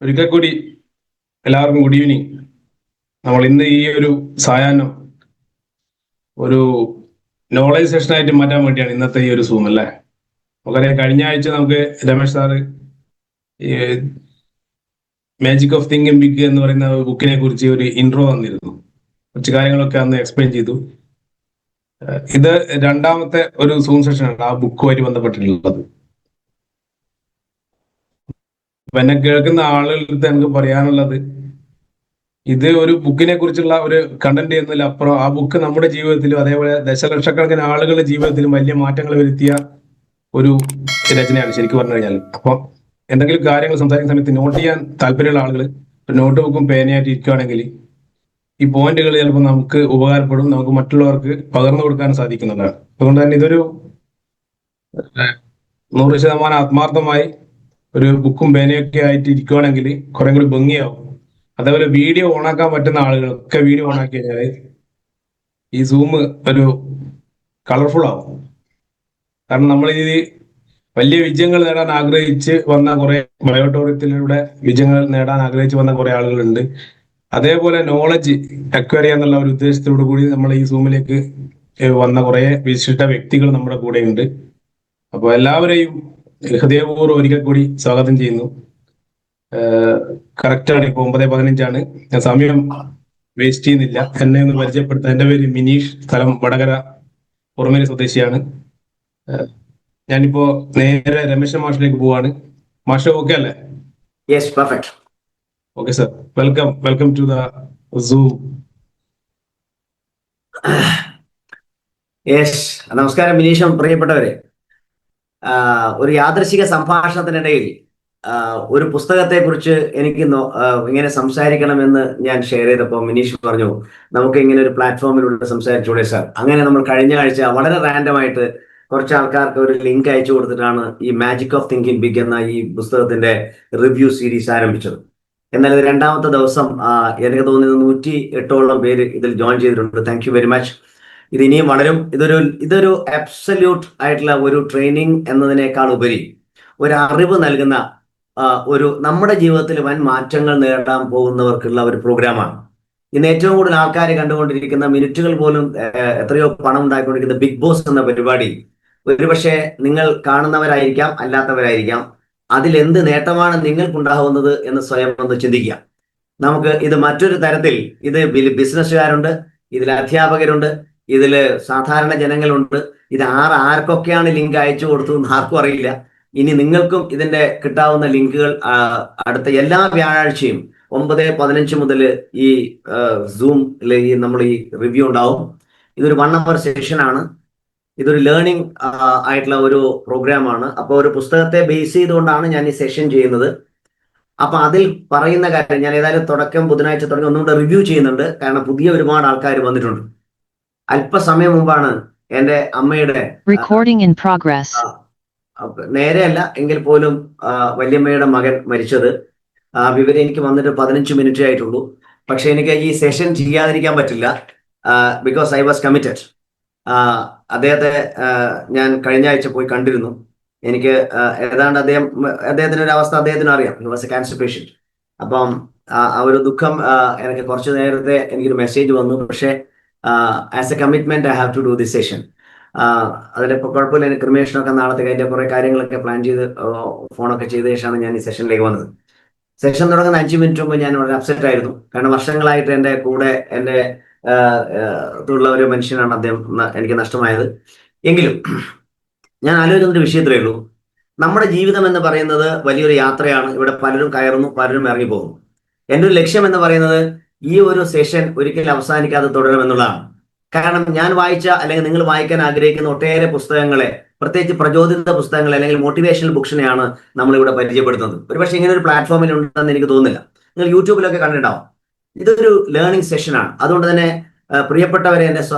ഒരിക്കൽ കൂടി എല്ലാവർക്കും ഗുഡ് ഈവനിങ്. നമ്മൾ ഇന്ന് ഈ ഒരു സായാഹ്നം ഒരു നോളജ് സെഷനായിട്ട് മാറ്റാൻ വേണ്ടിയാണ് ഇന്നത്തെ ഈ ഒരു സൂം അല്ലേ. നമുക്കറിയാം, കഴിഞ്ഞ ആഴ്ച നമുക്ക് രമേശ് സാറ് ഈ മാജിക് ഓഫ് തിങ്കിങ് ബിഗ് എന്ന് പറയുന്ന ബുക്കിനെ കുറിച്ച് ഒരു ഇൻട്രോ തന്നിരുന്നു. കുറച്ച് കാര്യങ്ങളൊക്കെ അന്ന് എക്സ്പ്ലെയിൻ ചെയ്തു. ഇത് രണ്ടാമത്തെ ഒരു സൂം സെഷനാണ് ആ ബുക്കുമായിട്ട് ബന്ധപ്പെട്ടിട്ടുള്ളത്. അപ്പൊ എന്നെ കേൾക്കുന്ന ആളുകൾക്ക് എനിക്ക് പറയാനുള്ളത്, ഇത് ഒരു ബുക്കിനെ കുറിച്ചുള്ള ഒരു കണ്ടന്റ് എന്നതിൽ അപ്പുറം ആ ബുക്ക് നമ്മുടെ ജീവിതത്തിലും അതേപോലെ ദശലക്ഷക്കണക്കിന് ആളുകളുടെ ജീവിതത്തിലും വലിയ മാറ്റങ്ങൾ വരുത്തിയ ഒരു രചനയാണ് ശരിക്കും പറഞ്ഞു കഴിഞ്ഞാൽ. അപ്പം എന്തെങ്കിലും കാര്യങ്ങൾ സംസാരിക്കുന്ന സമയത്ത് നോട്ട് ചെയ്യാൻ താല്പര്യമുള്ള ആളുകൾ നോട്ട് ബുക്കും പേനയായിട്ട് ഇരിക്കുകയാണെങ്കിൽ ഈ പോയിന്റുകൾ ചിലപ്പോൾ നമുക്ക് ഉപകാരപ്പെടും, നമുക്ക് മറ്റുള്ളവർക്ക് പകർന്നു കൊടുക്കാൻ സാധിക്കുന്നതാണ്. അതുകൊണ്ട് തന്നെ ഇതൊരു 100% ആത്മാർത്ഥമായി ഒരു ബുക്കും പേനയൊക്കെ ആയിട്ട് ഇരിക്കുകയാണെങ്കിൽ കുറെ കൂടി ഭംഗിയാവും. അതേപോലെ വീഡിയോ ഓണാക്കാൻ പറ്റുന്ന ആളുകളൊക്കെ വീഡിയോ ഓണാക്കി കഴിഞ്ഞാൽ ഈ സൂം ഒരു കളർഫുൾ ആവും. കാരണം നമ്മൾ ഈ വലിയ വിജയങ്ങൾ നേടാൻ ആഗ്രഹിച്ച് വന്ന കുറെ ബയോട്ടോറിയത്തിലൂടെ വിജയങ്ങൾ നേടാൻ ആഗ്രഹിച്ച് വന്ന കുറെ ആളുകളുണ്ട്. അതേപോലെ നോളജ് അക്വയർ ചെയ്യാന്നുള്ള ഒരു ഉദ്ദേശത്തോടു കൂടി നമ്മൾ ഈ സൂമിലേക്ക് വന്ന കുറെ വിശിഷ്ട വ്യക്തികൾ നമ്മുടെ കൂടെ ഉണ്ട്. അപ്പോൾ എല്ലാവരെയും ഹൃദയപൂർവ്വം ഒരിക്കൽ കൂടി സ്വാഗതം ചെയ്യുന്നു. കറക്റ്റാണ്, ഇപ്പൊ 9:15 ഞാൻ സമയം വേസ്റ്റ് ചെയ്യുന്നില്ല. എന്നെ ഒന്ന് പരിചയപ്പെടുത്താം. എന്റെ പേര് മിനീഷ്, സ്ഥലം വടകര പുറമേരി സ്വദേശിയാണ്. ഞാനിപ്പോ നേരെ രമേശ് മാഷിലേക്ക് പോവാണ്. മാഷ് ഓക്കെ അല്ലേ? Yes, perfect. Okay sir, welcome to the Zoom. Yes, നമസ്കാരം മിനീഷും പ്രിയപ്പെട്ടവരെ. ഒരു യാദൃശിക സംഭാഷണത്തിനിടയിൽ ഒരു പുസ്തകത്തെ കുറിച്ച് എനിക്ക് ഇങ്ങനെ സംസാരിക്കണമെന്ന് ഞാൻ ഷെയർ ചെയ്തപ്പോൾ മിനീഷ് പറഞ്ഞു, നമുക്ക് ഇങ്ങനെ ഒരു പ്ലാറ്റ്ഫോമിലൂടെ സംസാരിച്ചൂടെ സാർ. അങ്ങനെ നമ്മൾ കഴിഞ്ഞ ആഴ്ച വളരെ റാൻഡമായിട്ട് കുറച്ച് ആൾക്കാർക്ക് ഒരു ലിങ്ക് അയച്ചു കൊടുത്തിട്ടാണ് ഈ മാജിക് ഓഫ് തിങ്കിങ് ബിഗ് എന്ന ഈ പുസ്തകത്തിന്റെ റിവ്യൂ സീരീസ് ആരംഭിച്ചത്. എന്നാൽ ഇത് രണ്ടാമത്തെ ദിവസം എനിക്ക് തോന്നുന്നത് 108ഓളം പേര് ഇതിൽ ജോയിൻ ചെയ്തിട്ടുണ്ട്. Thank you very much. ഇത് ഇനിയും വളരും. ഇതൊരു അബ്സല്യൂട്ട് ആയിട്ടുള്ള ഒരു ട്രെയിനിങ് എന്നതിനേക്കാൾ ഉപരി ഒരു അറിവ് നൽകുന്ന ഒരു നമ്മുടെ ജീവിതത്തിൽ വൻ മാറ്റങ്ങൾ നേടാൻ പോകുന്നവർക്കുള്ള ഒരു പ്രോഗ്രാമാണ്. ഇന്ന് ഏറ്റവും കൂടുതൽ ആൾക്കാർ കണ്ടുകൊണ്ടിരിക്കുന്ന, മിനിറ്റുകൾ പോലും എത്രയോ പണം ഉണ്ടാക്കിക്കൊണ്ടിരിക്കുന്ന ബിഗ് ബോസ് എന്ന പരിപാടി ഒരുപക്ഷെ നിങ്ങൾ കാണുന്നവരായിരിക്കാം, അല്ലാത്തവരായിരിക്കാം. അതിലെന്ത് നേട്ടമാണ് നിങ്ങൾക്കുണ്ടാവുന്നത് എന്ന് സ്വയം ഒന്ന് ചിന്തിക്കുക. നമുക്ക് ഇത് മറ്റൊരു തരത്തിൽ, ഇത് ബിസിനസ്സുകാരുണ്ട്, ഇതിൽ അധ്യാപകരുണ്ട്, ഇതിൽ സാധാരണ ജനങ്ങളുണ്ട്. ഇത് ആർക്കൊക്കെയാണ് ലിങ്ക് അയച്ചു കൊടുത്തു എന്ന് ആർക്കും അറിയില്ല. ഇനി നിങ്ങൾക്കും ഇതിന്റെ കിട്ടാവുന്ന ലിങ്കുകൾ അടുത്ത എല്ലാ വ്യാഴാഴ്ചയും 9:15 മുതൽ ഈ സൂമിൽ നമ്മൾ ഈ റിവ്യൂ ഉണ്ടാവും. ഇതൊരു 1 hour സെഷനാണ്. ഇതൊരു ലേണിംഗ് ആയിട്ടുള്ള ഒരു പ്രോഗ്രാമാണ്. അപ്പോൾ ഒരു പുസ്തകത്തെ ബേസ് ചെയ്തുകൊണ്ടാണ് ഞാൻ ഈ സെഷൻ ചെയ്യുന്നത്. അപ്പൊ അതിൽ പറയുന്ന കാര്യം ഞാൻ ഏതായാലും ബുധനാഴ്ച തുടങ്ങി ഒന്നുകൂടെ റിവ്യൂ ചെയ്യുന്നുണ്ട്. കാരണം പുതിയ ഒരുപാട് ആൾക്കാർ വന്നിട്ടുണ്ട്. അല്പസമയം മുമ്പാണ് എൻ്റെ അമ്മയുടെ നേരെയല്ല എങ്കിൽ പോലും വല്യമ്മയുടെ മകൻ മരിച്ചത്. വിവരം എനിക്ക് വന്നിട്ട് 15 മിനിറ്റേ ആയിട്ടുള്ളൂ. പക്ഷെ എനിക്ക് ഈ സെഷൻ ചെയ്യാതിരിക്കാൻ പറ്റില്ല. Because I was committed. അദ്ദേഹത്തെ ഞാൻ കഴിഞ്ഞ ആഴ്ച പോയി കണ്ടിരുന്നു. എനിക്ക് ഏതാണ്ട് അദ്ദേഹത്തിന്റെ ഒരു അവസ്ഥ അദ്ദേഹത്തിന് അറിയാം. He was A cancer patient. അപ്പം ആ ഒരു ദുഃഖം എനിക്ക് കുറച്ചു നേരത്തെ എനിക്കൊരു മെസ്സേജ് വന്നു. പക്ഷേ as a commitment I have to do this session. അതിലിപ്പോൾ കുഴപ്പമില്ല. എനിക്ക് ക്രിമേഷനൊക്കെ നാളത്തേക്ക് അതിന്റെ കുറെ കാര്യങ്ങളൊക്കെ പ്ലാൻ ചെയ്ത് ഫോണൊക്കെ ചെയ്ത ശേഷമാണ് ഞാൻ ഈ സെഷനിലേക്ക് വന്നത്. സെഷൻ തുടങ്ങുന്ന 5 മിനിറ്റ് മുമ്പ് ഞാൻ വളരെ അപ്സെറ്റ് ആയിരുന്നു. കാരണം വർഷങ്ങളായിട്ട് എൻ്റെ കൂടെ എൻ്റെ ഉള്ള ഒരു മനുഷ്യനാണ് അദ്ദേഹം. എനിക്ക് നഷ്ടമായത്. എങ്കിലും ഞാൻ ആലോചിക്കുന്ന വിഷയത്തിലേ ഉള്ളൂ. നമ്മുടെ ജീവിതം എന്ന് പറയുന്നത് വലിയൊരു യാത്രയാണ്. ഇവിടെ പലരും കയറുന്നു, പലരും ഇറങ്ങി പോകുന്നു. എൻ്റെ ഒരു ലക്ഷ്യം എന്ന് പറയുന്നത് ഈ ഒരു സെഷൻ ഒരിക്കലും അവസാനിക്കാതെ തുടരുമെന്നുള്ളതാണ്. കാരണം ഞാൻ വായിച്ച, അല്ലെങ്കിൽ നിങ്ങൾ വായിക്കാൻ ആഗ്രഹിക്കുന്ന ഒട്ടേറെ പുസ്തകങ്ങളെ, പ്രത്യേകിച്ച് പ്രചോദിത പുസ്തകങ്ങൾ അല്ലെങ്കിൽ മോട്ടിവേഷണൽ ബുക്സിനെയാണ് നമ്മളിവിടെ പരിചയപ്പെടുത്തുന്നത്. ഒരുപക്ഷെ ഇങ്ങനെ ഒരു പ്ലാറ്റ്ഫോമിൽ ഉണ്ടെന്ന് എനിക്ക് തോന്നുന്നില്ല. നിങ്ങൾ യൂട്യൂബിലൊക്കെ കണ്ടിട്ടുണ്ടാവും. ഇതൊരു ലേണിംഗ് സെഷനാണ്. അതുകൊണ്ട് തന്നെ പ്രിയപ്പെട്ടവരെ,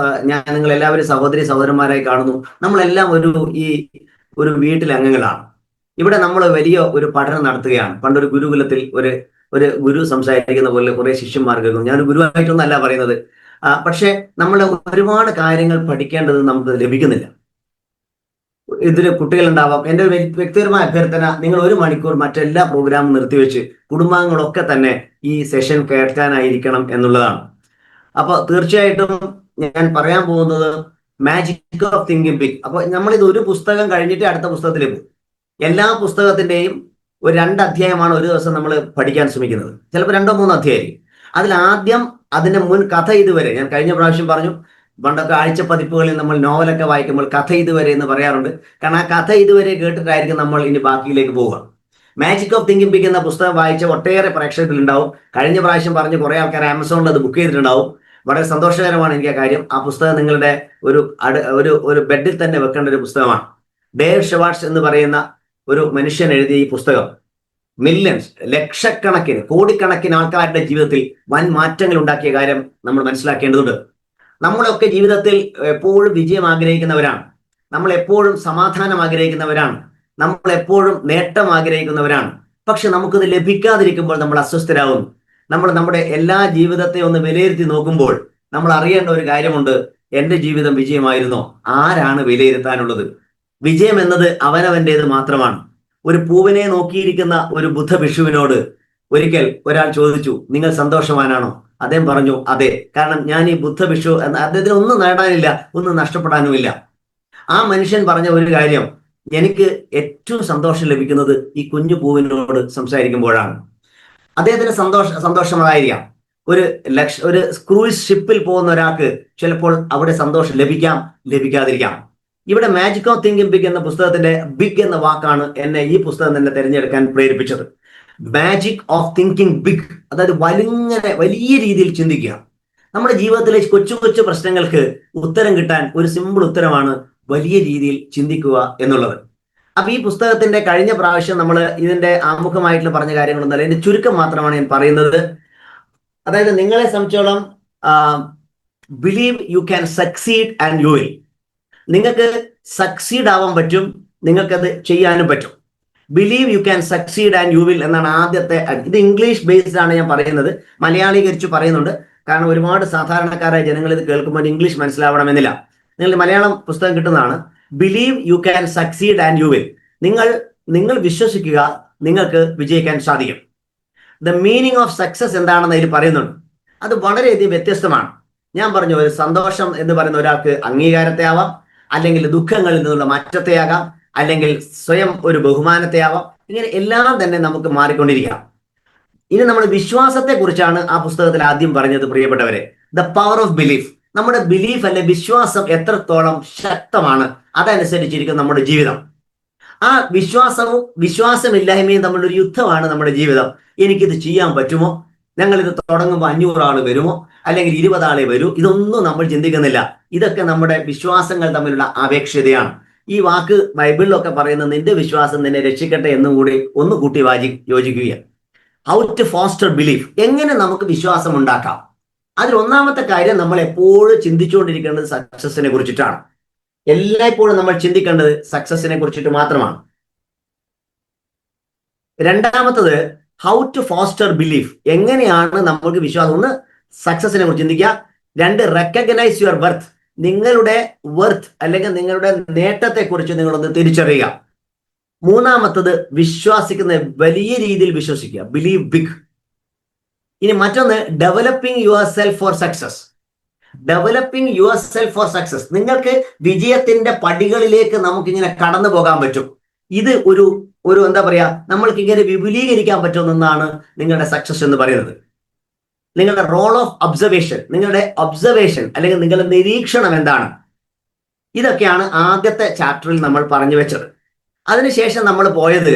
ഞാൻ നിങ്ങൾ എല്ലാവരും സഹോദരന്മാരായി കാണുന്നു. നമ്മളെല്ലാം ഒരു വീട്ടിലെ അംഗങ്ങളാണ്. ഇവിടെ നമ്മൾ വലിയ ഒരു പഠനം നടത്തുകയാണ്. പണ്ടൊരു ഗുരുകുലത്തിൽ ഒരു ഗുരു സംസാരിക്കുന്ന പോലെ കുറെ ശിഷ്യന്മാർക്ക് ഞാൻ ഗുരുവായിട്ടൊന്നല്ല പറയുന്നത്. പക്ഷെ നമ്മൾ ഒരുപാട് കാര്യങ്ങൾ പഠിക്കേണ്ടത് നമുക്ക് ലഭിക്കുന്നില്ല. ഇതിൽ കുട്ടികളുണ്ടാവാം. എൻ്റെ ഒരു വ്യക്തിപരമായ അഭ്യർത്ഥന, നിങ്ങൾ 1 മണിക്കൂർ മറ്റെല്ലാ പ്രോഗ്രാമും നിർത്തിവെച്ച് കുടുംബാംഗങ്ങളൊക്കെ തന്നെ ഈ സെഷൻ കേൾക്കാനായിരിക്കണം എന്നുള്ളതാണ്. അപ്പൊ തീർച്ചയായിട്ടും ഞാൻ പറയാൻ പോകുന്നത് മാജിക് ഓഫ് തിങ്കിങ് ബിഗ്. അപ്പൊ നമ്മളിത് ഒരു പുസ്തകം കഴിഞ്ഞിട്ട് അടുത്ത പുസ്തകത്തിലേക്ക് പോകും. എല്ലാ പുസ്തകത്തിന്റെയും ഒരു 2 അധ്യായമാണ് ഒരു ദിവസം നമ്മൾ പഠിക്കാൻ ശ്രമിക്കുന്നത്. ചിലപ്പോൾ 2 3 അധ്യായം. അതിലാദ്യം അതിന്റെ മുൻ കഥ ഇതുവരെ, ഞാൻ കഴിഞ്ഞ പ്രാവശ്യം പറഞ്ഞു, പണ്ടൊക്കെ ആഴ്ച പതിപ്പുകളിൽ നമ്മൾ നോവലൊക്കെ വായിക്കുമ്പോൾ കഥ ഇതുവരെ എന്ന് പറയാറുണ്ട്. കാരണം ആ കഥ ഇതുവരെ കേട്ടിട്ടായിരിക്കും നമ്മൾ ഇനി ബാക്കിയിലേക്ക് പോവുക. മാജിക് ഓഫ് തിങ്കിങ് ബിഗ് എന്ന പുസ്തകം വായിച്ച ഒട്ടേറെ പ്രേക്ഷകരിലുണ്ടാവും. കഴിഞ്ഞ പ്രാവശ്യം പറഞ്ഞ് കുറെ ആൾക്കാർ ആമസോണിൽ അത് ബുക്ക് ചെയ്തിട്ടുണ്ടാവും. വളരെ സന്തോഷകരമാണ് എനിക്ക് ആ കാര്യം. ആ പുസ്തകം നിങ്ങളുടെ ഒരു ബെഡിൽ തന്നെ വെക്കേണ്ട ഒരു പുസ്തകമാണ്. ഡേവ് ഷവാർട്സ് എന്ന് പറയുന്ന ഒരു മനുഷ്യൻ എഴുതിയ ഈ പുസ്തകം മില്യൺസ്, ലക്ഷക്കണക്കിന് കോടിക്കണക്കിന് ആൾക്കാരുടെ ജീവിതത്തിൽ വൻ മാറ്റങ്ങൾ ഉണ്ടാക്കിയ കാര്യം നമ്മൾ മനസ്സിലാക്കേണ്ടതുണ്ട്. നമ്മളൊക്കെ ജീവിതത്തിൽ എപ്പോഴും വിജയം ആഗ്രഹിക്കുന്നവരാണ്. നമ്മൾ എപ്പോഴും സമാധാനം ആഗ്രഹിക്കുന്നവരാണ്. നമ്മൾ എപ്പോഴും നേട്ടം ആഗ്രഹിക്കുന്നവരാണ്. പക്ഷെ നമുക്കത് ലഭിക്കാതിരിക്കുമ്പോൾ നമ്മൾ അസ്വസ്ഥരാകുന്നു. നമ്മൾ നമ്മുടെ എല്ലാ ജീവിതത്തെ ഒന്ന് വിലയിരുത്തി നോക്കുമ്പോൾ നമ്മൾ അറിയേണ്ട ഒരു കാര്യമുണ്ട്. എൻ്റെ ജീവിതം വിജയമായിരുന്നോ? ആരാണ് വിലയിരുത്താനുള്ളത്? വിജയം എന്നത് അവനവൻ്റേത് മാത്രമാണ്. ഒരു പൂവിനെ നോക്കിയിരിക്കുന്ന ഒരു ബുദ്ധഭിക്ഷുവിനോട് ഒരിക്കൽ ഒരാൾ ചോദിച്ചു, നിങ്ങൾ സന്തോഷവാനാണോ? അദ്ദേഹം പറഞ്ഞു, അതെ, കാരണം ഞാൻ ഈ ബുദ്ധഭിക്ഷു എന്ന അദ്ദേഹത്തിന് ഒന്നും നേടാനില്ല, ഒന്നും നഷ്ടപ്പെടാനുമില്ല. ആ മനുഷ്യൻ പറഞ്ഞ ഒരു കാര്യം, എനിക്ക് ഏറ്റവും സന്തോഷം ലഭിക്കുന്നത് ഈ കുഞ്ഞു പൂവിനോട് സംസാരിക്കുമ്പോഴാണ്. അദ്ദേഹത്തിന് സന്തോഷമായിരിക്കാം. ഒരു ക്രൂയിസ് ഷിപ്പിൽ പോകുന്ന ഒരാൾക്ക് ചിലപ്പോൾ അവിടെ സന്തോഷം ലഭിക്കാം, ലഭിക്കാതിരിക്കാം. ഇവിടെ മാജിക് ഓഫ് തിങ്കിങ് ബിഗ് എന്ന പുസ്തകത്തിന്റെ ബിഗ് എന്ന വാക്കാണ് എന്നെ ഈ പുസ്തകം തന്നെ തിരഞ്ഞെടുക്കാൻ പ്രേരിപ്പിച്ചത്. മാജിക് ഓഫ് തിങ്കിങ് ബിഗ്, അതായത് വലിയ രീതിയിൽ ചിന്തിക്കുക. നമ്മുടെ ജീവിതത്തിലെ കൊച്ചു കൊച്ചു പ്രശ്നങ്ങൾക്ക് ഉത്തരം കിട്ടാൻ ഒരു സിമ്പിൾ ഉത്തരമാണ് വലിയ രീതിയിൽ ചിന്തിക്കുക എന്നുള്ളത്. അപ്പൊ ഈ പുസ്തകത്തിന്റെ കഴിഞ്ഞ പ്രാവശ്യം നമ്മൾ ഇതിന്റെ ആമുഖമായിട്ടുള്ള പറഞ്ഞ കാര്യങ്ങളൊന്നല്ല, ഇതിന്റെ ചുരുക്കം മാത്രമാണ് ഞാൻ പറയുന്നത്. അതായത് നിങ്ങളെ സംബന്ധിച്ചോളം believe you can succeed and you will. നിങ്ങൾക്ക് സക്സീഡ് ആവാൻ പറ്റും, നിങ്ങൾക്കത് ചെയ്യാനും പറ്റും. Believe you can succeed and you will എന്നാണ് ആദ്യത്തെ. ഇത് ഇംഗ്ലീഷ് ബേസ്ഡ് ആണ് ഞാൻ പറയുന്നത്, മലയാളീകരിച്ച് പറയുന്നുണ്ട്. കാരണം ഒരുപാട് സാധാരണക്കാരായ ജനങ്ങൾ ഇത് കേൾക്കുമ്പോൾ ഇംഗ്ലീഷ് മനസ്സിലാവണമെന്നില്ല. നിങ്ങൾ മലയാളം പുസ്തകം കിട്ടുന്നതാണ്. Believe you can succeed and you will. നിങ്ങൾ വിശ്വസിക്കുക, നിങ്ങൾക്ക് വിജയിക്കാൻ സാധിക്കും. ദ മീനിങ് ഓഫ് സക്സസ് എന്താണെന്ന് അതിൽ പറയുന്നുണ്ട്. അത് വളരെയധികം വ്യത്യസ്തമാണ്. ഞാൻ പറഞ്ഞു, ഒരു സന്തോഷം എന്ന് പറയുന്ന ഒരാൾക്ക് അംഗീകാരത്തെ ആവാം, അല്ലെങ്കിൽ ദുഃഖങ്ങളിൽ നിന്നുള്ള മാറ്റത്തെ ആകാം, അല്ലെങ്കിൽ സ്വയം ഒരു ബഹുമാനത്തെ ആവാം. ഇങ്ങനെ എല്ലാം തന്നെ നമുക്ക് മാറിക്കൊണ്ടിരിക്കാം. ഇനി നമ്മൾ വിശ്വാസത്തെ കുറിച്ചാണ് ആ പുസ്തകത്തിൽ ആദ്യം പറഞ്ഞത്, പ്രിയപ്പെട്ടവരെ. The power of belief. നമ്മുടെ ബിലീഫ് അല്ലെ വിശ്വാസം എത്രത്തോളം ശക്തമാണ്, അതനുസരിച്ചിരിക്കും നമ്മുടെ ജീവിതം. ആ വിശ്വാസവും വിശ്വാസമില്ലായ്മയും തമ്മിലൊരു യുദ്ധമാണ് നമ്മുടെ ജീവിതം. എനിക്കിത് ചെയ്യാൻ പറ്റുമോ? ഞങ്ങളിത് തുടങ്ങുമ്പോൾ 500 ആൾ വരുമോ, അല്ലെങ്കിൽ 20 ആളെ വരൂ? ഇതൊന്നും നമ്മൾ ചിന്തിക്കുന്നില്ല. ഇതൊക്കെ നമ്മുടെ വിശ്വാസങ്ങൾ തമ്മിലുള്ള അപേക്ഷതയാണ്. ഈ വാക്ക് ബൈബിളിലൊക്കെ പറയുന്നത് നിന്റെ വിശ്വാസം നിന്നെ രക്ഷിക്കട്ടെ എന്നും കൂടി ഒന്ന് കൂട്ടി യോജിക്കുകയാണ്. How to foster belief. എങ്ങനെ നമുക്ക് വിശ്വാസം ഉണ്ടാക്കാം? അതിൽ ഒന്നാമത്തെ കാര്യം, നമ്മൾ എപ്പോഴും ചിന്തിച്ചുകൊണ്ടിരിക്കേണ്ടത് സക്സസിനെ കുറിച്ചിട്ടാണ്. എല്ലായ്പ്പോഴും നമ്മൾ ചിന്തിക്കേണ്ടത് സക്സസിനെ കുറിച്ചിട്ട് മാത്രമാണ്. രണ്ടാമത്തത്, ഹൗ ടു ഫോസ്റ്റർ ബിലീഫ്. എങ്ങനെയാണ് നമുക്ക് വിശ്വാസം? ഒന്ന്, സക്സസിനെ കുറിച്ച് ചിന്തിക്കുക. 2, റെക്കഗ്നൈസ് യുവർ വർത്ത്. നിങ്ങളുടെ വർത്ത് അല്ലെങ്കിൽ നിങ്ങളുടെ നേട്ടത്തെ കുറിച്ച് നിങ്ങളൊന്ന് തിരിച്ചറിയുക. മൂന്നാമത്തത്, വിശ്വസിക്കുന്ന വലിയ രീതിയിൽ വിശ്വസിക്കുക, ബിലീവ് ബിഗ്. ഇനി മറ്റൊന്ന്, developing yourself for success. Developing yourself for success. നിങ്ങൾക്ക് വിജയത്തിന്റെ പടികളിലേക്ക് നമുക്കിങ്ങനെ കടന്നു പോകാൻ പറ്റും. ഇത് ഒരു എന്താ പറയാ, നമ്മൾക്ക് ഇങ്ങനെ വിപുലീകരിക്കാൻ പറ്റുമെന്നാണ് നിങ്ങളുടെ സക്സസ് എന്ന് പറയുന്നത്. നിങ്ങളുടെ റോൾ ഓഫ് ഒബ്സർവേഷൻ, നിങ്ങളുടെ ഒബ്സർവേഷൻ അല്ലെങ്കിൽ നിങ്ങളുടെ നിരീക്ഷണം എന്താണ്? ഇതൊക്കെയാണ് ആദ്യത്തെ ചാപ്റ്ററിൽ നമ്മൾ പറഞ്ഞു വെച്ചത്. അതിനുശേഷം നമ്മൾ പോയത്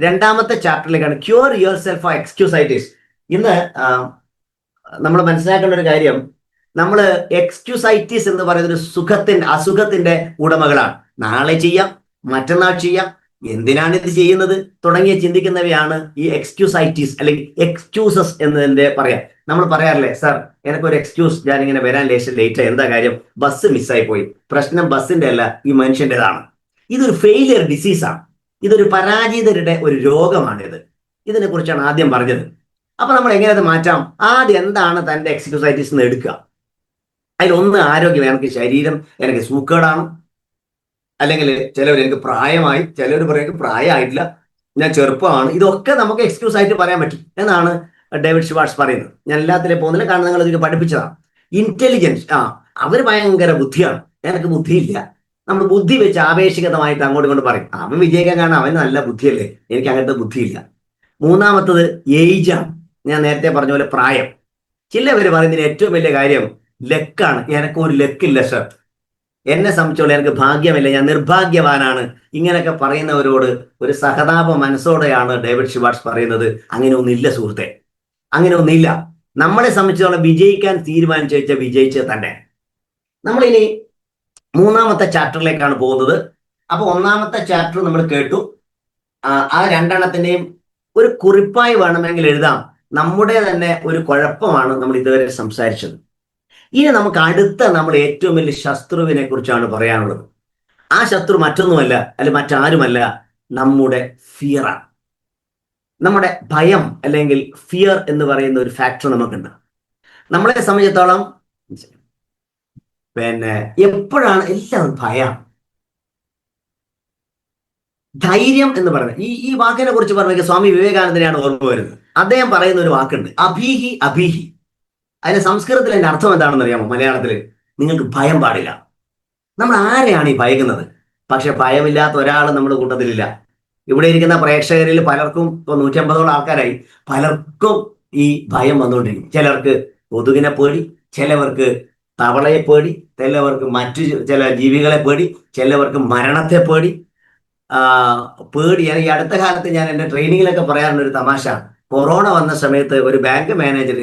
രണ്ടാമത്തെ ചാപ്റ്ററിലേക്കാണ്, ക്യൂർ യുവർ സെൽഫ് ഫോർ എക്സ്ക്യൂസൈറ്റീസ്. ഇന്ന് നമ്മൾ മനസ്സിലാക്കേണ്ട ഒരു കാര്യം, നമ്മൾ എക്സ്ക്യൂസൈറ്റീസ് എന്ന് പറയുന്ന അസുഖത്തിന്റെ ഉടമകളാണ്. നാളെ ചെയ്യാം, മറ്റന്നാൾ ചെയ്യാം, എന്തിനാണ് ഇത് ചെയ്യുന്നത് തുടങ്ങിയ ചിന്തിക്കുന്നവയാണ് ഈ എക്സ്ക്യൂസൈറ്റീസ് അല്ലെങ്കിൽ എക്സ്ക്യൂസസ് എന്നതിന്റെ പറയാം. നമ്മൾ പറയാറില്ലേ, സാർ എനിക്കൊരു എക്സ്ക്യൂസ്, ഞാനിങ്ങനെ വരാൻ ലേറ്റ്, എന്താ കാര്യം? ബസ് മിസ്സായി പോയി. പ്രശ്നം ബസ്സിന്റെ അല്ല, ഈ മനുഷ്യൻ്റെതാണ്. ഇതൊരു ഫെയിലിയർ ഡിസീസാണ്. ഇതൊരു പരാജിതരുടെ ഒരു രോഗമാണിത്. ഇതിനെ കുറിച്ചാണ് ആദ്യം പറഞ്ഞത്. അപ്പൊ നമ്മൾ എങ്ങനെ അത് മാറ്റാം? ആദ്യം എന്താണ് തന്റെ എക്സ്ക്യൂസൈറ്റീസ് എന്ന് എടുക്കുക. അതിലൊന്ന്, ആരോഗ്യം. എനിക്ക് ശരീരം, എനിക്ക് സൂക്കേടാണ്, അല്ലെങ്കിൽ ചിലവർ എനിക്ക് പ്രായമായി, ചിലവർ പറയും പ്രായമായിട്ടില്ല, ഞാൻ ചെറുപ്പമാണ്. ഇതൊക്കെ നമുക്ക് എക്സ്ക്യൂസ് ആയിട്ട് പറയാൻ പറ്റും എന്നാണ് ഡേവിഡ് ഷ്വാർട്സ് പറയുന്നത്. ഞാൻ എല്ലാത്തിലും പോകുന്നില്ല, കാരണം നിങ്ങൾ ഇതിന് പഠിപ്പിച്ചതാണ്. ഇന്റലിജൻസ്, അവര് ഭയങ്കര ബുദ്ധിയാണ്, എനിക്ക് ബുദ്ധിയില്ല. നമ്മൾ ബുദ്ധി വെച്ച് ആവേശികതമായിട്ട് അങ്ങോട്ട് ഇങ്ങോട്ട് പറയും, അവൻ വിജയിക്കാൻ കാരണം അവന് നല്ല ബുദ്ധിയല്ലേ, എനിക്ക് അങ്ങനത്തെ ബുദ്ധിയില്ല. മൂന്നാമത്തത് ഏജാണ്. ഞാൻ നേരത്തെ പറഞ്ഞ പോലെ പ്രായം. ചിലവർ പറയുന്നതിന് ഏറ്റവും വലിയ കാര്യം ലക്കാണ്. എനിക്ക് ഒരു ലക്കില്ല സർ, എന്നെ സംബന്ധിച്ചോളം എനിക്ക് ഭാഗ്യമില്ല, ഞാൻ നിർഭാഗ്യവാനാണ്. ഇങ്ങനെയൊക്കെ പറയുന്നവരോട് ഒരു സഹതാപ മനസ്സോടെയാണ് ഡേവിഡ് ഷ്വാർട്സ് പറയുന്നത്, അങ്ങനെ ഒന്നില്ല സുഹൃത്തെ, അങ്ങനെ ഒന്നില്ല. നമ്മളെ സംബന്ധിച്ചോളം വിജയിക്കാൻ തീരുമാനിച്ചു വെച്ചാൽ വിജയിച്ചത് തന്നെ. നമ്മളിനി മൂന്നാമത്തെ ചാപ്റ്ററിലേക്കാണ് പോകുന്നത്. അപ്പൊ ഒന്നാമത്തെ ചാപ്റ്റർ നമ്മൾ കേട്ടു. ആ രണ്ടെണ്ണത്തിന്റെയും ഒരു കുറിപ്പായി വേണമെങ്കിൽ എഴുതാം. നമ്മുടെ തന്നെ ഒരു കുഴപ്പമാണ് നമ്മൾ ഇതുവരെ സംസാരിച്ചത്. ഇനി നമുക്ക് അടുത്ത നമ്മുടെ ഏറ്റവും വലിയ ശത്രുവിനെ കുറിച്ചാണ് പറയാനുള്ളത്. ആ ശത്രു മറ്റൊന്നുമല്ല, അല്ലെ മറ്റാരുമല്ല, നമ്മുടെ ഫിയറാണ്. നമ്മുടെ ഭയം അല്ലെങ്കിൽ ഫിയർ എന്ന് പറയുന്ന ഒരു ഫാക്ടർ നമുക്കുണ്ട്. നമ്മളെ സംബന്ധിച്ചിടത്തോളം എപ്പോഴാണ് എല്ലാവരും ഭയം. ധൈര്യം എന്ന് പറയുന്നത് ഈ വാക്കിനെ കുറിച്ച് പറഞ്ഞെങ്കിൽ സ്വാമി വിവേകാനന്ദനെയാണ് ഓർമ്മ വരുന്നത്. അദ്ദേഹം പറയുന്ന ഒരു വാക്കുണ്ട്, അഭീഹി അഭീഹി. അതിന്റെ സംസ്കൃതത്തിൽ അതിന്റെ അർത്ഥം എന്താണെന്ന് അറിയാമോ? മലയാളത്തിൽ നിങ്ങൾക്ക് ഭയം പാടില്ല. നമ്മൾ ആരെയാണ് ഈ ഭയക്കുന്നത്? പക്ഷെ ഭയമില്ലാത്ത ഒരാൾ നമ്മുടെ കൂട്ടത്തിലില്ല. ഇവിടെ ഇരിക്കുന്ന പ്രേക്ഷകരിൽ പലർക്കും, ഇപ്പൊ 150ഓളം ആൾക്കാരായി, പലർക്കും ഈ ഭയം വന്നുകൊണ്ടിരിക്കും. ചിലർക്ക് കൊതുകിനെ പേടി, ചിലവർക്ക് തവളയെ പേടി, ചിലവർക്ക് മറ്റു ചില ജീവികളെ പേടി, ചിലവർക്ക് മരണത്തെ പേടി. പേടി. ഈ അടുത്ത കാലത്ത് ഞാൻ എൻ്റെ ട്രെയിനിങ്ങിലൊക്കെ പറയാറുണ്ട് ഒരു തമാശ. കൊറോണ വന്ന സമയത്ത് ഒരു ബാങ്ക് മാനേജർ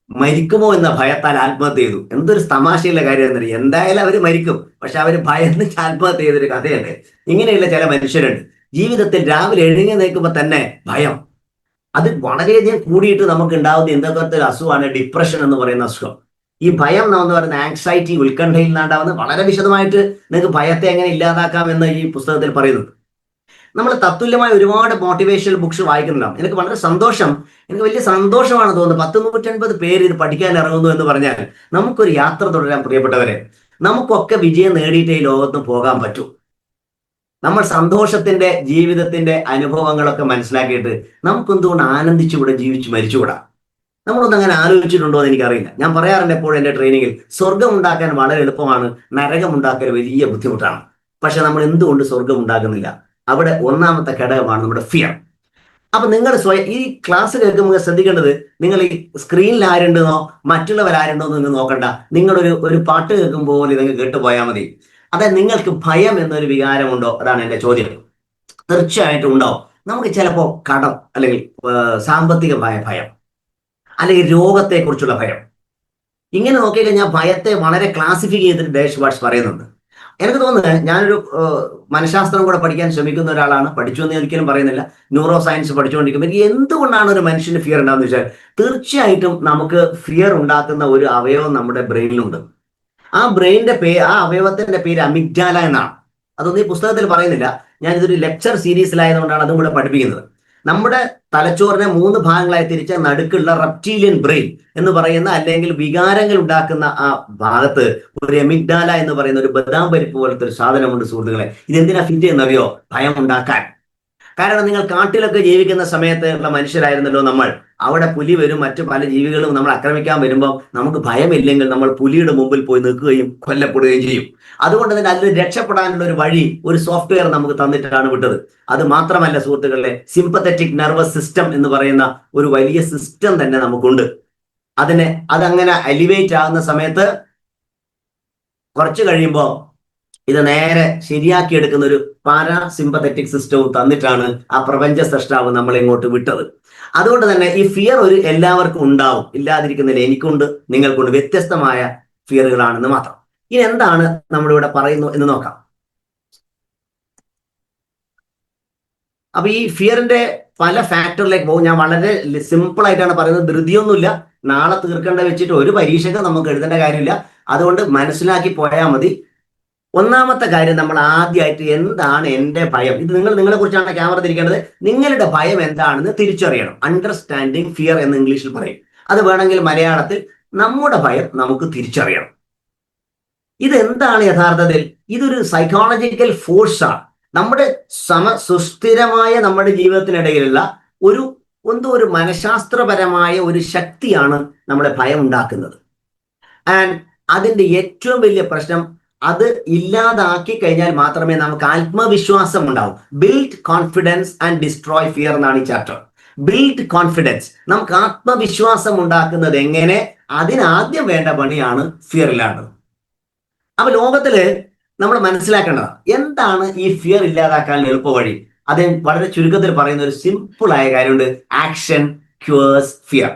മരിക്കുമോ എന്ന ഭയത്താൽ ആത്മഹത്യ ചെയ്തു. എന്തൊരു തമാശയുള്ള കാര്യം എന്നറിയാം. എന്തായാലും അവർ മരിക്കും, പക്ഷെ അവർ ഭയന്ന് ആത്മഹത്യ ചെയ്തൊരു കഥയുണ്ട്. ഇങ്ങനെയുള്ള ചില മനുഷ്യരുണ്ട്. ജീവിതത്തിൽ രാവിലെ എഴുന്നേറ്റ് നിൽക്കുമ്പോൾ തന്നെ ഭയം. അത് വളരെയധികം കൂടിയിട്ട് നമുക്ക് ഉണ്ടാവുന്ന എന്തൊക്കെ അസുഖമാണ് ഡിപ്രഷൻ എന്ന് പറയുന്ന അസുഖം. ഈ ഭയം എന്ന് പറയുന്ന ആങ്സൈറ്റി, ഉത്കണ്ഠയിൽ നിന്നുണ്ടാവുന്നത്. വളരെ വിശദമായിട്ട് നിങ്ങൾക്ക് ഭയത്തെ എങ്ങനെ ഇല്ലാതാക്കാം എന്ന് ഈ പുസ്തകത്തിൽ പറയുന്നുണ്ട്. നമ്മൾ തത്തുല്യമായ ഒരുപാട് മോട്ടിവേഷണൽ ബുക്സ് വായിക്കുന്നുണ്ടാവും. എനിക്ക് വളരെ സന്തോഷം, എനിക്ക് വലിയ സന്തോഷമാണ് തോന്നുന്നത്. 150 പേര് ഇത് പഠിക്കാൻ ഇറങ്ങുന്നു എന്ന് പറഞ്ഞാൽ നമുക്കൊരു യാത്ര തുടരാൻ. പ്രിയപ്പെട്ടവരെ, നമുക്കൊക്കെ വിജയം നേടിയിട്ടേ ഈ ലോകത്ത് പോകാൻ പറ്റൂ. നമ്മൾ സന്തോഷത്തിന്റെ ജീവിതത്തിന്റെ അനുഭവങ്ങളൊക്കെ മനസ്സിലാക്കിയിട്ട് നമുക്കെന്തുകൊണ്ട് ആനന്ദിച്ചുകൂടെ, ജീവിച്ചു മരിച്ചുകൂടാ? നമ്മളൊന്നും അങ്ങനെ ആലോചിച്ചിട്ടുണ്ടോ എന്ന് എനിക്കറിയില്ല. ഞാൻ പറയാറുണ്ട് എപ്പോഴും എൻ്റെ ട്രെയിനിങ്ങിൽ, സ്വർഗം ഉണ്ടാക്കാൻ വളരെ എളുപ്പമാണ്, നരകം ഉണ്ടാക്കാൻ വലിയ ബുദ്ധിമുട്ടാണ്. പക്ഷെ നമ്മൾ എന്തുകൊണ്ട് സ്വർഗം ഉണ്ടാക്കുന്നില്ല? അവിടെ ഒന്നാമത്തെ ഘടകമാണ് നമ്മുടെ ഫിയർ. അപ്പൊ നിങ്ങൾ ഈ ക്ലാസ് കേൾക്കുമ്പോൾ ശ്രദ്ധിക്കേണ്ടത്, നിങ്ങൾ ഈ സ്ക്രീനിൽ ആരുണ്ടെന്നോ മറ്റുള്ളവർ ആരുണ്ടോ എന്ന് നിങ്ങൾ നോക്കണ്ട. നിങ്ങളൊരു പാട്ട് കേൾക്കുമ്പോൾ നിങ്ങൾ കേട്ടുപോയാൽ മതി. അതായത് നിങ്ങൾക്ക് ഭയം എന്നൊരു വികാരമുണ്ടോ? അതാണ് എൻ്റെ ചോദ്യം. തീർച്ചയായിട്ടും ഉണ്ടാവും. നമുക്ക് ചിലപ്പോൾ കടം, അല്ലെങ്കിൽ സാമ്പത്തികമായ ഭയം, അല്ലെങ്കിൽ രോഗത്തെക്കുറിച്ചുള്ള ഭയം. ഇങ്ങനെ നോക്കിക്കഴിഞ്ഞാൽ ഭയത്തെ വളരെ ക്ലാസിഫൈ ചെയ്തിട്ട് ഡേവിഡ് ഷ്വാർട്സ് പറയുന്നുണ്ട്. എനിക്ക് തോന്നുന്നത്, ഞാനൊരു മനഃശാസ്ത്രം കൂടെ പഠിക്കാൻ ശ്രമിക്കുന്ന ഒരാളാണ്. പഠിച്ചു എന്ന് ഒരിക്കലും പറയുന്നില്ല. ന്യൂറോ സയൻസ് പഠിച്ചുകൊണ്ടിരിക്കുമ്പോൾ എനിക്ക് എന്തുകൊണ്ടാണ് ഒരു മനുഷ്യന് ഫിയർ ഉണ്ടാകുന്ന വെച്ചാൽ, തീർച്ചയായിട്ടും നമുക്ക് ഫിയർ ഉണ്ടാക്കുന്ന ഒരു അവയവം നമ്മുടെ ബ്രെയിനിലുണ്ട്. ആ അവയവത്തിന്റെ പേര് അമിഗ്ഡാല എന്നാണ്. അതൊന്നും ഈ പുസ്തകത്തിൽ പറയുന്നില്ല. ഞാനിതൊരു ലെക്ചർ സീരീസിലായതുകൊണ്ടാണ് അതും കൂടെ പഠിപ്പിക്കുന്നത്. നമ്മുടെ തലച്ചോറിനെ 3 ഭാഗങ്ങളായി തിരിച്ച നടുക്കുള്ള റെപ്റ്റീലിയൻ ബ്രെയിൻ എന്ന് പറയുന്ന, അല്ലെങ്കിൽ വികാരങ്ങൾ ഉണ്ടാക്കുന്ന ആ ഭാഗത്ത് ഒരു എമിഗ്ഡാല എന്ന് പറയുന്ന ഒരു ബദാം പരിപ്പ് പോലത്തെ ഒരു സാധനമുണ്ട് സുഹൃത്തുക്കളെ. ഇതെന്തിനാ ഫിറ്റ് ചെയ്യുന്നറിയോ? ഭയം ഉണ്ടാക്കാൻ. കാരണം നിങ്ങൾ കാട്ടിലൊക്കെ ജീവിക്കുന്ന സമയത്തുള്ള മനുഷ്യരായിരുന്നല്ലോ നമ്മൾ. അവിടെ പുലി വരും, മറ്റു പല ജീവികളും നമ്മൾ ആക്രമിക്കാൻ വരുമ്പോൾ നമുക്ക് ഭയമില്ലെങ്കിൽ നമ്മൾ പുലിയുടെ മുമ്പിൽ പോയി നിൽക്കുകയും കൊല്ലപ്പെടുകയും ചെയ്യും. അതുകൊണ്ട് തന്നെ അതിൽ രക്ഷപ്പെടാനുള്ള ഒരു വഴി, ഒരു സോഫ്റ്റ്വെയർ നമുക്ക് തന്നിട്ടാണ് വിട്ടത്. അത് മാത്രമല്ല സുഹൃത്തുക്കളെ, സിമ്പത്തറ്റിക് നെർവസ് സിസ്റ്റം എന്ന് പറയുന്ന ഒരു വലിയ സിസ്റ്റം തന്നെ നമുക്കുണ്ട്. അതങ്ങനെ എലിവേറ്റ് ആകുന്ന സമയത്ത് കുറച്ച് കഴിയുമ്പോൾ ഇത് നേരെ ശരിയാക്കി എടുക്കുന്ന ഒരു പാരാസിമ്പത്തറ്റിക് സിസ്റ്റവും തന്നിട്ടാണ് ആ പ്രപഞ്ച സൃഷ്ടാവ് നമ്മളെ ഇങ്ങോട്ട് വിട്ടത്. അതുകൊണ്ട് തന്നെ ഈ ഫിയർ എല്ലാവർക്കും ഉണ്ടാവും, ഇല്ലാതിരിക്കുന്നില്ല. എനിക്കുണ്ട്, നിങ്ങൾക്കുണ്ട്. വ്യത്യസ്തമായ ഫിയറുകളാണെന്ന് മാത്രം. ഇനി എന്താണ് നമ്മളിവിടെ പറയുന്നു എന്ന് നോക്കാം. അപ്പൊ ഈ ഫിയറിന്റെ പല ഫാക്ടറിലേക്ക് പോകും. ഞാൻ വളരെ സിമ്പിൾ ആയിട്ടാണ് പറയുന്നത്, ധൃതിയൊന്നുമില്ല. നാളെ തീർക്കേണ്ട വെച്ചിട്ട് ഒരു പരീക്ഷയ്ക്ക് നമുക്ക് എഴുതേണ്ട കാര്യമില്ല. അതുകൊണ്ട് മനസ്സിലാക്കി പോയാൽ മതി. ഒന്നാമത്തെ കാര്യം, നമ്മൾ ആദ്യമായിട്ട് എന്താണ് എൻ്റെ ഭയം? ഇത് നിങ്ങളെ കുറിച്ചാണ് ക്യാമറ തിരിക്കേണ്ടത്. നിങ്ങളുടെ ഭയം എന്താണെന്ന് തിരിച്ചറിയണം. അണ്ടർസ്റ്റാൻഡിങ് ഫിയർ എന്ന് ഇംഗ്ലീഷിൽ പറയും. അത് വേണമെങ്കിൽ മലയാളത്തിൽ നമ്മുടെ ഭയം നമുക്ക് തിരിച്ചറിയണം. ഇതെന്താണ് യഥാർത്ഥത്തിൽ? ഇതൊരു സൈക്കോളജിക്കൽ ഫോഴ്സാണ്. നമ്മുടെ സുസ്ഥിരമായ നമ്മുടെ ജീവിതത്തിനിടയിലുള്ള ഒരു ഒരു മനഃശാസ്ത്രപരമായ ഒരു ശക്തിയാണ് നമ്മളെ ഭയം ഉണ്ടാക്കുന്നത്. ആൻഡ് അതിന്റെ ഏറ്റവും വലിയ പ്രശ്നം, അത് ഇല്ലാതാക്കി കഴിഞ്ഞാൽ മാത്രമേ നമുക്ക് ആത്മവിശ്വാസം ഉണ്ടാവും. Build confidence and destroy fear എന്നാണ് ഈ ചാപ്റ്റർ. ബിൽഡ് കോൺഫിഡൻസ്, നമുക്ക് ആത്മവിശ്വാസം ഉണ്ടാക്കുന്നത് എങ്ങനെ? അതിനാദ്യം വേണ്ട പണിയാണ് ഫിയർ ഇല്ലാണ്ടത്. അപ്പൊ ലോകത്തില് നമ്മൾ മനസ്സിലാക്കേണ്ടത് എന്താണ് ഈ ഫിയർ ഇല്ലാതാക്കാൻ എളുപ്പ വഴി? അത് വളരെ ചുരുക്കത്തിൽ പറയുന്ന ഒരു സിമ്പിൾ ആയ കാര്യമുണ്ട്: ആക്ഷൻ ക്യൂവേഴ്സ് ഫിയർ.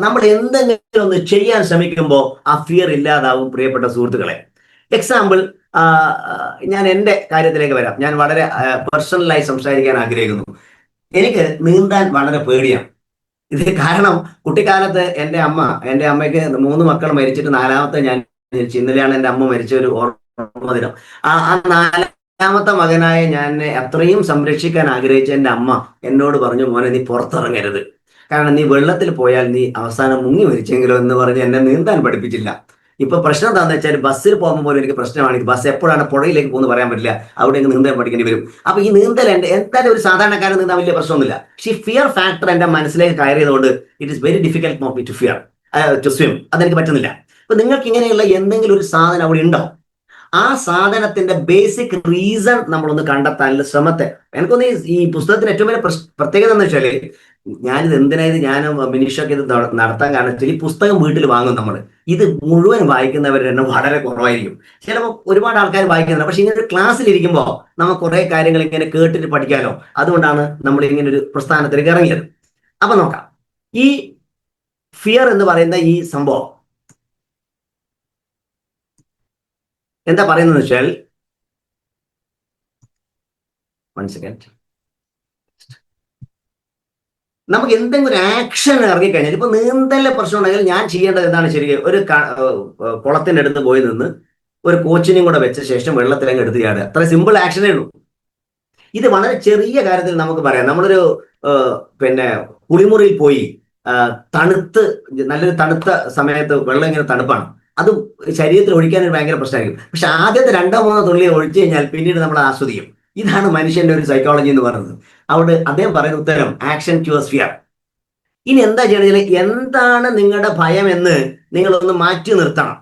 നമ്മൾ എന്തെങ്കിലും ഒന്ന് ചെയ്യാൻ ശ്രമിക്കുമ്പോൾ ആ ഫിയർ ഇല്ലാതാവും, പ്രിയപ്പെട്ട സുഹൃത്തുക്കളെ. എക്സാമ്പിൾ, ഞാൻ എൻ്റെ കാര്യത്തിലേക്ക് വരാം. ഞാൻ വളരെ പേഴ്സണലായി സംസാരിക്കാൻ ആഗ്രഹിക്കുന്നു. എനിക്ക് നീന്താൻ വളരെ പേടിയാണ്. ഇത് കാരണം, കുട്ടിക്കാലത്ത് എൻ്റെ അമ്മയ്ക്ക് 3 മക്കൾ മരിച്ചിട്ട് 4മത്തെ ഞാൻ ജനിച്ചു. ഇന്നലെയാണ് എൻ്റെ അമ്മ മരിച്ച ഒരു ഓർമ്മ ദിനം. ആ 4മത്തെ മകനായ ഞാൻ അത്രയും സംരക്ഷിക്കാൻ ആഗ്രഹിച്ച എൻ്റെ അമ്മ എന്നോട് പറഞ്ഞു, മോനെ നീ പുറത്തിറങ്ങരുത്, കാരണം നീ വെള്ളത്തിൽ പോയാൽ നീ അവസാനം മുങ്ങി മരിച്ചെങ്കിലോ എന്ന് പറഞ്ഞ് എന്നെ നീന്താൻ പഠിപ്പിച്ചില്ല. ഇപ്പൊ പ്രശ്നം എന്താണെന്ന് വെച്ചാൽ, ബസ്സിൽ പോകുമ്പോൾ പോലും എനിക്ക് പ്രശ്നമാണ്. ബസ് എപ്പോഴാണ് പുഴയിലേക്ക് പോകുന്നത് പറയാൻ പറ്റില്ല, അവിടെ നീന്താൻ പഠിക്കേണ്ടി വരും. അപ്പൊ ഈ നീന്തൽ എന്തായാലും ഒരു സാധാരണക്കാരൻ നീന്താൻ വലിയ പ്രശ്നമൊന്നുമില്ല. പക്ഷേ ഈ ഫിയർ ഫാക്ടർ എൻ്റെ മനസ്സിലേക്ക് കയറിയതുകൊണ്ട് it is very difficult for me to swim. അതെനിക്ക് പറ്റുന്നില്ല. അപ്പൊ നിങ്ങൾക്ക് ഇങ്ങനെയുള്ള എന്തെങ്കിലും ഒരു സാധനം അവിടെ ഉണ്ടോ? ആ സാധനത്തിന്റെ ബേസിക് റീസൺ നമ്മളൊന്ന് കണ്ടെത്താനുള്ള ശ്രമത്തെ, എനിക്കൊന്ന് ഈ പുസ്തകത്തിന് ഏറ്റവും വലിയ പ്രത്യേകത എന്ന് വെച്ചാല്, ഞാനിത് എന്തിനായത് ഞാൻ മിനിഷൊക്കെ ഇത് നടത്താൻ കാരണം വെച്ചാൽ, ഈ പുസ്തകം വീട്ടിൽ വാങ്ങും നമ്മൾ. ഇത് മുഴുവൻ വായിക്കുന്നവരുടെ എണ്ണം വളരെ കുറവായിരിക്കും. ചിലപ്പോൾ ഒരുപാട് ആൾക്കാർ വായിക്കുന്നുണ്ട്. പക്ഷെ ഇങ്ങനെ ഒരു ക്ലാസ്സിലിരിക്കുമ്പോൾ നമുക്ക് കുറെ കാര്യങ്ങൾ ഇങ്ങനെ കേട്ടിട്ട് പഠിക്കാമല്ലോ. അതുകൊണ്ടാണ് നമ്മൾ ഇങ്ങനെ ഒരു പ്രസ്ഥാനത്തിലേക്ക് ഇറങ്ങിയത്. അപ്പൊ നോക്കാം, ഈ ഫിയർ എന്ന് പറയുന്ന ഈ സംഭവം എന്താ പറയുന്നത് വെച്ചാൽ, 1 സെക്കൻഡ്, നമുക്ക് എന്തെങ്കിലും ഒരു ആക്ഷൻ ഇറങ്ങിക്കഴിഞ്ഞാൽ, ഇപ്പൊ നീന്തലിലെ പ്രശ്നം ഉണ്ടെങ്കിൽ ഞാൻ ചെയ്യേണ്ടത് എന്താണ്? ശരിക്കും ഒരു കുളത്തിന്റെ അടുത്ത് പോയി നിന്ന് ഒരു കോച്ചിനെയും കൂടെ വെച്ച ശേഷം വെള്ളത്തിലങ്ങ് എടുത്ത് ചാടുക. അത്ര സിമ്പിൾ ആക്ഷനേ ഉള്ളൂ. ഇത് വളരെ ചെറിയ കാര്യത്തിൽ നമുക്ക് പറയാം. നമ്മളൊരു കുളിമുറിയിൽ പോയി നല്ലൊരു തണുത്ത സമയത്ത് വെള്ളം ഇങ്ങനെ തണുപ്പാണ്, അത് ശരീരത്തിൽ ഒഴിക്കാൻ ഭയങ്കര പ്രശ്നമായിരിക്കും. പക്ഷെ ആദ്യത്തെ 2-3 തുള്ളി ഒഴിച്ചു കഴിഞ്ഞാൽ പിന്നീട് നമ്മൾ ആസ്വദിക്കും. ഇതാണ് മനുഷ്യന്റെ ഒരു സൈക്കോളജി എന്ന് പറയുന്നത്. അവിടെ അദ്ദേഹം പറയുന്ന ഉത്തരം ആക്ഷൻ ക്യൂവേഴ്സ് ഫിയർ. ഇനി എന്താ ചെയ്യണമെങ്കിൽ, എന്താണ് നിങ്ങളുടെ ഭയം എന്ന് നിങ്ങളൊന്ന് മാറ്റി നിർത്തണം.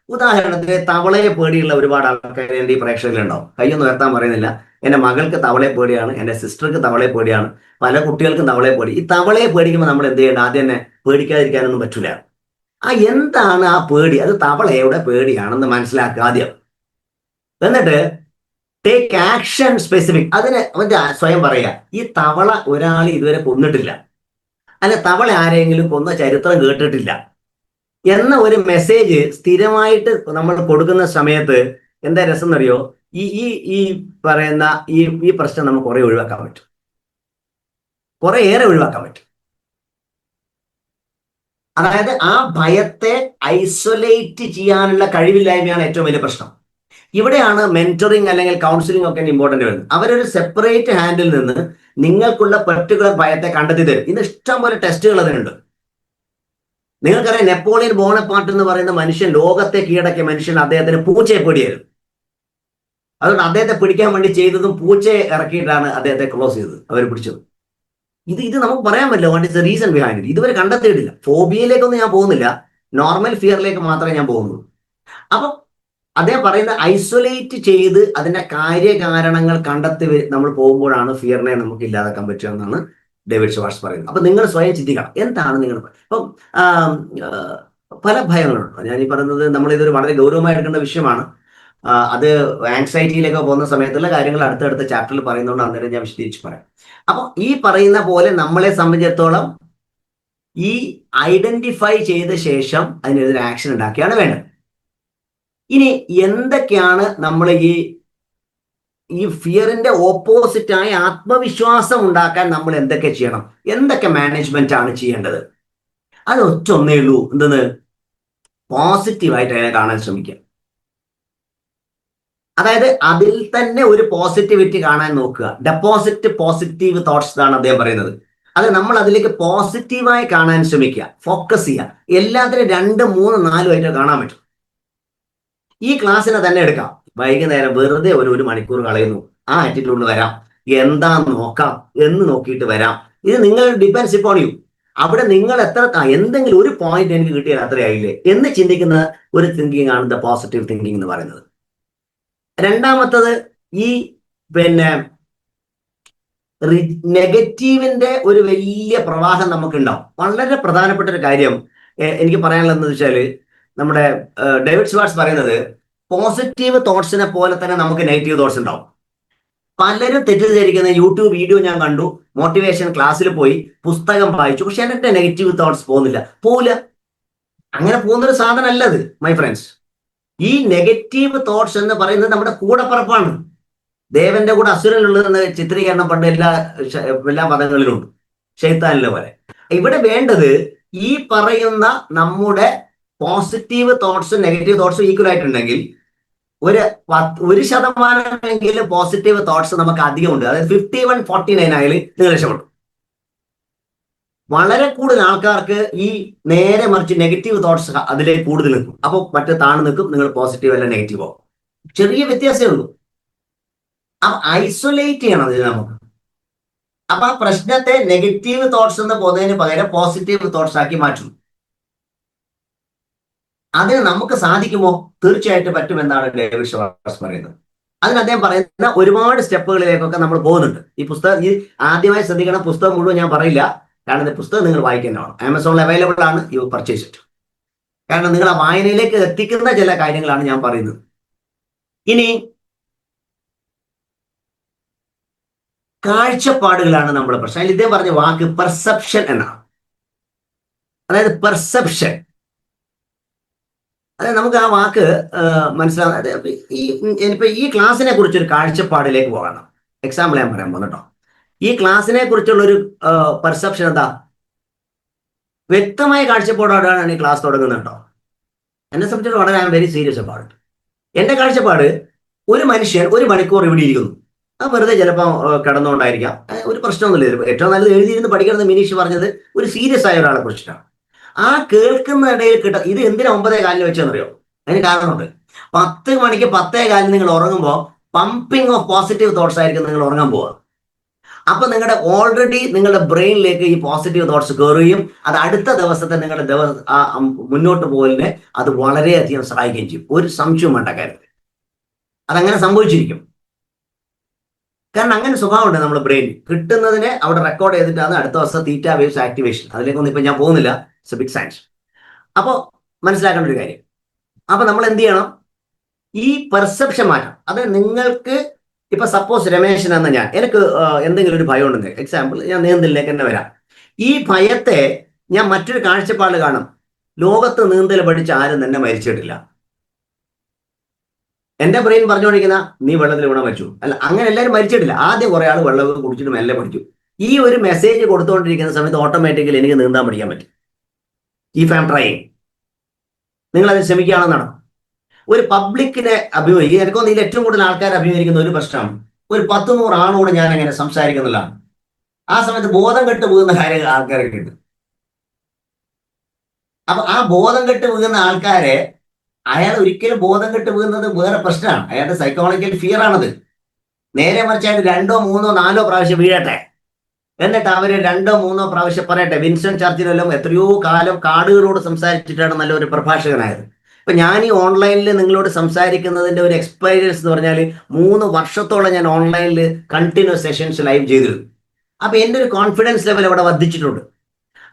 ഉദാഹരണത്തിന്, തവളയെ പേടിയുള്ള ഒരുപാട് ആൾക്കാർ എൻ്റെ ഈ പ്രേക്ഷകരിലുണ്ടാവും. കയ്യൊന്നും ഉയർത്താൻ പറയുന്നില്ല. എൻ്റെ മകൾക്ക് തവളയെ പേടിയാണ്, എൻ്റെ സിസ്റ്റർക്ക് തവളയെ പേടിയാണ്, പല കുട്ടികൾക്കും തവളയെ പേടി. ഈ തവളയെ പേടിക്കുമ്പോൾ നമ്മൾ എന്ത് ചെയ്യേണ്ട? ആദ്യം തന്നെ പേടിക്കാതിരിക്കാനൊന്നും പറ്റൂല. എന്താണ് ആ പേടി? അത് തവളയുടെ പേടിയാണെന്ന് മനസ്സിലാക്കുക ആദ്യം. എന്നിട്ട് ടേക്ക് ആക്ഷൻ സ്പെസിഫിക്. അതിന് സ്വയം പറയുക, ഈ തവള ഒരാൾ ഇതുവരെ കൊന്നിട്ടില്ല, അല്ല തവള ആരെങ്കിലും കൊന്ന ചരിത്രം കേട്ടിട്ടില്ല എന്ന ഒരു മെസ്സേജ് സ്ഥിരമായിട്ട് നമ്മൾ കൊടുക്കുന്ന സമയത്ത് എന്താ രസം എന്നറിയോ? ഈ പറയുന്ന ഈ പ്രശ്നം നമുക്ക് കുറെ ഒഴിവാക്കാൻ പറ്റും, കുറെ ഏറെ ഒഴിവാക്കാൻ പറ്റും. അതായത് ആ ഭയത്തെ ഐസൊലേറ്റ് ചെയ്യാനുള്ള കഴിവില്ലായ്മയാണ് ഏറ്റവും വലിയ പ്രശ്നം. ഇവിടെയാണ് മെന്ററിങ് അല്ലെങ്കിൽ കൗൺസിലിംഗ് ഒക്കെ ഇമ്പോർട്ടന്റ് വരുന്നത്. അവരൊരു സെപ്പറേറ്റ് ഹാൻഡിൽ നിന്ന് നിങ്ങൾക്കുള്ള പെർട്ടിക്കുലർ ഭയത്തെ കണ്ടെത്തി തരും. ഇന്ന് ഇഷ്ടം പോലെ ടെസ്റ്റുകൾ അതിനുണ്ട്. നിങ്ങൾക്കറിയാം, നെപ്പോളിയൻ ബോണപ്പാർട്ട് എന്ന് പറയുന്ന മനുഷ്യൻ, ലോകത്തെ കീഴടക്കിയ മനുഷ്യൻ, അദ്ദേഹത്തിന് പൂച്ചയെ പേടിയായിരുന്നു. അതുകൊണ്ട് അദ്ദേഹത്തെ പിടിക്കാൻ വേണ്ടി ചെയ്തതും പൂച്ചയെ ഇറക്കിയിട്ടാണ് അദ്ദേഹത്തെ ക്ലോസ് ചെയ്തത്, അവർ പിടിച്ചത്. ഇത് നമുക്ക് പറയാൻ പറ്റില്ല what is the reason behind it. ഇതുവരെ കണ്ടെത്തിയിട്ടില്ല. ഫോബിയയിലേക്കൊന്നും ഞാൻ പോകുന്നില്ല, നോർമൽ ഫിയറിലേക്ക് മാത്രമേ ഞാൻ പോകുന്നുള്ളൂ. അപ്പം അദ്ദേഹം പറയുന്ന ഐസൊലേറ്റ് ചെയ്ത് അതിന്റെ കാര്യകാരണങ്ങൾ കണ്ടെത്തി നമ്മൾ പോകുമ്പോഴാണ് ഫിയറിനെ നമുക്ക് ഇല്ലാതാക്കാൻ പറ്റുക എന്നാണ് ഡേവിഡ് ഷ്വാർട്സ് പറയുന്നത്. അപ്പൊ നിങ്ങൾ സ്വയം ചിന്തിക്കണം, എന്താണ് നിങ്ങൾ ഇപ്പം പല ഭയങ്ങളുണ്ട്. ഞാൻ ഈ പറയുന്നത്, നമ്മൾ ഇതൊരു വളരെ ഗൗരവമായി എടുക്കേണ്ട വിഷയമാണ്. അത് ആങ്സൈറ്റിയിലേക്ക് പോകുന്ന സമയത്തുള്ള കാര്യങ്ങൾ അടുത്തടുത്ത ചാപ്റ്ററിൽ പറയുന്നതുകൊണ്ട് അന്നേരം ഞാൻ വിശദീകരിച്ച് പറയാം. അപ്പൊ ഈ പറയുന്ന പോലെ നമ്മളെ സംബന്ധിച്ചിടത്തോളം ഈ ഐഡന്റിഫൈ ചെയ്ത ശേഷം അതിനെതിരെ ആക്ഷൻ ഉണ്ടാക്കിയാണ് വേണ്ടത്. ഇനി എന്തൊക്കെയാണ് നമ്മൾ ഈ ഫിയറിന്റെ ഓപ്പോസിറ്റായ ആത്മവിശ്വാസം ഉണ്ടാക്കാൻ നമ്മൾ എന്തൊക്കെ ചെയ്യണം, എന്തൊക്കെ മാനേജ്മെന്റ് ആണ് ചെയ്യേണ്ടത്? അത് ഒന്നേ ഉള്ളൂ, എന്തെന്ന്? പോസിറ്റീവായിട്ട് അതിനെ കാണാൻ ശ്രമിക്കുക. അതായത് അതിൽ തന്നെ ഒരു പോസിറ്റിവിറ്റി കാണാൻ നോക്കുക. ഡെപ്പോസിറ്റ് പോസിറ്റീവ് തോട്ട്സ് എന്നാണ് അദ്ദേഹം പറയുന്നത്. അത് നമ്മൾ അതിലേക്ക് പോസിറ്റീവായി കാണാൻ ശ്രമിക്കുക, ഫോക്കസ് ചെയ്യുക. എല്ലാത്തിനും 2, 3, 4 ആയിട്ട് കാണാൻ പറ്റും. ഈ ക്ലാസ്സിനെ തന്നെ എടുക്കാം. വൈകുന്നേരം വെറുതെ ഒരു മണിക്കൂർ കളയുന്നു, ആ ആറ്റിറ്റ്യൂഡിൽ വരാം, എന്താ നോക്കാം എന്ന് നോക്കിയിട്ട് വരാം. ഇത് നിങ്ങൾ ഡിപ്പെൻസ് ഇപ്പോൺ യു. അവിടെ നിങ്ങൾ എന്തെങ്കിലും ഒരു പോയിന്റ് എനിക്ക് കിട്ടിയാൽ അത്രയായില്ലേ എന്ന് ചിന്തിക്കുന്ന ഒരു തിങ്കിങ് ആണ് ദ പോസിറ്റീവ് തിങ്കിങ് എന്ന് പറയുന്നത്. രണ്ടാമത്തത്, ഈ പിന്നെ നെഗറ്റീവിന്റെ ഒരു വലിയ പ്രവാഹം നമുക്കുണ്ടാവും. വളരെ പ്രധാനപ്പെട്ട ഒരു കാര്യം എനിക്ക് പറയാനുള്ളതെന്ന് വെച്ചാൽ, നമ്മുടെ ഡേവിഡ് സ്വാർട്സ് പറയുന്നത് പോസിറ്റീവ് തോട്ട്സിനെ പോലെ തന്നെ നമുക്ക് നെഗറ്റീവ് തോട്ട്സ് ഉണ്ടാവും. പലരും തെറ്റിദ്ധരിക്കുന്ന യൂട്യൂബ് വീഡിയോ ഞാൻ കണ്ടു, മോട്ടിവേഷൻ ക്ലാസ്സിൽ പോയി, പുസ്തകം വായിച്ചു, പക്ഷെ എന്റെ നെഗറ്റീവ് തോട്ട്സ് പോകില്ല. അങ്ങനെ പോകുന്നൊരു സാധനമല്ലത് മൈ ഫ്രണ്ട്സ്. ഈ നെഗറ്റീവ് തോട്ട്സ് എന്ന് പറയുന്നത് നമ്മുടെ കൂടപ്പറപ്പാണ്. ദേവന്റെ കൂടെ അസുരനുള്ളതെന്ന് ചിത്രീകരണം പണ്ട് എല്ലാ മതങ്ങളിലുണ്ട്, ശൈത്താനിലെ പോലെ. ഇവിടെ വേണ്ടത് ഈ പറയുന്ന നമ്മുടെ പോസിറ്റീവ് തോട്ട്സും നെഗറ്റീവ് തോട്ട്സും ഈക്വൽ ആയിട്ടുണ്ടെങ്കിൽ 1% പോസിറ്റീവ് തോട്ട്സ് നമുക്ക് അധികമുണ്ട്. അതായത് 51-49 ആയാലും നിങ്ങൾ രക്ഷപ്പെടും. വളരെ കൂടുതൽ ആൾക്കാർക്ക് ഈ നേരെ മറിച്ച് നെഗറ്റീവ് തോട്ട്സ് അതിലേക്ക് കൂടുതൽ നിൽക്കും. അപ്പോൾ മറ്റേ താഴ്ന്നു നിൽക്കും, നിങ്ങൾ പോസിറ്റീവ് അല്ല നെഗറ്റീവോ. ചെറിയ വ്യത്യാസമേ ഉള്ളൂ. അപ്പൊ ഐസൊലേറ്റ് ചെയ്യണം അതിന് നമുക്ക്. അപ്പൊ ആ പ്രശ്നത്തെ നെഗറ്റീവ് തോട്ട്സ് എന്ന് പോകുന്നതിന് പകരം പോസിറ്റീവ് തോട്ട്സ് ആക്കി മാറ്റും. അതിന് നമുക്ക് സാധിക്കുമോ? തീർച്ചയായിട്ടും പറ്റുമെന്നാണ് ഡേവിഡ് സ്വാർട്സ് പറയുന്നത്. അതിന് അദ്ദേഹം പറയുന്ന ഒരുപാട് സ്റ്റെപ്പുകളിലേക്കൊക്കെ നമ്മൾ പോകുന്നുണ്ട്. ഈ പുസ്തകം ആദ്യമായി ശ്രദ്ധിക്കണം, പുസ്തകം മുഴുവൻ ഞാൻ പറയില്ല, കാരണം ഈ പുസ്തകം നിങ്ങൾ വായിക്കുന്നതാണ്. ആമസോണിൽ അവൈലബിൾ ആണ്, യു പർച്ചേസ് ഇറ്റ്. കാരണം നിങ്ങൾ ആ വായനയിലേക്ക് എത്തിക്കുന്ന ചില കാര്യങ്ങളാണ് ഞാൻ പറയുന്നത്. ഇനി കാഴ്ചപ്പാടുകളാണ് നമ്മുടെ പ്രശ്നം. അതിൽ ഇദ്ദേഹം പറഞ്ഞ വാക്ക് പെർസെപ്ഷൻ എന്നാണ്. അതായത് പെർസെപ്ഷൻ, അതായത് നമുക്ക് ആ വാക്ക് മനസ്സിലാകുന്നത് ഈ ക്ലാസ്സിനെ കുറിച്ചൊരു കാഴ്ചപ്പാടിലേക്ക് പോകണം. എക്സാമ്പിൾ ഞാൻ പറയാൻ പോകുന്നു കേട്ടോ. ഈ ക്ലാസ്സിനെ കുറിച്ചുള്ളൊരു പെർസെപ്ഷൻ എന്താ? വ്യക്തമായ കാഴ്ചപ്പാടോടാണ് ഈ ക്ലാസ് തുടങ്ങുന്നത് കേട്ടോ. എന്നെ സംബന്ധിച്ചിടത്തോളം വളരെ I am very serious about. എന്റെ കാഴ്ചപ്പാട്, ഒരു മനുഷ്യൻ 1 മണിക്കൂർ ഇവിടെ ഇരിക്കുന്നു, അത് വെറുതെ ചിലപ്പോൾ കിടന്നുകൊണ്ടായിരിക്കാം, ഒരു പ്രശ്നമൊന്നുമില്ല. ഏറ്റവും നല്ലത് എഴുതിയിരുന്ന് പഠിക്കണമെന്ന് മിനീഷ് പറഞ്ഞത് ഒരു സീരിയസ് ആയ ഒരാളെ കുറിച്ചിട്ടാണ്. ആ കേൾക്കുന്ന ഇടയിൽ ഇത് എന്തിനാ 9:15 വെച്ചെന്നറിയോ? അതിന് കാരണമുണ്ട്. 10 മണിക്ക് 10:15 നിങ്ങൾ ഉറങ്ങുമ്പോൾ പമ്പിങ് ഓഫ് പോസിറ്റീവ് തോട്ട്സ് ആയിരിക്കും നിങ്ങൾ ഉറങ്ങാൻ പോവുക. അപ്പൊ ഓൾറെഡി നിങ്ങളുടെ ബ്രെയിനിലേക്ക് ഈ പോസിറ്റീവ് തോട്ട്സ് കയറുകയും അത് അടുത്ത ദിവസത്തെ നിങ്ങളുടെ മുന്നോട്ട് പോകലിനെ അത് വളരെയധികം സഹായിക്കുകയും ചെയ്യും. ഒരു സംശയവും വേണ്ട കാര്യത്തിൽ അതങ്ങനെ സംഭവിച്ചിരിക്കും. കാരണം അങ്ങനെ സ്വഭാവമുണ്ട് നമ്മുടെ ബ്രെയിൻ. കിട്ടുന്നതിനെ അവിടെ റെക്കോർഡ് ചെയ്തിട്ടാണ് അടുത്ത ദിവസം തീറ്റ വേവ്സ് ആക്ടിവേഷൻ. അതിലേക്കൊന്നും ഇപ്പൊ ഞാൻ പോകുന്നില്ല, ഇറ്റ്സ് എ ബിഗ് സയൻസ്. അപ്പോൾ മനസ്സിലാക്കേണ്ട ഒരു കാര്യം, അപ്പൊ നമ്മൾ എന്ത് ചെയ്യണം? ഈ പെർസെപ്ഷൻ മാറ്റം. അത് നിങ്ങൾക്ക് ഇപ്പൊ സപ്പോസ് രമേശൻ എന്ന എനിക്ക് എന്തെങ്കിലും ഒരു ഭയം ഉണ്ടെങ്കിൽ, എക്സാമ്പിൾ ഞാൻ നീന്തലിലേക്ക് തന്നെ വരാം. ഈ ഭയത്തെ ഞാൻ മറ്റൊരു കാഴ്ചപ്പാട് കാണും. ലോകത്ത് നീന്തൽ പഠിച്ച് ആരും തന്നെ മരിച്ചിട്ടില്ല. എന്റെ ബ്രെയിൻ പറഞ്ഞുകൊണ്ടിരിക്കുന്ന നീ വെള്ളത്തിൽ വീണ മരിച്ചു, അല്ല, അങ്ങനെ എല്ലാവരും മരിച്ചിട്ടില്ല. ആദ്യം കുറെ ആൾ വെള്ളം കുടിച്ചിട്ട് മെല്ലെ പഠിച്ചു. ഈ ഒരു മെസ്സേജ് കൊടുത്തുകൊണ്ടിരിക്കുന്ന സമയത്ത് ഓട്ടോമാറ്റിക്കലി എനിക്ക് നീന്താൻ പഠിക്കാൻ പറ്റും. If I am trying. നിങ്ങളത് ശ്രമിക്കുകയാണെന്നാണ്. ഒരു പബ്ലിക്കിനെ അഭിമുഖീകരിക്കുക, എനിക്കൊന്ന് ഇതിൽ ഏറ്റവും കൂടുതൽ ആൾക്കാർ അഭിമുഖീകരിക്കുന്ന ഒരു പ്രശ്നം, ഒരു 10-100 ആളോട് ഞാൻ എങ്ങനെ സംസാരിക്കുന്നില്ലാണ്. ആ സമയത്ത് ബോധം കെട്ട് പോകുന്ന ആൾക്കാരൊക്കെ ഉണ്ട്. അപ്പൊ ആ ബോധം കെട്ട് വീഴുന്ന ആൾക്കാരെ, അയാൾ ഒരിക്കലും ബോധം കെട്ട് വീഴുന്നത് വേറെ പ്രശ്നമാണ്, അയാളുടെ സൈക്കോളജിക്കൽ ഫിയർ ആണത്. നേരെ മറിച്ച് അയാൾ 2, 3, 4 പ്രാവശ്യം വീഴട്ടെ, എന്നിട്ട് അവര് 2, 3 പ്രാവശ്യം പറയട്ടെ. വിൻസ്റ്റൺ ചർച്ചിലെല്ലാം എത്രയോ കാലം കാടുകളോട് സംസാരിച്ചിട്ടാണ് നല്ലൊരു പ്രഭാഷകനായത്. ഇപ്പൊ ഞാൻ ഈ ഓൺലൈനിൽ നിങ്ങളോട് സംസാരിക്കുന്നതിന്റെ ഒരു എക്സ്പീരിയൻസ് എന്ന് പറഞ്ഞാൽ 3 വർഷത്തോളം ഞാൻ ഓൺലൈനിൽ കണ്ടിന്യൂസ് സെഷൻസ് ലൈവ് ചെയ്തിരുന്നു. അപ്പൊ എൻ്റെ ഒരു കോൺഫിഡൻസ് ലെവൽ അവിടെ വർദ്ധിച്ചിട്ടുണ്ട്.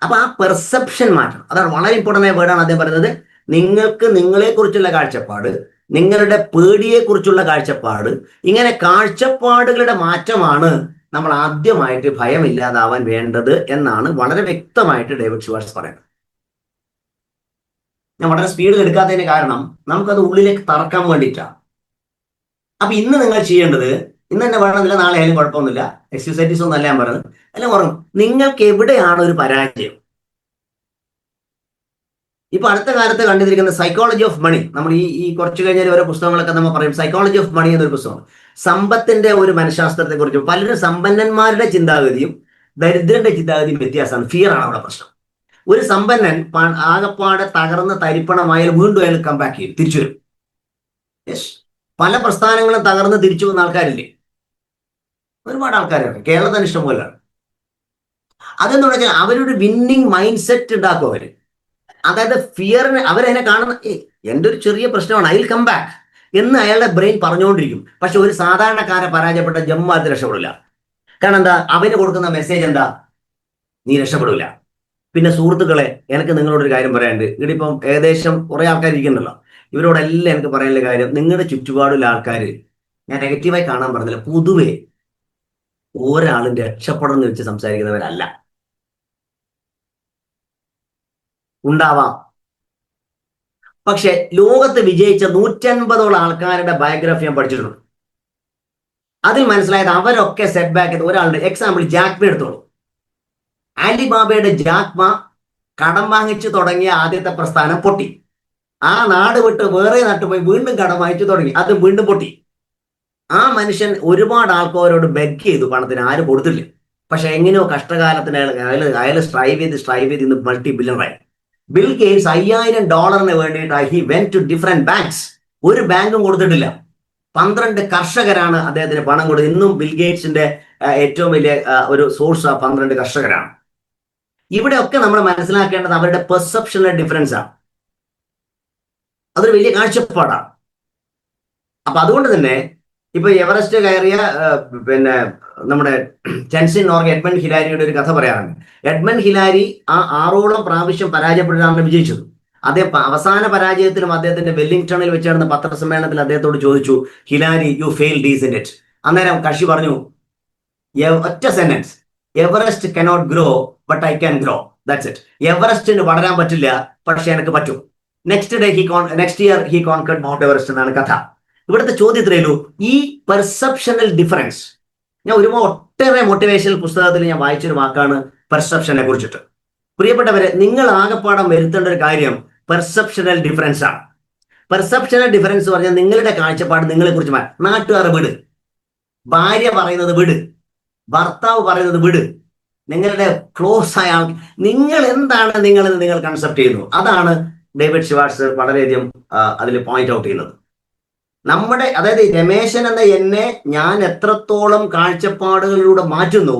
അപ്പൊ ആ പെർസെപ്ഷൻ മാറ്റം, അതാണ് വളരെ ഇമ്പോർട്ടൻ്റ് ആയ വേർഡാണ് അദ്ദേഹം പറയുന്നത്. നിങ്ങൾക്ക് നിങ്ങളെക്കുറിച്ചുള്ള കാഴ്ചപ്പാട്, നിങ്ങളുടെ പേടിയെക്കുറിച്ചുള്ള കാഴ്ചപ്പാട്, ഇങ്ങനെ കാഴ്ചപ്പാടുകളുടെ മാറ്റമാണ് നമ്മൾ ആദ്യമായിട്ട് ഭയമില്ലാതാവാൻ വേണ്ടത് എന്നാണ് വളരെ വ്യക്തമായിട്ട് ഡേവിഡ് സ്വാർട്സ് പറയുന്നത്. ഞാൻ വളരെ സ്പീഡിൽ എടുക്കാത്തതിന് കാരണം നമുക്കത് ഉള്ളിലേക്ക് തറക്കാൻ വേണ്ടിയിട്ടാണ്. അപ്പൊ ഇന്ന് നിങ്ങൾ ചെയ്യേണ്ടത്, ഇന്ന് തന്നെ വേണമെന്നില്ല, നാളെ ആയാലും കുഴപ്പമൊന്നുമില്ല, എക്സസൈറ്റീസ് ഒന്നും അല്ല ഞാൻ പറയുന്നത്, എല്ലാം ഉറങ്ങും. നിങ്ങൾക്ക് എവിടെയാണ് ഒരു പരാജയം? ഇപ്പൊ അടുത്ത കാലത്ത് കണ്ടിരിക്കുന്ന സൈക്കോളജി ഓഫ് മണി, നമ്മൾ ഈ കുറച്ച് കഴിഞ്ഞാൽ ഓരോ പുസ്തകങ്ങളൊക്കെ നമ്മൾ പറയും. സൈക്കോളജി ഓഫ് മണി എന്നൊരു പുസ്തകം, സമ്പത്തിന്റെ ഒരു മനഃശാസ്ത്രത്തെ കുറിച്ച്. പലരും സമ്പന്നന്മാരുടെ ചിന്താഗതിയും ദരിദ്രന്റെ ചിന്താഗതിയും വ്യത്യാസമാണ്. ഫിയർ ആണ് അവിടെ പ്രശ്നം. ഒരു സമ്പന്നൻ ആകപ്പാടെ തകർന്ന് തരിപ്പണമായാൽ വീണ്ടും അയാൾ കംബാക്ക് ചെയ്യും, തിരിച്ചു വരും. യെസ്, പല പ്രസ്ഥാനങ്ങളും തകർന്ന് തിരിച്ചു വന്ന ആൾക്കാരില്ലേ? ഒരുപാട് ആൾക്കാരൊക്കെ കേരളത്തിന് ഇഷ്ടം പോലെ. അതെന്ന് പറഞ്ഞാൽ അവരൊരു വിന്നിങ് മൈൻഡ് സെറ്റ് ഉണ്ടാക്കും അവര്. അതായത് ഫിയറിന് അവരെന്നെ കാണുന്ന എൻ്റെ ഒരു ചെറിയ പ്രശ്നമാണ്, ഐ വിൽ കം ബാക്ക് എന്ന് അയാളുടെ ബ്രെയിൻ പറഞ്ഞുകൊണ്ടിരിക്കും. പക്ഷെ ഒരു സാധാരണക്കാരെ പരാജയപ്പെട്ട ജമ്മാത്ത് രക്ഷപ്പെടില്ല. കാരണം എന്താ? അവന് കൊടുക്കുന്ന മെസ്സേജ് എന്താ? നീ രക്ഷപ്പെടില്ല. പിന്നെ സുഹൃത്തുക്കളെ, എനിക്ക് നിങ്ങളോടൊരു കാര്യം പറയാനുണ്ട്. ഇവിടെ ഇപ്പം ഏകദേശം കുറെ ആൾക്കാർ ഇരിക്കുന്നുണ്ടല്ലോ. ഇവരോടെല്ലാം എനിക്ക് പറയാനുള്ള കാര്യം, നിങ്ങളുടെ ചുറ്റുപാടുള്ള ആൾക്കാർ, ഞാൻ നെഗറ്റീവായി കാണാൻ പറഞ്ഞില്ല, പൊതുവെ ഒരാളും രക്ഷപ്പെടണമെന്ന് വെച്ച് സംസാരിക്കുന്നവരല്ല. ഉണ്ടാവാം, പക്ഷെ ലോകത്ത് വിജയിച്ച 150ഓളം ആൾക്കാരുടെ ബയോഗ്രാഫി ഞാൻ പഠിച്ചിട്ടുണ്ട്. അതിൽ മനസ്സിലായത് അവരൊക്കെ സെറ്റ് ബാക്ക് ചെയ്ത് ഒരാളുടെ എക്സാമ്പിൾ ജാക്മ എടുത്തോളൂ. ആലിബാബയുടെ ജാക്മ കടം വാങ്ങിച്ചു തുടങ്ങിയ ആദ്യത്തെ പ്രസ്ഥാനം പൊട്ടി. ആ നാട് വിട്ട് വേറെ നാട്ടിൽ പോയി വീണ്ടും കടം വാങ്ങിച്ചു തുടങ്ങി, അത് വീണ്ടും പൊട്ടി. ആ മനുഷ്യൻ ഒരുപാട് ആൾക്കാരോട് ബെഗ് ചെയ്തു, പണത്തിന് ആരും കൊടുത്തില്ല. പക്ഷെ എങ്ങനെയോ കഷ്ടകാലത്തിന് അയാൾ സ്ട്രൈവ് ചെയ്ത് ഇന്ന് മൾട്ടി ബില്യണറായി. ബിൽ ഗേറ്റ്സ് $5000 വേണ്ടിയിട്ട് he went to different banks. ഒരു ബാങ്കും കൊടുത്തിട്ടില്ല. 12 കർഷകരാണ് അദ്ദേഹത്തിന് പണം കൊടുത്തത്. ഇന്നും ബിൽ ഗേറ്റ്സിന്റെ ഏറ്റവും വലിയ ഒരു സോഴ്സ് 12 കർഷകരാണ്. ഇവിടെയൊക്കെ നമ്മൾ മനസ്സിലാക്കേണ്ടത് അവരുടെ പെർസെപ്ഷനിലെ ഡിഫറൻസ് ആണ്. അതൊരു വലിയ കാഴ്ചപ്പാടാണ്. അപ്പൊ അതുകൊണ്ട് തന്നെ ഇപ്പൊ എവറസ്റ്റ് കയറിയ പിന്നെ നമ്മുടെ ടെൻസിൻ നോർഗെ എഡ്മണ്ട് ഹിലാരിയുടെ ഒരു കഥ പറയാറുണ്ട്. എഡ്മണ്ട് ഹിലാരി 6ഓളം പ്രാവശ്യം പരാജയപ്പെട്ടാണ് വിജയിച്ചത്. അദ്ദേഹം അവസാന പരാജയത്തിലും അദ്ദേഹത്തിന്റെ വെല്ലിംഗ്ടണിൽ വെച്ച് നടന്ന പത്രസമ്മേളനത്തിൽ അദ്ദേഹത്തോട് ചോദിച്ചു, Hillary you failed isn't it? അന്നേരം കക്ഷി പറഞ്ഞു, ഒറ്റ sentence, Everest cannot grow but I can grow, that's it. എവറസ്റ്റിന് വളരാൻ പറ്റില്ല, പക്ഷെ എനിക്ക് പറ്റും. Next year he conquered Mount Everest എന്നാണ് കഥ. ഇവിടുത്തെ ചോദ്യത്തിലു ഈ പെർസെപ്ഷണൽ ഡിഫറൻസ്, ഞാൻ ഒട്ടേറെ മോട്ടിവേഷണൽ പുസ്തകത്തിൽ ഞാൻ വായിച്ചൊരു വാക്കാണ് പെർസെപ്ഷനെ കുറിച്ചിട്ട്. പ്രിയപ്പെട്ടവരെ, നിങ്ങൾ ആകെപ്പാടം വരുത്തേണ്ട ഒരു കാര്യം പെർസെപ്ഷണൽ ഡിഫറൻസ് ആണ്. പെർസെപ്ഷണൽ ഡിഫറൻസ് പറഞ്ഞാൽ നിങ്ങളുടെ കാഴ്ചപ്പാട് നിങ്ങളെ കുറിച്ച് നാട്ടുകാർ വിട്, ഭാര്യ പറയുന്നത് വിട്, ഭർത്താവ് പറയുന്നത് വിട്, നിങ്ങളുടെ ക്ലോസ് ആയ ആൾ, നിങ്ങൾ എന്താണ് നിങ്ങൾ കൺസെപ്റ്റ് ചെയ്യുന്നു. അതാണ് ഡേവിഡ് ഷിവാർട്സ് വളരെയധികം അതിൽ പോയിന്റ് ഔട്ട് ചെയ്യുന്നത്. അതായത് രമേശൻ എന്ന എന്നെ ഞാൻ എത്രത്തോളം കാഴ്ചപ്പാടുകളിലൂടെ മാറ്റുന്നു,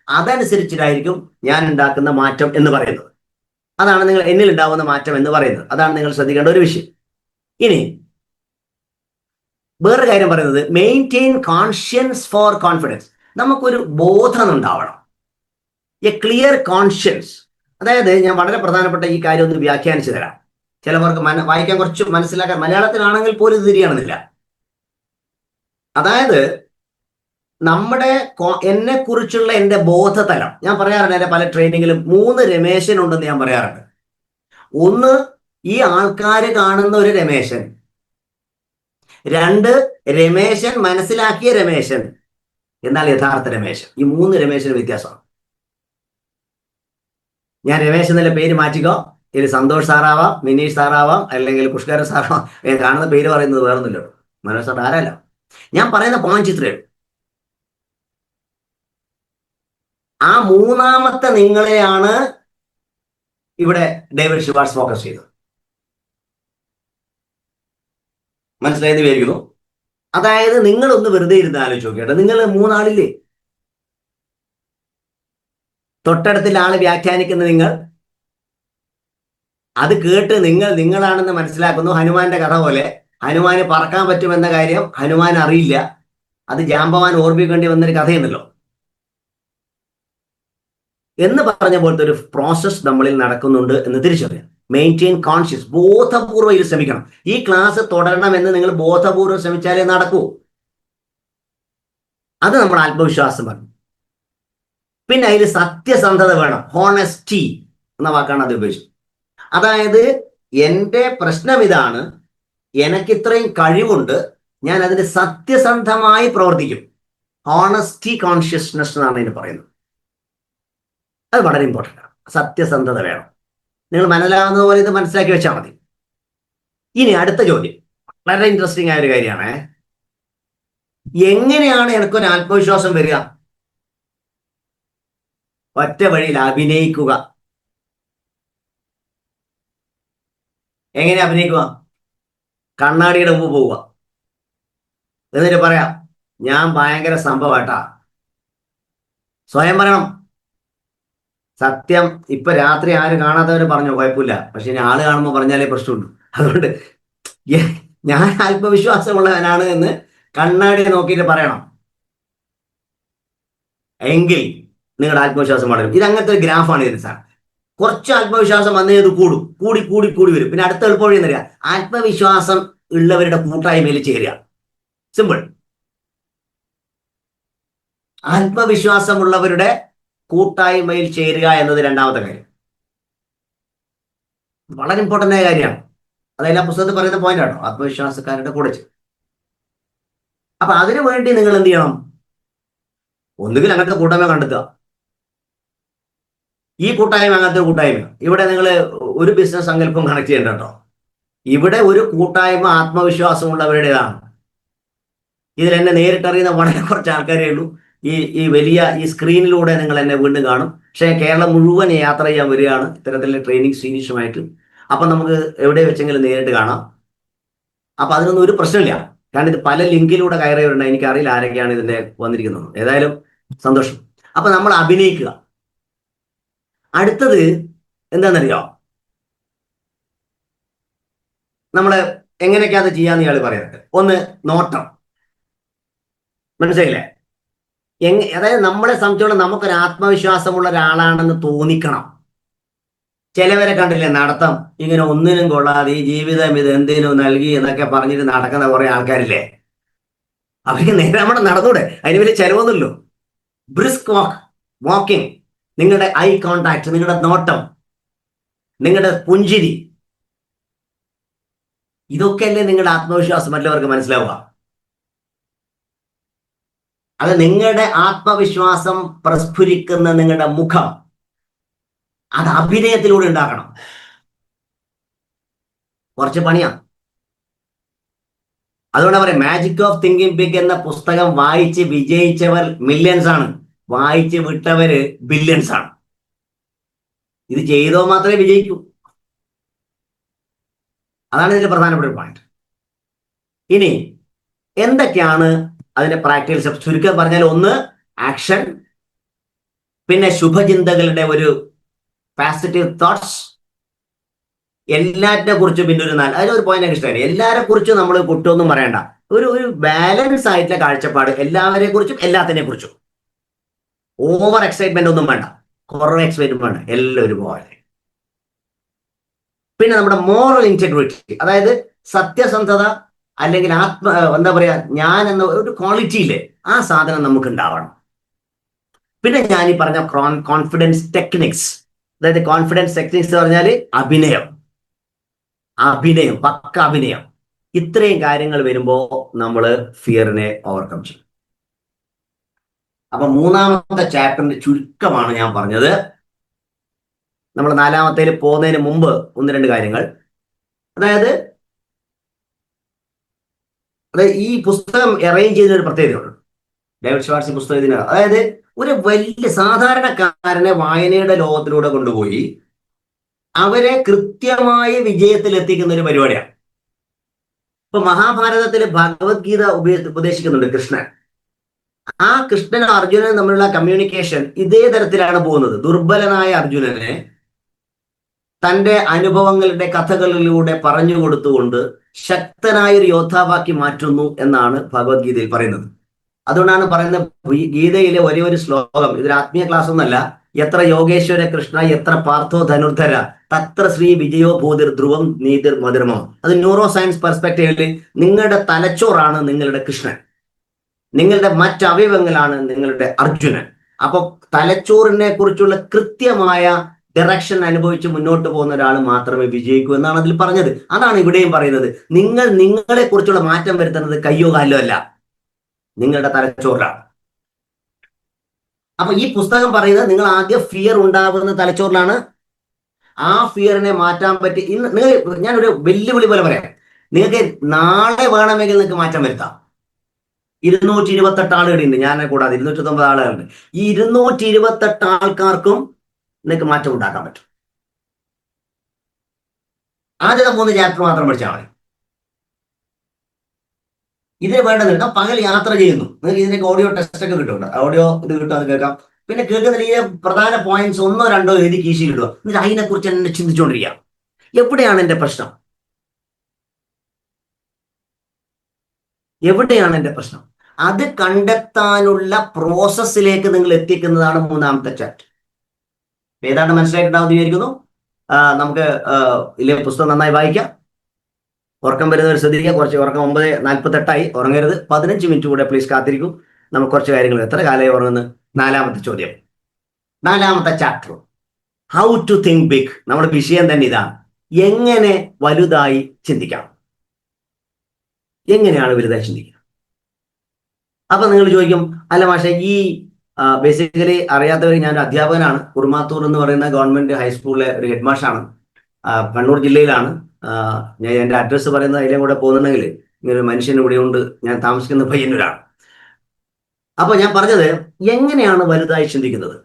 അതനുസരിച്ചിട്ടായിരിക്കും ഞാൻ ഉണ്ടാക്കുന്ന മാറ്റം എന്ന് പറയുന്നത്. അതാണ് നിങ്ങൾ എന്നിൽ ഉണ്ടാവുന്ന മാറ്റം എന്ന് പറയുന്നത്. അതാണ് നിങ്ങൾ ശ്രദ്ധിക്കേണ്ട ഒരു വിഷയം. ഇനി വേറൊരു കാര്യം പറയുന്നത്, മെയിൻറ്റെയിൻ കോൺഷ്യൻസ് ഫോർ കോൺഫിഡൻസ്. നമുക്കൊരു ബോധം ഉണ്ടാവണം, എ ക്ലിയർ കോൺഷ്യൻസ്. അതായത് ഞാൻ വളരെ പ്രധാനപ്പെട്ട ഈ കാര്യം ഒന്ന് വ്യാഖ്യാനിച്ചു തരാം. ചിലവർക്ക് വായിക്കാൻ കുറച്ച് മനസ്സിലാക്കാൻ, മലയാളത്തിലാണെങ്കിൽ പോലും ഇത് തിരിയണമെന്നില്ല. അതായത് എന്നെ കുറിച്ചുള്ള എൻ്റെ ബോധതലം, ഞാൻ പറയാറുണ്ട് എൻ്റെ പല ട്രെയിനിങ്ങിലും 3 രമേശൻ ഉണ്ടെന്ന് ഞാൻ പറയാറുണ്ട്. ഒന്ന്, ഈ ആൾക്കാർ കാണുന്ന ഒരു രമേശൻ. 2, രമേശൻ മനസ്സിലാക്കിയ രമേശൻ, എന്നാൽ യഥാർത്ഥ രമേശൻ. ഈ 3 രമേശന് വ്യത്യാസമാണ്. ഞാൻ രമേശ് എന്നുള്ള പേര് മാറ്റിക്കോ, ഇത് സന്തോഷ് സാറാവാം, മിനീഷ് സാറാവാം, അല്ലെങ്കിൽ പുഷ്കര സാറാവാം. ഞാൻ കാണുന്ന പേര് പറയുന്നത് വേറൊന്നുമില്ലോ, മനോജ് സാർ ആരല്ല. ഞാൻ പറയുന്ന പോയിന്റ് ഇത്രയും. ആ 3ാമത്തെ നിങ്ങളെയാണ് ഇവിടെ ഡേവിഡ് ഷിവാർട്സ് ഫോക്കസ് ചെയ്തത്. മനസ്സിലായെന്ന് വിചാരിക്കുന്നു. അതായത് നിങ്ങളൊന്ന് വെറുതെ ഇരുന്ന് ആലോചിച്ച് നോക്കിയിട്ട്, നിങ്ങൾ 3 ആളില്ലേ? തൊട്ടടുത്തുള്ള ആള് വ്യാഖ്യാനിക്കുന്ന നിങ്ങൾ, അത് കേട്ട് നിങ്ങളാണെന്ന് മനസ്സിലാക്കുന്നു. ഹനുമാന്റെ കഥ പോലെ, ഹനുമാന് പറക്കാൻ പറ്റുമെന്ന കാര്യം ഹനുമാൻ അറിയില്ല. അത് ജാമ്പവാൻ ഓർമ്മിക്കേണ്ടി വന്നൊരു കഥയുണ്ടല്ലോ. എന്ന് പറഞ്ഞ പോലത്തെ ഒരു പ്രോസസ് നമ്മളിൽ നടക്കുന്നുണ്ട് എന്ന് തിരിച്ചറിയാം. മെയിൻറ്റെയിൻ കോൺഷ്യസ്, ബോധപൂർവ്വം ഇത് ശ്രമിക്കണം. ഈ ക്ലാസ് തുടരണമെന്ന് നിങ്ങൾ ബോധപൂർവ്വം ശ്രമിച്ചാലേ നടക്കൂ. അത് നമ്മുടെ ആത്മവിശ്വാസം പറഞ്ഞു. പിന്നെ അതിൽ സത്യസന്ധത വേണം. ഹോണസ്റ്റി എന്ന വാക്കാണ് അത് ഉപയോഗിച്ചത്. അതായത് എൻ്റെ പ്രശ്നം ഇതാണ്, എനിക്ക് ഇത്രയും കഴിവുണ്ട്, ഞാൻ അതിന് സത്യസന്ധമായി പ്രവർത്തിക്കും. ഹോണസ്റ്റി കോൺഷ്യസ്നെസ് എന്നാണ് ഇതിന് പറയുന്നത്. അത് വളരെ ഇമ്പോർട്ടൻ്റ് ആണ്. സത്യസന്ധത വേണം. നിങ്ങൾ മനസ്സിലാവുന്ന പോലെ ഇത് മനസ്സിലാക്കി വെച്ചാൽ മതി. ഇനി അടുത്ത ചോദ്യം വളരെ ഇൻട്രസ്റ്റിംഗ് ആയ ഒരു കാര്യമാണ്. എങ്ങനെയാണ് എനിക്കൊരു ആത്മവിശ്വാസം വരിക? ഒറ്റ വഴിയിൽ, അഭിനയിക്കുക. എങ്ങനെ അഭിനയിക്കുക? കണ്ണാടിയുടെ മുമ്പ് പോവുക, എന്നിട്ട് പറയാം ഞാൻ ഭയങ്കര സംഭവമായിട്ടാ. സ്വയം പറയണം. സത്യം ഇപ്പൊ രാത്രി ആരും കാണാത്തവര് പറഞ്ഞോ കുഴപ്പമില്ല, പക്ഷെ ഇനി ആള് കാണുമ്പോൾ പറഞ്ഞാലേ പ്രശ്നമുള്ളൂ. അതുകൊണ്ട് ഞാൻ ആത്മവിശ്വാസമുള്ളവനാണ് എന്ന് കണ്ണാടി നോക്കിയിട്ട് പറയണം. എങ്കിൽ നിങ്ങളുടെ ആത്മവിശ്വാസം വളരും. ഇത് അങ്ങനത്തെ ഒരു ഗ്രാഫാണ് ഇത് സാർ. കുറച്ച് ആത്മവിശ്വാസം വന്നു ഇത് കൂടും, കൂടി കൂടി കൂടി വരും. പിന്നെ അടുത്ത എളുപ്പവഴി എന്നറിയാ, ആത്മവിശ്വാസം ഉള്ളവരുടെ കൂട്ടായ്മയിൽ ചേരുക. സിമ്പിൾ. ആത്മവിശ്വാസമുള്ളവരുടെ കൂട്ടായ്മയിൽ ചേരുക എന്നത് രണ്ടാമത്തെ കാര്യം. വളരെ ഇമ്പോർട്ടൻ്റ് ആയ കാര്യമാണ്. അതെല്ലാം പുസ്തകത്തിൽ പറയുന്ന പോയിന്റ് ആണോ, ആത്മവിശ്വാസക്കാരുടെ കൂടെ. അപ്പൊ അതിനു വേണ്ടി നിങ്ങൾ എന്ത് ചെയ്യണം? ഒന്നുകിൽ അങ്ങനത്തെ കൂട്ടായ്മ കണ്ടെത്തുക. ഈ കൂട്ടായ്മ അങ്ങനത്തെ കൂട്ടായ്മ. ഇവിടെ നിങ്ങൾ ഒരു ബിസിനസ് സങ്കല്പം കണക്ട് ചെയ്യേണ്ട കേട്ടോ. ഇവിടെ ഒരു കൂട്ടായ്മ ആത്മവിശ്വാസമുള്ളവരുടേതാണ്. ഇതിൽ എന്നെ നേരിട്ടറിയുന്ന വളരെ കുറച്ച് ആൾക്കാരേ ഉള്ളൂ. ഈ വലിയ ഈ സ്ക്രീനിലൂടെ നിങ്ങൾ എന്നെ വീണ്ടും കാണും. പക്ഷേ കേരളം മുഴുവൻ യാത്ര ചെയ്യാൻ വരികയാണ് ഇത്തരത്തിലുള്ള ട്രെയിനിങ് സീരീസുമായിട്ട്. അപ്പൊ നമുക്ക് എവിടെ വെച്ചെങ്കിലും നേരിട്ട് കാണാം. അപ്പൊ അതിനൊന്നും ഒരു പ്രശ്നമില്ല. കാരണം ഇത് പല ലിങ്കിലൂടെ കയറിയവരുണ്ട്. എനിക്കറിയില്ല ആരൊക്കെയാണ് ഇതിന്റെ വന്നിരിക്കുന്നത്. ഏതായാലും സന്തോഷം. അപ്പൊ നമ്മൾ അഭിനയിക്കുക. അടുത്തത് എന്താണെന്നറിയോ, നമ്മള് എങ്ങനെയൊക്കെ അത് ചെയ്യാന്ന് ഇയാൾ പറയുന്നത്. ഒന്ന്, നോട്ടം. മനസ്സിലായില്ലേ? അതായത് നമ്മളെ സംബന്ധിച്ചോളം നമുക്കൊരു ആത്മവിശ്വാസമുള്ള ഒരാളാണെന്ന് തോന്നിക്കണം. ചിലവരെ കണ്ടില്ലേ, നടത്തം ഇങ്ങനെ ഒന്നിനും കൊള്ളാതെ ഈ ജീവിതം ഇത് എന്തിനും നൽകി എന്നൊക്കെ പറഞ്ഞിട്ട് നടക്കുന്ന കുറെ ആൾക്കാരില്ലേ. അവർക്ക് നേരെ നമ്മുടെ നടന്നൂടെ? അതിന് വലിയ ചെലവൊന്നുമില്ലോ. ബ്രിസ്ക് വാക്കിംഗ്, നിങ്ങളുടെ ഐ കോണ്ടാക്ട്, നിങ്ങളുടെ നോട്ടം, നിങ്ങളുടെ പുഞ്ചിരി, ഇതൊക്കെയല്ലേ നിങ്ങളുടെ ആത്മവിശ്വാസം മറ്റുള്ളവർക്ക് മനസ്സിലാവുക. അത് നിങ്ങളുടെ ആത്മവിശ്വാസം പ്രസ്ഫുരിക്കുന്ന നിങ്ങളുടെ മുഖം, അത് അഭിനയത്തിലൂടെ ഉണ്ടാക്കണം. കുറച്ച് പണിയാണ്. അതുകൊണ്ട് പറയാം, മാജിക് ഓഫ് തിങ്കിങ് ബിഗ് എന്ന പുസ്തകം വായിച്ച് വിജയിച്ചവർ മില്യൺസ് ആണ്, വായിച്ച് വിട്ടവര് ബില്യൺസ് ആണ്. ഇത് ചെയ്തോ മാത്രമേ വിജയിക്കൂ. അതാണ് ഇതിന്റെ പ്രധാനപ്പെട്ട ഒരു പോയിന്റ്. ഇനി എന്തൊക്കെയാണ് അതിന്റെ പ്രാക്ടിക്കൽ സ്റ്റെപ്സ്? ചുരുക്കം പറഞ്ഞാൽ, ഒന്ന് ആക്ഷൻ, പിന്നെ ശുഭചിന്തകളുടെ ഒരു പോസിറ്റീവ് തോട്ട്സ്, എല്ലാറ്റിനെ കുറിച്ചും പിന്നെ അതിലൊരു പോയിന്റ് എനിക്ക് ഇഷ്ടമായി. എല്ലാരെ കുറിച്ചും നമ്മൾ കുറ്റമൊന്നും പറയണ്ട. ഒരു ബാലൻസ് ആയിട്ടുള്ള കാഴ്ചപ്പാട്, എല്ലാവരെ കുറിച്ചും എല്ലാത്തിനെ കുറിച്ചും. ഓവർ എക്സൈറ്റ്മെന്റ് ഒന്നും വേണ്ട, കുറവ് എക്സൈറ്റ്മെന്റ് വേണ്ട, എല്ലാം ഒരുപോലെ. പിന്നെ നമ്മുടെ മോറൽ ഇന്റഗ്രിറ്റി, അതായത് സത്യസന്ധത, അല്ലെങ്കിൽ എന്താ പറയാ, ഞാൻ എന്ന ഒരു ക്വാളിറ്റി ഇല്ലേ, ആ സാധനം നമുക്ക് ഉണ്ടാവണം. പിന്നെ ഞാൻ ഈ പറഞ്ഞ കോൺഫിഡൻസ് ടെക്നിക്സ്, അതായത് കോൺഫിഡൻസ് ടെക്നിക്സ് എന്ന് പറഞ്ഞാൽ അഭിനയം, പക്ക അഭിനയം. ഇത്രയും കാര്യങ്ങൾ വരുമ്പോ നമ്മൾ ഫിയറിനെ ഓവർകം ചെയ്യും. അപ്പൊ മൂന്നാമത്തെ ചാപ്റ്ററിന്റെ ചുരുക്കമാണ് ഞാൻ പറഞ്ഞത്. നമ്മൾ നാലാമത്തേൽ പോകുന്നതിന് മുമ്പ് ഒന്ന് രണ്ട് കാര്യങ്ങൾ. അതായത് ഈ പുസ്തകം അറേഞ്ച് ചെയ്യുന്ന ഒരു പ്രത്യേകതയുണ്ട്. ഡേവിഡ് ഷ്വാർട്സ് പുസ്തകത്തിന്, അതായത് ഒരു വലിയ സാധാരണക്കാരനെ വായനയുടെ ലോകത്തിലൂടെ കൊണ്ടുപോയി അവരെ കൃത്യമായി വിജയത്തിൽ എത്തിക്കുന്ന ഒരു പരിപാടിയാണ്. ഇപ്പൊ മഹാഭാരതത്തിൽ ഭഗവത്ഗീത ഉപദേശിക്കുന്നുണ്ട് കൃഷ്ണൻ. ആ കൃഷ്ണനും അർജുനനും തമ്മിലുള്ള കമ്മ്യൂണിക്കേഷൻ ഇതേ തരത്തിലാണ് പോകുന്നത്. ദുർബലനായ അർജുനനെ തന്റെ അനുഭവങ്ങളുടെ കഥകളിലൂടെ പറഞ്ഞു കൊടുത്തുകൊണ്ട് ശക്തനായൊരു യോദ്ധാവാക്കി മാറ്റുന്നു എന്നാണ് ഭഗവത്ഗീതയിൽ പറയുന്നത്. അതുകൊണ്ടാണ് പറയുന്നത്, ഗീതയിലെ ഒരേ ഒരു ശ്ലോകം, ഇതൊരു ആത്മീയ ക്ലാസ് ഒന്നല്ല, എത്ര യോഗേശ്വര കൃഷ്ണ എത്ര പാർത്ഥോ ധനുർധര തത്ര ശ്രീ വിജയോ ഭൂതിർ ധ്രുവം നീതിർ മധുരമോ. അത് ന്യൂറോ സയൻസ് പെർസ്പെക്റ്റീവിൽ നിങ്ങളുടെ തലച്ചോറാണ് നിങ്ങളുടെ കൃഷ്ണൻ, നിങ്ങളുടെ മറ്റവയവങ്ങളാണ് നിങ്ങളുടെ അർജുനൻ. അപ്പൊ തലച്ചോറിനെ കുറിച്ചുള്ള കൃത്യമായ ഡയറക്ഷൻ അനുഭവിച്ച് മുന്നോട്ട് പോകുന്ന ഒരാൾ മാത്രമേ വിജയിക്കൂ എന്നാണ് അതിൽ പറഞ്ഞത്. അതാണ് ഇവിടെയും പറയുന്നത്. നിങ്ങളെ കുറിച്ചുള്ള മാറ്റം വരുത്തുന്നത് കയ്യോ കാലോ അല്ല, നിങ്ങളുടെ തലച്ചോറിലാണ്. അപ്പൊ ഈ പുസ്തകം പറയുന്നത് നിങ്ങൾ ആദ്യം ഫിയർ ഉണ്ടാകുന്ന തലച്ചോറിലാണ്. ആ ഫിയറിനെ മാറ്റാൻ പറ്റി. ഞാനൊരു വെല്ലുവിളി പോലെ പറയാം, നിങ്ങൾക്ക് നാളെ വേണമെങ്കിൽ നിങ്ങൾക്ക് മാറ്റം വരുത്താം. 228 ആളുകളുണ്ട്, ഞാൻ കൂടാതെ 290 ആളുകളുണ്ട്. ഈ 228 ആൾക്കാർക്കും നിങ്ങൾക്ക് മാറ്റം ഉണ്ടാക്കാൻ പറ്റും. ആദ്യത്തെ 3 ചാപ്റ്റർ മാത്രം പഠിച്ചാൽ മതി. ഇതിന് വേണ്ടത് പകൽ യാത്ര ചെയ്യുന്നു, നിങ്ങൾക്ക് ഇതിനൊക്കെ ഓഡിയോ ടെസ്റ്റ് ഒക്കെ കിട്ടും, ഓഡിയോ ഇത് കിട്ടും, അത് കേൾക്കാം. പിന്നെ കേൾക്കുന്ന ഈ പ്രധാന പോയിന്റ്സ് 1 2 എഴുതി കീശയിൽ ഇടുക, എന്നിട്ട് അതിനെക്കുറിച്ച് എന്നെ ചിന്തിച്ചുകൊണ്ടിരിക്കുക. എവിടെയാണ് എൻ്റെ പ്രശ്നം? എവിടെയാണ് എൻ്റെ പ്രശ്നം? അത് കണ്ടെത്താനുള്ള പ്രോസസ്സിലേക്ക് നിങ്ങൾ എത്തിക്കുന്നതാണ് 3ാമത്തെ ചാപ്റ്റർ. ഏതാണ്ട് മനസ്സിലായിട്ടുണ്ടാവും വിചാരിക്കുന്നു. നമുക്ക് ഇല്ലേ പുസ്തകം നന്നായി വായിക്കാം. ഉറക്കം വരുന്നവർ ശ്രദ്ധിക്കുക. കുറച്ച് ഉറക്കം 9:48 ഉറങ്ങരുത്. 15 മിനിറ്റ് കൂടെ പ്ലീസ് കാത്തിരിക്കും. നമുക്ക് കുറച്ച് കാര്യങ്ങൾ. എത്ര കാലമായി ഉറങ്ങുന്നത്? 4ാമത്തെ ചോദ്യം, 4ാമത്തെ chapter, how to think big. നമ്മുടെ വിഷയം തന്നെ ഇതാണ്, എങ്ങനെ വലുതായി ചിന്തിക്കാം. എങ്ങനെയാണ് വലുതായി ചിന്തിക്കുക? അപ്പൊ നിങ്ങൾ ചോദിക്കും, അല്ല മാഷെ, ഈ ബേസിക്കലി അറിയാത്തവർ, ഞാനൊരു അധ്യാപകനാണ്. കുറുമാത്തൂർ എന്ന് പറയുന്ന ഗവൺമെന്റ് ഹൈസ്കൂളിലെ ഒരു ഹെഡ് മാഷാണ്. കണ്ണൂർ ജില്ലയിലാണ്. ഞാൻ എൻ്റെ അഡ്രസ്സ് പറയുന്നത് അതിലെ കൂടെ പോകുന്നുണ്ടെങ്കിൽ ഇങ്ങനൊരു മനുഷ്യൻ ഇവിടെ ഉണ്ട്. ഞാൻ താമസിക്കുന്ന പയ്യന്നൂരാണ്. അപ്പൊ ഞാൻ പറഞ്ഞത്, എങ്ങനെയാണ് വലുതായി ചിന്തിക്കുന്നത്?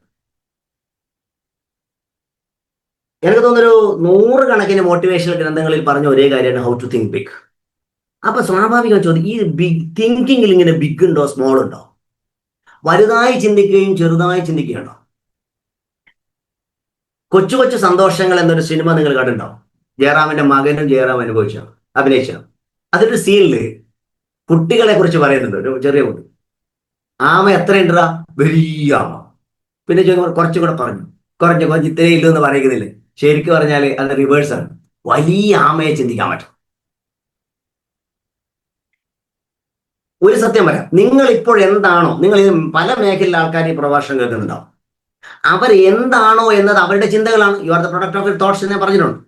എനിക്ക് തോന്നുന്നൊരു 100 കണക്കിന് മോട്ടിവേഷണൽ ഗ്രന്ഥങ്ങളിൽ പറഞ്ഞ ഒരേ കാര്യമാണ് ഹൗ ടു തിങ്ക് ബിഗ്. അപ്പൊ സ്വാഭാവികം ചോദ്യം, ഈ ബിഗ് തിങ്കിങ്ങിൽ ഇങ്ങനെ ബിഗ് ഉണ്ടോ സ്മോൾ ഉണ്ടോ? വലുതായി ചിന്തിക്കുകയും ചെറുതായി ചിന്തിക്കുകയുണ്ടോ? കൊച്ചു കൊച്ചു സന്തോഷങ്ങൾ എന്നൊരു സിനിമ നിങ്ങൾ കണ്ടിട്ടുണ്ടോ? ജയറാമിന്റെ മകനും ജയറാം അഭിനയിച്ച അതൊരു സീനില് കുട്ടികളെ കുറിച്ച് പറയുന്നുണ്ട്. ഒരു ചെറിയ കുട്ടി, ആമ എത്രയുണ്ടാ? വലിയ ആമ. പിന്നെ കുറച്ചും കൂടെ പറഞ്ഞു, കുറച്ച് ഇത്രേ ഇല്ലു എന്ന് പറയുന്നില്ലേ. ശരിക്കും പറഞ്ഞാല് അത് റിവേഴ്സാണ്. വലിയ ആമയെ ചിന്തിക്കാൻ പറ്റും. ഒരു സത്യം പറയാം, നിങ്ങൾ ഇപ്പോൾ എന്താണോ, നിങ്ങൾ പല മേഖലയിലെ ആൾക്കാർ ഈ പ്രഭാഷണം കേൾക്കുന്നുണ്ടാവും. അവർ എന്താണോ എന്നത് അവരുടെ ചിന്തകളാണ്. You are the product of your thoughts എന്ന് ഞാൻ പറഞ്ഞിട്ടുണ്ട്.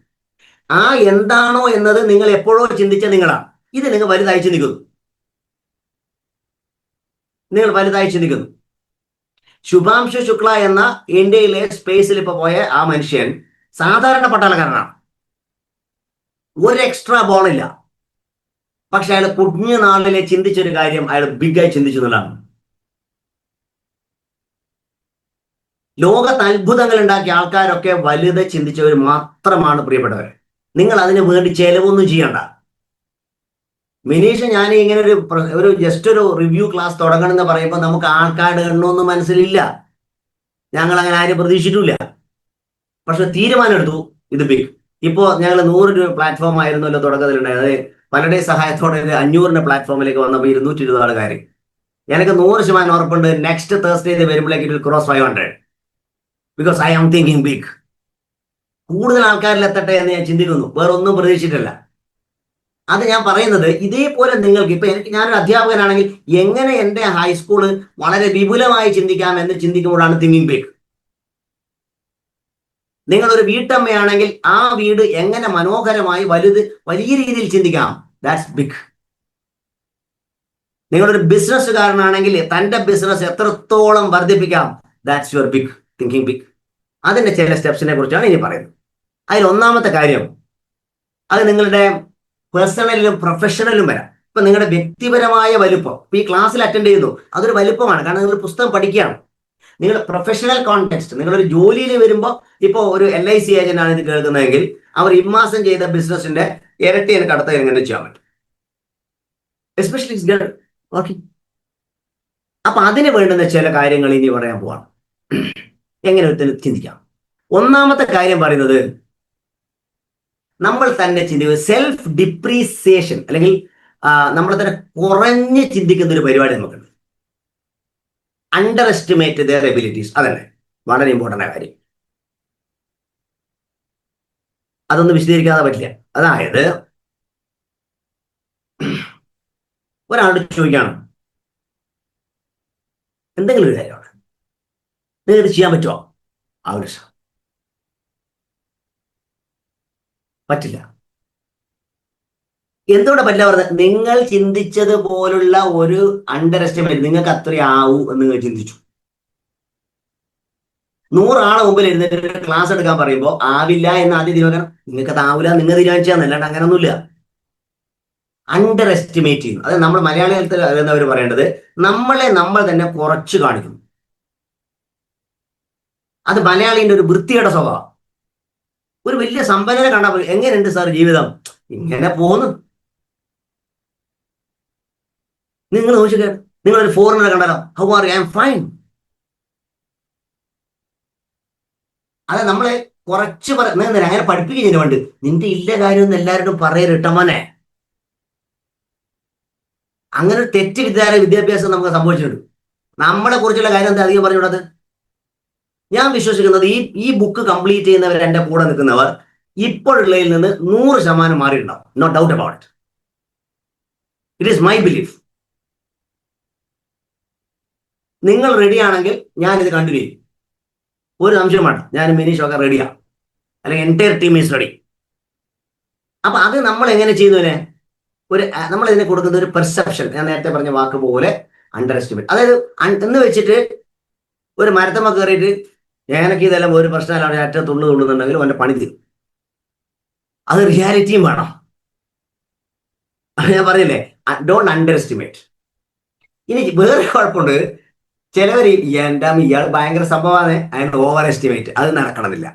ആ എന്താണോ എന്നത് നിങ്ങൾ എപ്പോഴോ ചിന്തിച്ച നിങ്ങളാണ്. ഇത് നിങ്ങൾ വലുതായി ചിന്തിക്കുന്നു. നിങ്ങൾ വലുതായി ചിന്തിക്കുന്നു. ശുഭാംശു ശുക്ല എന്ന ഇന്ത്യയിലെ സ്പേസിൽ ഇപ്പൊ പോയ ആ മനുഷ്യൻ സാധാരണ പട്ടാളക്കാരനാണ്. ഒരു എക്സ്ട്രാ ബോണില്ല. പക്ഷെ അയാൾ കുഞ്ഞു നാളിലെ ചിന്തിച്ചൊരു കാര്യം അയാൾ ബിഗായി ചിന്തിച്ചു എന്നുള്ളതാണ്. ലോകത്ത് അത്ഭുതങ്ങൾ ഉണ്ടാക്കിയ ആൾക്കാരൊക്കെ വലുത് ചിന്തിച്ചവർ മാത്രമാണ് പ്രിയപ്പെട്ടവർ. നിങ്ങൾ അതിന് വേണ്ടി ചെലവൊന്നും ചെയ്യണ്ട. മിനീഷ്, ഞാൻ ഇങ്ങനെ ഒരു ജസ്റ്റ് ഒരു റിവ്യൂ ക്ലാസ് തുടങ്ങണമെന്ന് പറയുമ്പോൾ നമുക്ക് ആൾക്കാരുടെ എണ്ണമൊന്നും മനസ്സിലില്ല. ഞങ്ങൾ അങ്ങനെ ആരും പ്രതീക്ഷിച്ചിട്ടില്ല. പക്ഷെ തീരുമാനം എടുത്തു, ഇത് ബിഗ്. ഇപ്പോ ഞങ്ങൾ 100 രൂപ പ്ലാറ്റ്ഫോം ആയിരുന്നല്ലോ തുടക്കത്തിലുണ്ടായത്. പലരുടെ സഹായത്തോടെ 500 പ്ലാറ്റ്ഫോമിലേക്ക് വന്നപ്പോൾ 220 ആൾക്കാർ. എനിക്ക് 100% ഉറപ്പുണ്ട്, നെക്സ്റ്റ് തേഴ്സ്ഡേ വരുമ്പോഴേക്ക് it will cross 500. Because I am thinking big. കൂടുതൽ ആൾക്കാരിൽ എത്തട്ടെ എന്ന് ഞാൻ ചിന്തിക്കുന്നു. വേറെ ഒന്നും പ്രതീക്ഷിച്ചിട്ടില്ല. അത് ഞാൻ പറയുന്നത്, ഇതേപോലെ നിങ്ങൾക്ക് ഇപ്പൊ ഞാനൊരു അധ്യാപകനാണെങ്കിൽ എങ്ങനെ എൻ്റെ ഹൈസ്കൂള് വളരെ വിപുലമായി ചിന്തിക്കാം എന്ന് ചിന്തിക്കുമ്പോഴാണ് തിങ്കിങ് ബിഗ്. നിങ്ങളൊരു വീട്ടമ്മയാണെങ്കിൽ ആ വീട് എങ്ങനെ മനോഹരമായി വലിയ രീതിയിൽ ചിന്തിക്കാം, ദാറ്റ്സ് ബിഗ്. നിങ്ങളൊരു ബിസിനസ്സുകാരനാണെങ്കിൽ തന്റെ ബിസിനസ് എത്രത്തോളം വർദ്ധിപ്പിക്കാം, that's your big. Thinking big. അതിന്റെ ചില സ്റ്റെപ്സിനെ കുറിച്ചാണ് ഇനി പറയുന്നത്. അതിൽ ഒന്നാമത്തെ കാര്യം, അത് നിങ്ങളുടെ പേഴ്സണലിലും പ്രൊഫഷണലിലും വരാം. ഇപ്പൊ നിങ്ങളുടെ വ്യക്തിപരമായ വലുപ്പം, ഇപ്പൊ ഈ ക്ലാസ്സിൽ അറ്റൻഡ് ചെയ്യുന്നു, അതൊരു വലുപ്പമാണ്. കാരണം നിങ്ങൾ പുസ്തകം പഠിക്കുകയാണ്. നിങ്ങളുടെ പ്രൊഫഷണൽ കോണ്ടെക്സ്റ്റ്, നിങ്ങളൊരു ജോലിയിൽ വരുമ്പോൾ, ഇപ്പോൾ ഒരു LIC ഏജന്റ് ആണ് ഇത് കേൾക്കുന്നതെങ്കിൽ അവർ ഇമ്മാസം ചെയ്ത ബിസിനസിന്റെ ഇരട്ടി എനിക്ക് അടുത്ത എങ്ങനെ ചെയ്യാൻ പറ്റും, എസ്പെഷ്യലി ഗേൾ. ഓക്കെ, അപ്പൊ അതിന് വേണ്ടുന്ന ചില കാര്യങ്ങൾ ഇനി പറയാൻ പോവാണ്. എങ്ങനെ ചിന്തിക്കാം? ഒന്നാമത്തെ കാര്യം പറയുന്നത്, നമ്മൾ തന്നെ ചിന്തിക്കുക, സെൽഫ് ഡിപ്രീസിയേഷൻ, അല്ലെങ്കിൽ നമ്മൾ തന്നെ കുറഞ്ഞ് ചിന്തിക്കുന്ന ഒരു പരിപാടി നമുക്കുണ്ട്. Underestimate their abilities. അതല്ലേ വളരെ ഇമ്പോർട്ടൻ്റ് ആയ കാര്യം. അതൊന്നും വിശദീകരിക്കാതെ പറ്റില്ല. അതായത് ഒരാളോട് ചോദിക്കുകയാണ് എന്തെങ്കിലും ഒരു കാര്യമാണ്, നിങ്ങൾക്ക് ചെയ്യാൻ പറ്റുമോ? ആവശ്യം പറ്റില്ല. എന്തുകൊണ്ട് പറ്റില്ല പറഞ്ഞത്? നിങ്ങൾ ചിന്തിച്ചത് പോലുള്ള ഒരു അണ്ടർ എസ്റ്റിമേറ്റ്, നിങ്ങൾക്ക് അത്ര ആവൂ എന്ന് നിങ്ങൾ ചിന്തിച്ചു. 100 ആളെ മുമ്പിൽ ഇരുന്നിട്ട് ക്ലാസ് എടുക്കാൻ പറയുമ്പോൾ ആവില്ല എന്ന് ആദ്യം തീരുമാനം. നിങ്ങൾക്ക് അത് ആവില്ല, നിങ്ങൾ തീരുമാനിച്ചാൽ, അല്ലാണ്ട് അങ്ങനൊന്നുമില്ല. അണ്ടർ എസ്റ്റിമേറ്റ് ചെയ്യുന്നു. അത് നമ്മൾ മലയാളത്തിൽ അറിയുന്നവർ പറയേണ്ടത്, നമ്മൾ തന്നെ കുറച്ച് കാണിക്കുന്നു. അത് മലയാളിന്റെ ഒരു വൃത്തിയുടെ സ്വഭാവം. ഒരു വലിയ സമ്പന്നനെ കണ്ടാൽ എങ്ങനെയുണ്ട് സാർ ജീവിതം? ഇങ്ങനെ പോന്നു. നിങ്ങൾ നോക്കിക്കുക, നിങ്ങളൊരു ഫോറിനറെ കണ്ടാലോ, how are you, I am fine. അത് നമ്മളെ കുറച്ച് അങ്ങനെ പഠിപ്പിക്കുന്നതിന് വേണ്ടി നിന്റെ ഇല്ല കാര്യമൊന്നും എല്ലാവരോടും പറയരുട്ടമോനെ. അങ്ങനെ ഒരു തെറ്റ് വിദ്യാഭ്യാസം നമുക്ക് സംഭവിച്ചിട്ടുണ്ട്. നമ്മളെ കുറിച്ചുള്ള കാര്യം എന്താ അധികം പറഞ്ഞുകൂടത്? ഞാൻ വിശ്വസിക്കുന്നത് ഈ ബുക്ക് കംപ്ലീറ്റ് ചെയ്യുന്നവർ, എൻ്റെ കൂടെ നിൽക്കുന്നവർ ഇപ്പോഴുള്ളതിൽ നിന്ന് 100% മാറിയിട്ടുണ്ടാവും. No doubt about it. It is my belief. നിങ്ങൾ റെഡിയാണെങ്കിൽ ഞാനിത് കണ്ടിന്യൂ ചെയ്യും. ഒരു സംശയം വേണ്ട, ഞാൻ മിനീഷൊക്കെ റെഡിയാണ്, അല്ലെങ്കിൽ എൻറ്റയർ ടീം ഈസ് റെഡി. അപ്പൊ അത് നമ്മൾ എങ്ങനെ ചെയ്യുന്നതിനെ നമ്മൾ ഇതിനെ കൊടുക്കുന്ന ഒരു പെർസെപ്ഷൻ, ഞാൻ നേരത്തെ പറഞ്ഞ വാക്ക് പോലെ അണ്ടർ എസ്റ്റിമേറ്റ്. അതായത് എന്ന് വെച്ചിട്ട് ഒരു മരത്തമ്മ കയറിയിട്ട് ഞാനൊക്കെ ഇതെല്ലാം ഒരു പ്രശ്നമല്ല ഏറ്റവും തുള്ളുന്നുണ്ടെങ്കിൽ അവൻ്റെ പണി തീരും. അത് റിയാലിറ്റിയും വേണം. ഞാൻ പറഞ്ഞില്ലേ, ഡോണ്ട് അണ്ടർ എസ്റ്റിമേറ്റ്. ഇനി വേറെ കുഴപ്പമുണ്ട്, ചിലവർ എൻ്റെ ഇയാൾ ഭയങ്കര സംഭവമാണ്, അതിന് ഓവർ എസ്റ്റിമേറ്റ്. അത് നടക്കണമെന്നില്ല.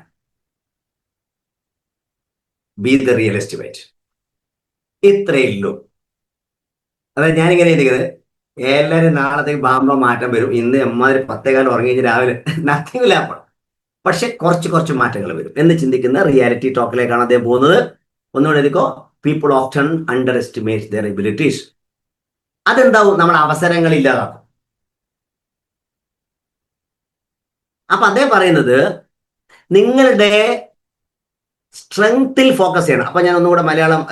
Be the real estimate. ഇത്രയേ ഉള്ളൂ. അതായത് ഞാനിങ്ങനെ ഇരിക്കുന്നത്, എല്ലാവരും നാളത്തേക്ക് ബാമ്പ മാറ്റം വരും. ഇന്ന് എമ്മാതിരി 10 ഉറങ്ങി രാവിലെ നത്തിങ് ലാപ്പ്. പക്ഷെ കുറച്ച് മാറ്റങ്ങൾ വരും എന്ന് ചിന്തിക്കുന്ന റിയാലിറ്റി ടോക്കിലേക്കാണ് അദ്ദേഹം പോകുന്നത്. ഒന്നുകൂടെ എഴുതിക്കോ, people often underestimate their abilities. അതെന്താവും? നമ്മൾ അവസരങ്ങൾ ഇല്ലാതാക്കും. അപ്പൊ അദ്ദേഹം പറയുന്നത് നിങ്ങളുടെ സ്ട്രെങ്ത്തിൽ ഫോക്കസ് ചെയ്യണം. അപ്പൊ ഞാൻ ഒന്നുകൂടെ മലയാളം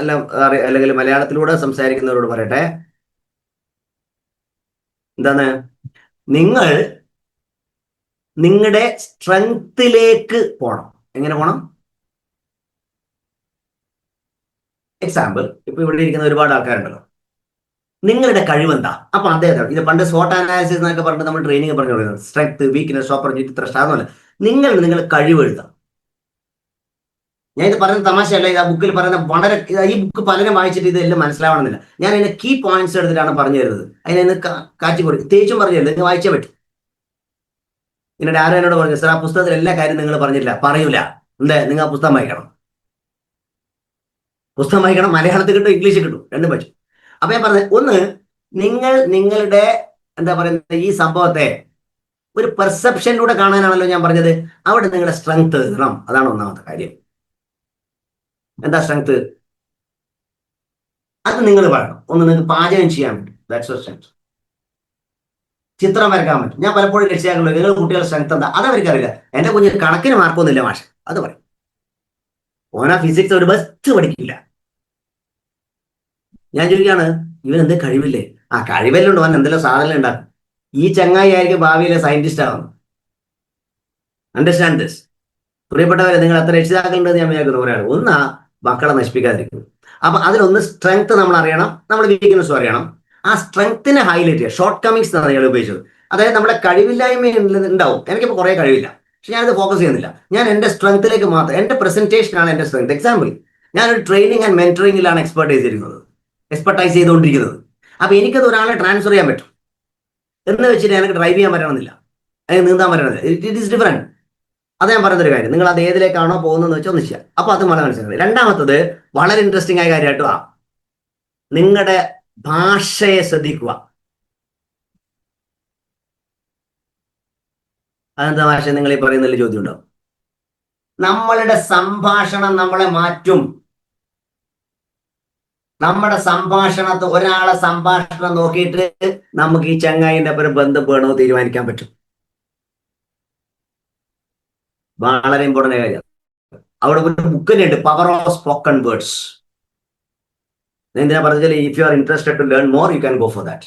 അല്ലെങ്കിൽ മലയാളത്തിലൂടെ സംസാരിക്കുന്നവരോട് പറയട്ടെ, എന്താണ്? നിങ്ങൾ നിങ്ങളുടെ സ്ട്രെങ്ത്തിലേക്ക് പോകണം. എങ്ങനെ പോകണം? എക്സാമ്പിൾ, ഇപ്പൊ ഇവിടെ ഇരിക്കുന്ന ഒരുപാട് ആൾക്കാരുണ്ടല്ലോ, നിങ്ങളുടെ കഴിവെന്താ? അപ്പൊ അദ്ദേഹം ഇത് പണ്ട് SWOT അനാലിസിസ് എന്നൊക്കെ പറഞ്ഞിട്ട് നമ്മൾ ട്രെയിനിങ് പറഞ്ഞു കൊടുക്കുന്നത്, സ്ട്രെങ്ത്, വീക്ക്നെസ്, ഓപ്പർച്യൂണിറ്റി, ത്രസ്റ്റ്. അതൊന്നുമല്ല. നിങ്ങൾ കഴിവ് എഴുതാം. ഞാൻ ഇത് പറയുന്ന തമാശയല്ല, ഇത് ആ ബുക്കിൽ പറയുന്ന വളരെ, ഈ ബുക്ക് പലരും വായിച്ചിട്ട് ഇതെല്ലാം മനസ്സിലാവണമെന്നില്ല. ഞാൻ അതിന്റെ കീ പോയിന്റ്സ് എടുത്തിട്ടാണ് പറഞ്ഞു തരുന്നത്. അതിനെ കാറ്റി കൊടുക്കും, തേച്ചും പറഞ്ഞു തരുന്നത്. നിങ്ങൾ വായിച്ചേ പറ്റും. എന്നിട്ട് ആരും എന്നോട് പറഞ്ഞു, സാർ ആ പുസ്തകത്തിൽ എല്ലാ കാര്യം നിങ്ങൾ പറഞ്ഞില്ല. പറയൂല. എന്താ? നിങ്ങൾ ആ പുസ്തകം വായിക്കണം. പുസ്തകം വായിക്കണം. മലയാളത്തിൽ കിട്ടും, ഇംഗ്ലീഷിൽ കിട്ടും, രണ്ടും പറ്റും. അപ്പൊ ഞാൻ പറഞ്ഞത്, ഒന്ന്, നിങ്ങളുടെ എന്താ പറയുന്നത്, ഈ സംഭവത്തെ ഒരു പെർസെപ്ഷനിലൂടെ കാണാനാണല്ലോ ഞാൻ പറഞ്ഞത്. അവിടെ നിങ്ങളുടെ സ്ട്രെങ്ത് എഴുതണം. അതാണ് ഒന്നാമത്തെ കാര്യം. എന്താ സ്ട്രെങ്ത്? അത് നിങ്ങൾ പറയണം. ഒന്ന്, നിങ്ങൾക്ക് പാചകം ചെയ്യാൻ പറ്റും, ദാറ്റ്സ് യുവർ സ്ട്രെങ്ത്. ചിത്രം വരയ്ക്കാൻ പറ്റും. ഞാൻ പലപ്പോഴും രക്ഷിതാക്കളോ, നിങ്ങൾ കുട്ടികളുടെ സ്ട്രെങ്ത് എന്താ? അത് അവർക്കറിയില്ല. എന്റെ കുഞ്ഞിന് കണക്കിന് മാർക്കൊന്നുമില്ല മാഷ്, അത് പറയും. ഓനാ ഫിസിക്സ് ഒരു ബെസ്റ്റ് പഠിക്കില്ല. ഞാൻ ചോദിക്കുകയാണ്, ഇവൻ എന്ത് കഴിവില്ലേ? ആ കഴിവെല്ലാം ഉണ്ടോ, അവൻ എന്തെല്ലാം സാധനം ഉണ്ടാക്കും. ഈ ചങ്ങായി ആയിരിക്കും ഭാവിയിലെ സയന്റിസ്റ്റ് ആവുന്നത്. Understand this. പ്രിയപ്പെട്ടവരെ, നിങ്ങൾ എത്ര രക്ഷിതാക്കളുണ്ടെന്ന് ഞാൻ വിചാരിക്കുന്നു. ഒരാൾ ഒന്നാ മക്കളെ നശിപ്പിക്കാതിരിക്കും. അപ്പൊ അതിലൊന്ന് സ്ട്രെങ്ത് നമ്മൾ അറിയണം, നമ്മുടെ വീക്ക്നെസ്സും അറിയണം. ആ സ്ട്രെങ്ത്തിനെ ഹൈലൈറ്റ് ചെയ്യുക. ഷോർട്ട് കമ്മിങ്സ് എന്നാണ് അയാൾ ഉപയോഗിച്ചത്. അതായത് നമ്മുടെ കഴിവില്ലായ്മ ഉണ്ടാവും. എനിക്കിപ്പോൾ കുറേ കഴിവില്ല, പക്ഷെ ഞാനത് ഫോക്കസ് ചെയ്യുന്നില്ല. ഞാൻ എൻ്റെ സ്ട്രെങ്ത്തിലേക്ക് മാത്രം, എൻ്റെ പ്രസന്റേഷനാണ് എൻ്റെ സ്ട്രെങ്ത്. എക്സാമ്പിൾ, ഞാനൊരു ട്രെയിനിങ് ആൻഡ് മെന്ററിംഗിലാണ് എക്സ്പെർട്ടൈസ് ചെയ്തുകൊണ്ടിരിക്കുന്നത്. അപ്പൊ എനിക്കത് ഒരാളെ ട്രാൻസ്ഫർ ചെയ്യാൻ പറ്റും എന്ന് വെച്ചിട്ട് എനിക്ക് ഡ്രൈവ് ചെയ്യാൻ പറ്റണമെന്നില്ല, അതിന് നീന്താൻ പറ്റണമെന്നില്ല. It is different. അത് ഞാൻ പറയുന്നൊരു കാര്യം. നിങ്ങൾ അത് ഏതിലേക്കാണോ പോകുന്നതെന്ന് വെച്ചാൽ ഒന്ന് ചെയ്യാം. അപ്പൊ അത് വളരെ മനസ്സിലാക്കുന്നത്. രണ്ടാമത്തത് വളരെ ഇൻട്രസ്റ്റിംഗ് ആയ കാര്യമായിട്ട് നിങ്ങളുടെ ഭാഷയെ ശ്രദ്ധിക്കുക. അതെന്താ ഭാഷ നിങ്ങൾ ഈ പറയുന്നതിൽ ചോദ്യം ഉണ്ടാവും. നമ്മളുടെ സംഭാഷണം നമ്മളെ മാറ്റും. നമ്മുടെ സംഭാഷണത്തെ, ഒരാളെ സംഭാഷണം നോക്കിയിട്ട് നമുക്ക് ഈ ചങ്ങായിന്റെ ഒരു ബന്ധം വേണോ തീരുമാനിക്കാൻ പറ്റും. വളരെ ഇമ്പോർട്ടന്റ് കാര്യം. അവിടെ ഒരു ബുക്ക് തന്നെ ഉണ്ട്, പവർ ഓഫ് സ്പോക്കൺ വേർഡ്സ്. എന്തിനാ പറഞ്ഞാൽ, if you are interested to learn more, you can go for that.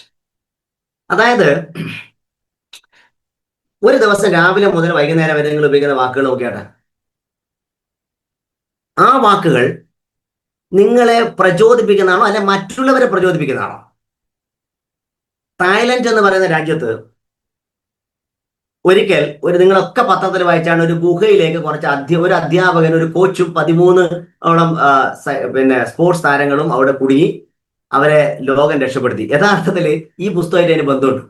അതായത് ഒരു ദിവസം രാവിലെ മുതൽ വൈകുന്നേരം വരെ നിങ്ങൾ ഉപയോഗിക്കുന്ന വാക്കുകൾ നോക്കിയാട്ടെ. ആ വാക്കുകൾ നിങ്ങളെ പ്രചോദിപ്പിക്കുന്നതാണോ അല്ലെ മറ്റുള്ളവരെ പ്രചോദിപ്പിക്കുന്നതാണോ? തായ്ലൻഡ് എന്ന് പറയുന്ന രാജ്യത്ത് ഒരിക്കൽ നിങ്ങളൊക്കെ പത്രത്തിൽ വായിച്ചാണ്, ഒരു ഗുഹയിലേക്ക് ഒരു അധ്യാപകൻ, ഒരു കോച്ചും 13 സ്പോർട്സ് താരങ്ങളും അവിടെ കുടുങ്ങി. അവരെ ലോകം രക്ഷപ്പെടുത്തി. യഥാർത്ഥത്തിൽ ഈ പുസ്തകമായിട്ട് അതിന് ബന്ധമുണ്ട്.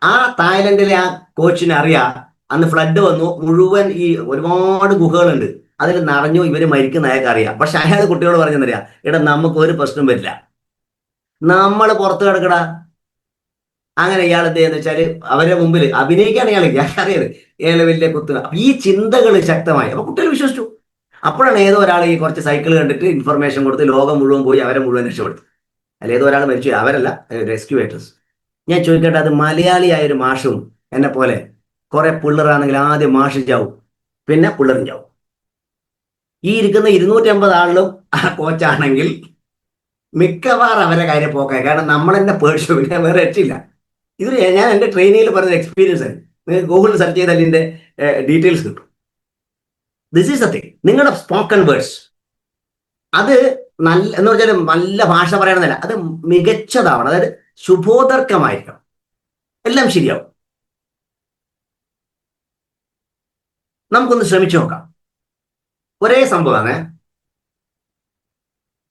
ആ തായ്ലൻഡിലെ ആ കോച്ചിനെ അറിയാം, അന്ന് ഫ്ലഡ് വന്നു, മുഴുവൻ ഈ ഒരുപാട് ഗുഹകളുണ്ട്, അതിൽ നിറഞ്ഞു, ഇവര് മരിക്കുന്ന അയാൾക്ക് അറിയാം. പക്ഷെ അയാൾ കുട്ടികളോട് പറഞ്ഞെന്നറിയാം, എടാ നമുക്ക് ഒരു പ്രശ്നം വരില്ല, നമ്മൾ പുറത്ത് കിടക്കടാ, അങ്ങനെ ഇയാൾ എന്ത് ചെയ്യുന്ന വെച്ചാൽ അവരുടെ മുമ്പിൽ അഭിനയിക്കാണ് ഞാൻ അറിയത് ഇയാളെ വലിയ കുത്തുക. അപ്പൊ ഈ ചിന്തകൾ ശക്തമായി അപ്പൊ കുട്ടികൾ വിശ്വസിച്ചു. അപ്പോഴാണ് ഏതോ ഒരാൾ ഈ കുറച്ച് സൈക്കിൾ കണ്ടിട്ട് ഇൻഫർമേഷൻ കൊടുത്ത് ലോകം മുഴുവൻ പോയി അവരെ മുഴുവൻ രക്ഷപ്പെടുത്തി. അല്ല ഏതോ ഒരാൾ മരിച്ചു, അവരല്ല, റെസ്ക്യൂവേറ്റേഴ്സ്. ഞാൻ ചോദിക്കട്ടെ, അത് മലയാളിയായ ഒരു മാഷും എന്നെ പോലെ കുറെ പിള്ളേരാണെങ്കിൽ ആദ്യം മാഷും ചാവും, പിന്നെ പിള്ളേരും ചാവും. ഈ ഇരിക്കുന്ന 250 ആളിലും ആ കോച്ചാണെങ്കിൽ മിക്കവാറും അവരെ കാര്യം പോക്കായി. കാരണം നമ്മൾ തന്നെ പേടിച്ചു, പിന്നെ വേറെ രക്ഷയില്ല. ഇത് ഞാൻ എൻ്റെ ട്രെയിനിങ്ങിൽ പറഞ്ഞ എക്സ്പീരിയൻസ് ആണ്. നിങ്ങൾക്ക് ഗൂഗിളിൽ സെർച്ച് ചെയ്താൽ ഇതിൻ്റെ ഡീറ്റെയിൽസ് കിട്ടും. This is the thing. നിങ്ങളുടെ സ്പോക്കൺ വേർഡ്സ് അത് നല്ല എന്ന് പറഞ്ഞാൽ നല്ല ഭാഷ പറയണമെന്നല്ല, അത് മികച്ചതാവണം. അതായത് ശുഭോദർക്കമായിരിക്കണം, എല്ലാം ശരിയാവും. നമുക്കൊന്ന് ശ്രമിച്ചു നോക്കാം. ഒരേ സംഭവമാണ്.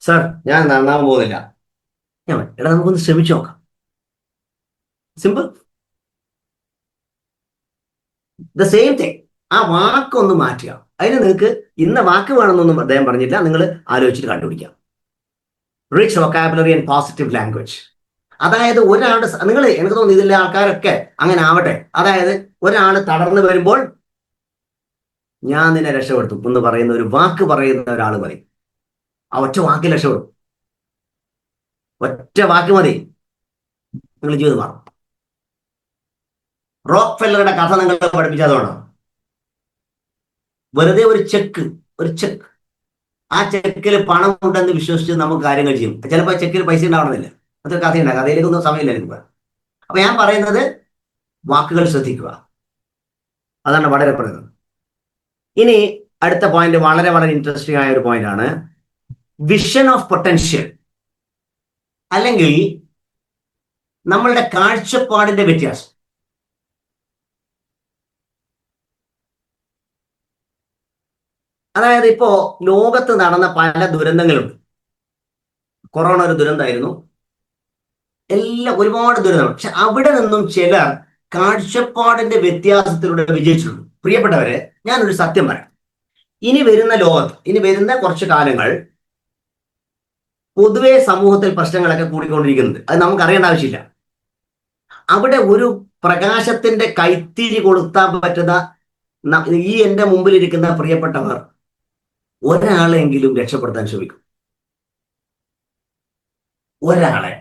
സാർ ഞാൻ നന്നാവാൻ പോകുന്നില്ല. എടാ നമുക്കൊന്ന് ശ്രമിച്ചു നോക്കാം. സിമ്പിൾ. The same thing. ആ വാക്കൊന്ന് മാറ്റുക. അതിന് നിങ്ങൾക്ക് ഇന്ന വാക്ക് വേണമെന്നൊന്നും അദ്ദേഹം പറഞ്ഞില്ല, നിങ്ങൾ ആലോചിച്ചിട്ട് കണ്ടുപിടിക്കാം. Rich vocabulary and positive language. അതായത് ഒരാളുടെ നിങ്ങൾ എനിക്ക് തോന്നുന്നു ഇതിലെ ആൾക്കാരൊക്കെ അങ്ങനെ ആവട്ടെ. അതായത് ഒരാൾ തളർന്നു വരുമ്പോൾ ഞാൻ നിന്നെ രക്ഷപ്പെടുത്തും എന്ന് പറയുന്ന ഒരു വാക്ക് പറയുന്ന ഒരാൾ മതി. ആ ഒറ്റ വാക്കിൽ രക്ഷപ്പെടും. ഒറ്റ വാക്ക് മതി, നിങ്ങൾ ജീവിതം മാറും. റോക്ക് ഫെല്ലറുടെ കഥ നിങ്ങൾ പഠിപ്പിച്ചതുകൊണ്ടോ? വെറുതെ ഒരു ചെക്ക് ആ ചെക്കിൽ പണം ഉണ്ടെന്ന് വിശ്വസിച്ച് നമുക്ക് കാര്യങ്ങൾ ചെയ്യും. ചിലപ്പോൾ ചെക്കിൽ പൈസ ഉണ്ടാവണമെന്നില്ല. അതൊരു കഥയുണ്ട്. കഥയിലേക്കൊന്നും സമയമില്ല എനിക്ക്. അപ്പൊ ഞാൻ പറയുന്നത് വാക്കുകൾ ശ്രദ്ധിക്കുക, അതാണ് വളരെ പറയുന്നത്. ഇനി അടുത്ത പോയിന്റ് വളരെ വളരെ ഇൻട്രസ്റ്റിംഗ് ആയ ഒരു പോയിന്റ് ആണ്. വിഷൻ ഓഫ് പൊട്ടൻഷ്യൽ, അല്ലെങ്കിൽ നമ്മളുടെ കാഴ്ചപ്പാടിന്റെ വ്യത്യാസം. അതായത് ഇപ്പോ ലോകത്ത് നടന്ന പല ദുരന്തങ്ങളുണ്ട്. കൊറോണ ഒരു ദുരന്തമായിരുന്നു, എല്ലാം ഒരുപാട് ദുരന്തം. പക്ഷെ അവിടെ നിന്നും ചിലർ കാഴ്ചപ്പാടിന്റെ വ്യത്യാസത്തിലൂടെ വിജയിച്ചിട്ടുണ്ട്. പ്രിയപ്പെട്ടവരെ, ഞാനൊരു സത്യം പറയാം. ഇനി വരുന്ന ലോകത്ത്, ഇനി വരുന്ന കുറച്ച് കാലങ്ങൾ പൊതുവെ സമൂഹത്തിൽ പ്രശ്നങ്ങളൊക്കെ കൂടിക്കൊണ്ടിരിക്കുന്നുണ്ട്. അത് നമുക്ക് അറിയേണ്ട ആവശ്യമില്ല. അവിടെ ഒരു പ്രകാശത്തിന്റെ കൈത്തിരി കൊളുത്താൻ പറ്റുന്ന ഈ എൻ്റെ മുമ്പിലിരിക്കുന്ന പ്രിയപ്പെട്ടവർ ഒരാളെങ്കിലും രക്ഷപ്പെടുത്താൻ ശ്രമിക്കും. ഒരാളെ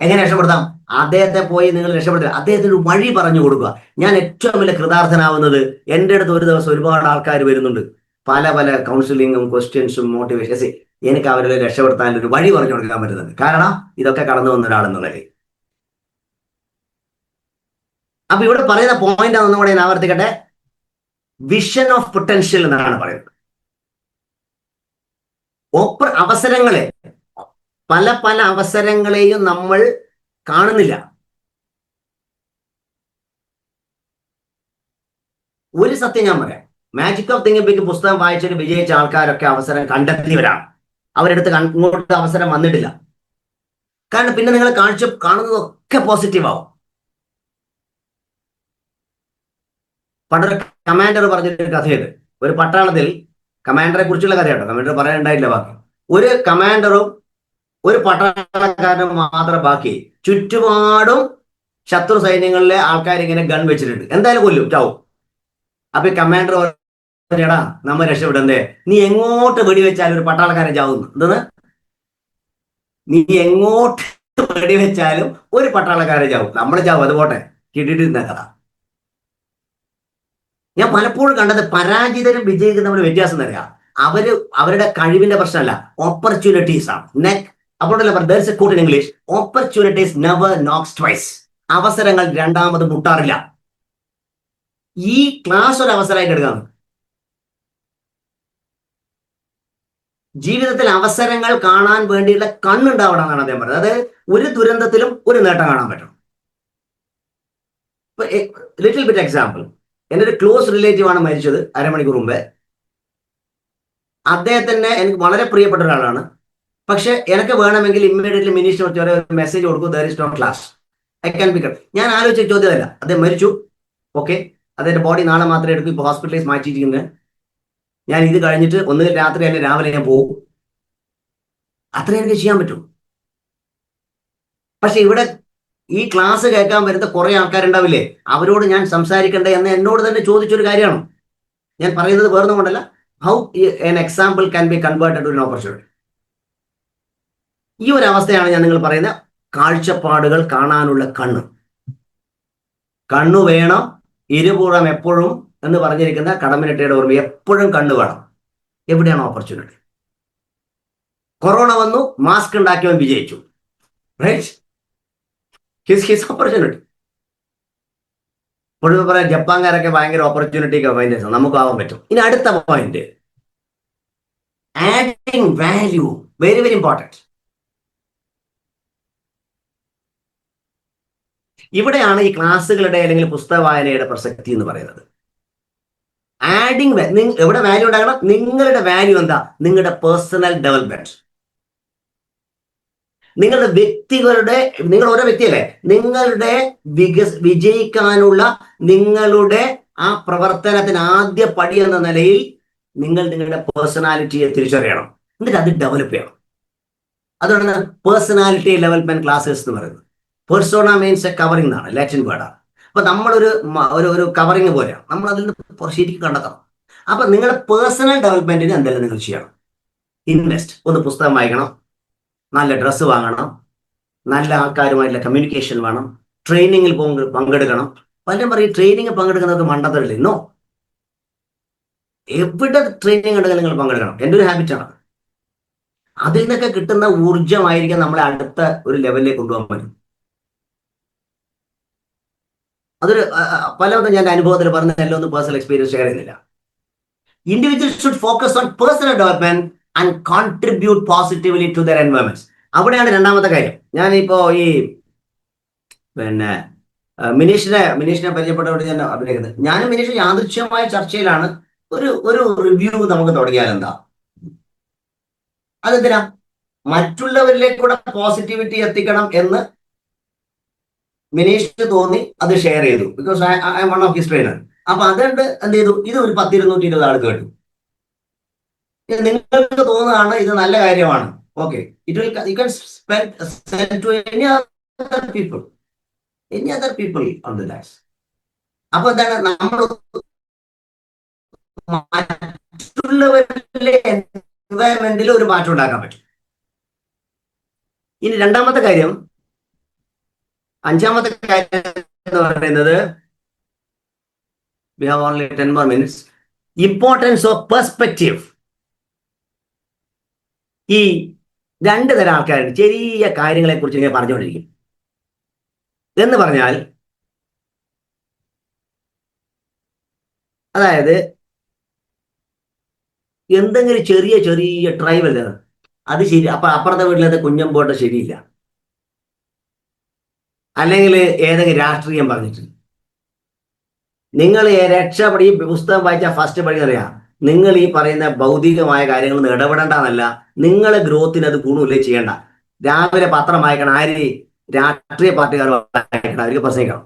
എങ്ങനെ രക്ഷപ്പെടുത്താം? അദ്ദേഹത്തെ പോയി നിങ്ങൾ രക്ഷപ്പെടുത്തുക, അദ്ദേഹത്തിന് ഒരു വഴി പറഞ്ഞു കൊടുക്കുക. ഞാൻ ഏറ്റവും വലിയ കൃതാർത്ഥനാവുന്നത്, എൻ്റെ അടുത്ത് ഒരു ദിവസം ഒരുപാട് ആൾക്കാർ വരുന്നുണ്ട്, പല പല കൗൺസിലിങ്ങും ക്വസ്റ്റ്യൻസും മോട്ടിവേഷൻ. എനിക്ക് അവരെ രക്ഷപ്പെടുത്താൻ ഒരു വഴി പറഞ്ഞു കൊടുക്കാൻ പറ്റുന്നുണ്ട്. കാരണം ഇതൊക്കെ കടന്നു വന്ന ഒരാളെന്നുള്ളത്. അപ്പൊ ഇവിടെ പറയുന്ന പോയിന്റ് ഒന്നുകൂടെ ഞാൻ ആവർത്തിക്കട്ടെ. വിഷൻ ഓഫ് പൊട്ടൻഷ്യൽ എന്നാണ് പറയുന്നത്. അവസരങ്ങളെ, പല പല അവസരങ്ങളെയും നമ്മൾ കാണുന്നില്ല. ഒരു സത്യം ഞാൻ പറയാം. മാജിക് ഓഫ് തിങ്കിങ് പുസ്തകം വായിച്ചിട്ട് വിജയിച്ച ആൾക്കാരൊക്കെ അവസരം കണ്ടെത്തിയവരാണ്. അവരെടുത്ത് ഇങ്ങോട്ട് അവസരം വന്നിട്ടില്ല. കാരണം പിന്നെ നിങ്ങൾ കാണുന്നതൊക്കെ പോസിറ്റീവ് ആവും. പണ്ടൊരു കമാൻഡർ പറഞ്ഞൊരു കഥയുണ്ട്. ഒരു പട്ടാളത്തിൽ കമാൻഡറെ കുറിച്ചുള്ള കഥയാട്ടോ, കമാൻഡർ പറയാനുണ്ടായില്ല ബാക്കി. ഒരു കമാൻഡറും ഒരു പട്ടാളക്കാരനും മാത്രം ബാക്കി. ചുറ്റുപാടും ശത്രു സൈന്യങ്ങളിലെ ആൾക്കാർ ഇങ്ങനെ ഗൺ വെച്ചിട്ടുണ്ട്, എന്തായാലും കൊല്ലും, ചാവും. അപ്പൊ കമാൻഡർ എടാ നമ്മ രക്ഷപ്പെടണ്ടേ, നീ എങ്ങോട്ട് വെടിവെച്ചാലും ഒരു പട്ടാളക്കാരൻ ചാവുന്നു. എന്തെന്ന്? നീ എങ്ങോട്ട് വെടിവെച്ചാലും ഒരു പട്ടാളക്കാരൻ ചാവും, നമ്മൾ ചാവും, അത് പോട്ടെ, കിട്ടിയിട്ടിരുന്ന കഥ. ഞാൻ പലപ്പോഴും കണ്ടത് പരാജിതരും വിജയിക്കുന്നവരും വ്യത്യാസം തരിക. അവരുടെ കഴിവിന്റെ പ്രശ്നമല്ല, ഓപ്പർച്യൂണിറ്റീസ് ആണ്. അപ്പോൾ English, opportunities never Knox twice. അവസരങ്ങൾ രണ്ടാമത് മുട്ടാറില്ല. ഈ ക്ലാസ് ഒരു അവസരമായിട്ട് എടുക്കാം. ജീവിതത്തിൽ അവസരങ്ങൾ കാണാൻ വേണ്ടിയുള്ള കണ്ണുണ്ടാവണം എന്നാണ് അദ്ദേഹം പറഞ്ഞത്. അതായത് ഒരു ദുരന്തത്തിലും ഒരു നേട്ടം കാണാൻ പറ്റണം. Little bit example. എൻ്റെ ഒരു ക്ലോസ് റിലേറ്റീവ് ആണ് മരിച്ചത് അരമണിക്കൂർ മുമ്പേ. അദ്ദേഹത്തിന് എനിക്ക് വളരെ പ്രിയപ്പെട്ട ഒരാളാണ്. പക്ഷെ എനിക്ക് വേണമെങ്കിൽ ഇമ്മീഡിയറ്റ്ലി മിനിസ്റ്റർ വരെ ഒരു മെസ്സേജ് കൊടുക്കും, there is no class, I can pick up. ഞാൻ ആലോചിച്ച ചോദ്യമല്ല. അദ്ദേഹം മരിച്ചു, ഓക്കെ, അദ്ദേഹത്തിന്റെ ബോഡി നാളെ മാത്രമേ എടുക്കും, ഇപ്പോൾ ഹോസ്പിറ്റലൈസ് മാറ്റിയിരിക്കുന്നത്. ഞാൻ ഇത് കഴിഞ്ഞിട്ട് ഒന്നുകിൽ രാത്രി അല്ലെങ്കിൽ രാവിലെ ഞാൻ പോകും. അത്രയും എനിക്ക് ചെയ്യാൻ പറ്റും. പക്ഷെ ഇവിടെ ഈ ക്ലാസ് കേൾക്കാൻ വരുന്ന കുറെ ആൾക്കാരുണ്ടാവില്ലേ, അവരോട് ഞാൻ സംസാരിക്കണ്ടേ എന്ന് എന്നോട് തന്നെ ചോദിച്ചൊരു കാര്യമാണ്. ഞാൻ പറയുന്നത് വേറൊന്നും കൊണ്ടല്ല, how an example can be converted to an opportunity. ഈ ഒരു അവസ്ഥയാണ് ഞാൻ നിങ്ങൾ പറയുന്ന കാഴ്ചപ്പാടുകൾ കാണാനുള്ള കണ്ണ്. കണ്ണു വേണം ഇരുപുറം എപ്പോഴും എന്ന് പറഞ്ഞിരിക്കുന്ന കടമ്മനിട്ടയുടെ ഓർമ്മ. എപ്പോഴും കണ്ണ് വേണം. എവിടെയാണ് ഓപ്പർച്യൂണിറ്റി? കൊറോണ വന്നു, മാസ്ക് ഉണ്ടാക്കിയവൻ വിജയിച്ചു. Right, his opportunity. ഇപ്പോഴും പറയാം ജപ്പാൻകാരൊക്കെ ഭയങ്കര ഓപ്പർച്യൂണിറ്റി ഫൈൻഡേഴ്സ്, നമുക്ക് ആവാൻ പറ്റും. ഇനി അടുത്ത point, adding value, very very important. ഇവിടെയാണ് ഈ ക്ലാസ്സുകളുടെ അല്ലെങ്കിൽ പുസ്തക വായനയുടെ പ്രസക്തി എന്ന് പറയുന്നത്. ആഡിങ്, എവിടെ വാല്യൂ ഉണ്ടാകണം? നിങ്ങളുടെ വാല്യൂ എന്താ? നിങ്ങളുടെ പേഴ്സണൽ ഡെവലപ്മെന്റ്. നിങ്ങളുടെ വ്യക്തികളുടെ, നിങ്ങൾ ഓരോ വ്യക്തിയല്ലേ, നിങ്ങളുടെ വിജയിക്കാനുള്ള നിങ്ങളുടെ ആ പ്രവർത്തനത്തിന് ആദ്യ പടി എന്ന നിലയിൽ നിങ്ങൾ നിങ്ങളുടെ പേഴ്സണാലിറ്റിയെ തിരിച്ചറിയണം, എന്നിട്ട് അത് ഡെവലപ്പ് ചെയ്യണം. അതുകൊണ്ടാണ് പേഴ്സണാലിറ്റി ഡെവലപ്മെന്റ് ക്ലാസ്സസ് എന്ന് പറയുന്നത്. പെർസോണ മീൻസ് എ കവറിംഗ് എന്നാണ്, ലാറ്റിൻ വേർഡാണ്. അപ്പൊ നമ്മളൊരു ഒരു കവറിങ് പോലെയാണ്, നമ്മൾ അതിൽ നിന്ന് ശരിക്കും കണ്ടെത്തണം. അപ്പൊ നിങ്ങളുടെ പേഴ്സണൽ ഡെവലപ്മെന്റിന് എന്തെല്ലാം നിങ്ങൾ ചെയ്യണം? ഇൻവെസ്റ്റ്. ഒന്ന് പുസ്തകം വായിക്കണം, നല്ല ഡ്രസ്സ് വാങ്ങണം, നല്ല ആൾക്കാരുമായിട്ടുള്ള കമ്മ്യൂണിക്കേഷൻ വേണം, ട്രെയിനിങ്ങിൽ പങ്കെടുക്കണം. പലരും പറയും ട്രെയിനിങ് പങ്കെടുക്കുന്നത് മണ്ടത്തരല്ലേ. നോ, എവിടെ ട്രെയിനിങ് ഉണ്ടെങ്കിൽ നിങ്ങൾ പങ്കെടുക്കണം. എൻ്റെ ഒരു ഹാബിറ്റാണ്. അതിൽ നിന്നൊക്കെ കിട്ടുന്ന ഊർജമായിരിക്കും നമ്മളെ അടുത്ത ഒരു ലെവലിലേക്ക് കൊണ്ടുപോകാൻ പറ്റും. അതൊരു പലവട്ടം ഞാൻ അനുഭവത്തിൽ പറഞ്ഞ എല്ലാം ഒന്നും പേഴ്സണൽ എക്സ്പീരിയൻസ് ഷെയർ ചെയ്യുന്നില്ല. Individual should focus on personal development and contribute positively to their environments. അവിടെയാണ് രണ്ടാമത്തെ കാര്യം. ഞാനിപ്പോ ഈ മിനീഷിനെ പരിചയപ്പെട്ടവരോട് ഞാൻ അഭിനയിക്കുന്നത്. ഞാനും മിനീഷ് യാദൃശ്യമായ ചർച്ചയിലാണ് ഒരു റിവ്യൂ നമുക്ക് തുടങ്ങിയാൽ എന്താ? അതെന്തിനാ? മറ്റുള്ളവരിലേക്ക് കൂടെ പോസിറ്റിവിറ്റി എത്തിക്കണം എന്ന് മിനീഷിന് തോന്നി, അത് ഷെയർ ചെയ്തു. Because I M one of his trainer. അപ്പൊ അതുകൊണ്ട് എന്ത് ചെയ്തു, ഇത് ഒരു 10-220 ആൾ കേട്ടു. നിങ്ങൾക്ക് തോന്നുന്നതാണ് ഇത് നല്ല കാര്യമാണ്, okay, it will you can send to any other people on the life. അപ്പൊ എന്താണ്, നമ്മൾ മറ്റുള്ളവരിലെ എൻവയറമെന്റിൽ ഒരു മാറ്റം ഉണ്ടാക്കാൻ പറ്റും. ഇനി രണ്ടാമത്തെ കാര്യം, അഞ്ചാമത്തെ കാര്യം എന്ന് പറയുന്നത്, we have only 10 more minutes, importance of perspective. ഈ രണ്ട് തരം ആൾക്കാരുണ്ട്. ചെറിയ കാര്യങ്ങളെ കുറിച്ച് ഇങ്ങനെ പറഞ്ഞുകൊണ്ടിരിക്കും. എന്ന് പറഞ്ഞാൽ, അതായത് എന്തെങ്കിലും ചെറിയ ചെറിയ ട്രൈബൽ അത് ശരി, അപ്പൊ അപ്പുറത്തെ വീട്ടിലത്തെ കുഞ്ഞമ്പോട്ട് ശരിയില്ല, അല്ലെങ്കിൽ ഏതെങ്കിലും രാഷ്ട്രീയം പറഞ്ഞിട്ട് നിങ്ങൾ രക്ഷപ്പെടി. പുസ്തകം വായിച്ചാൽ ഫസ്റ്റ് പഠിക്കുന്നറിയാം, നിങ്ങൾ ഈ പറയുന്ന ഭൗതികമായ കാര്യങ്ങളൊന്നും ഇടപെടേണ്ടെന്നല്ല, നിങ്ങളെ ഗ്രോത്തിന് അത് ഗുണമില്ലേ ചെയ്യണ്ട. രാവിലെ പത്രം വായിക്കണം, ആര്? രാഷ്ട്രീയ പാർട്ടിക്കാർ വായിക്കണം, അവർക്ക് പ്രസംഗിക്കണം.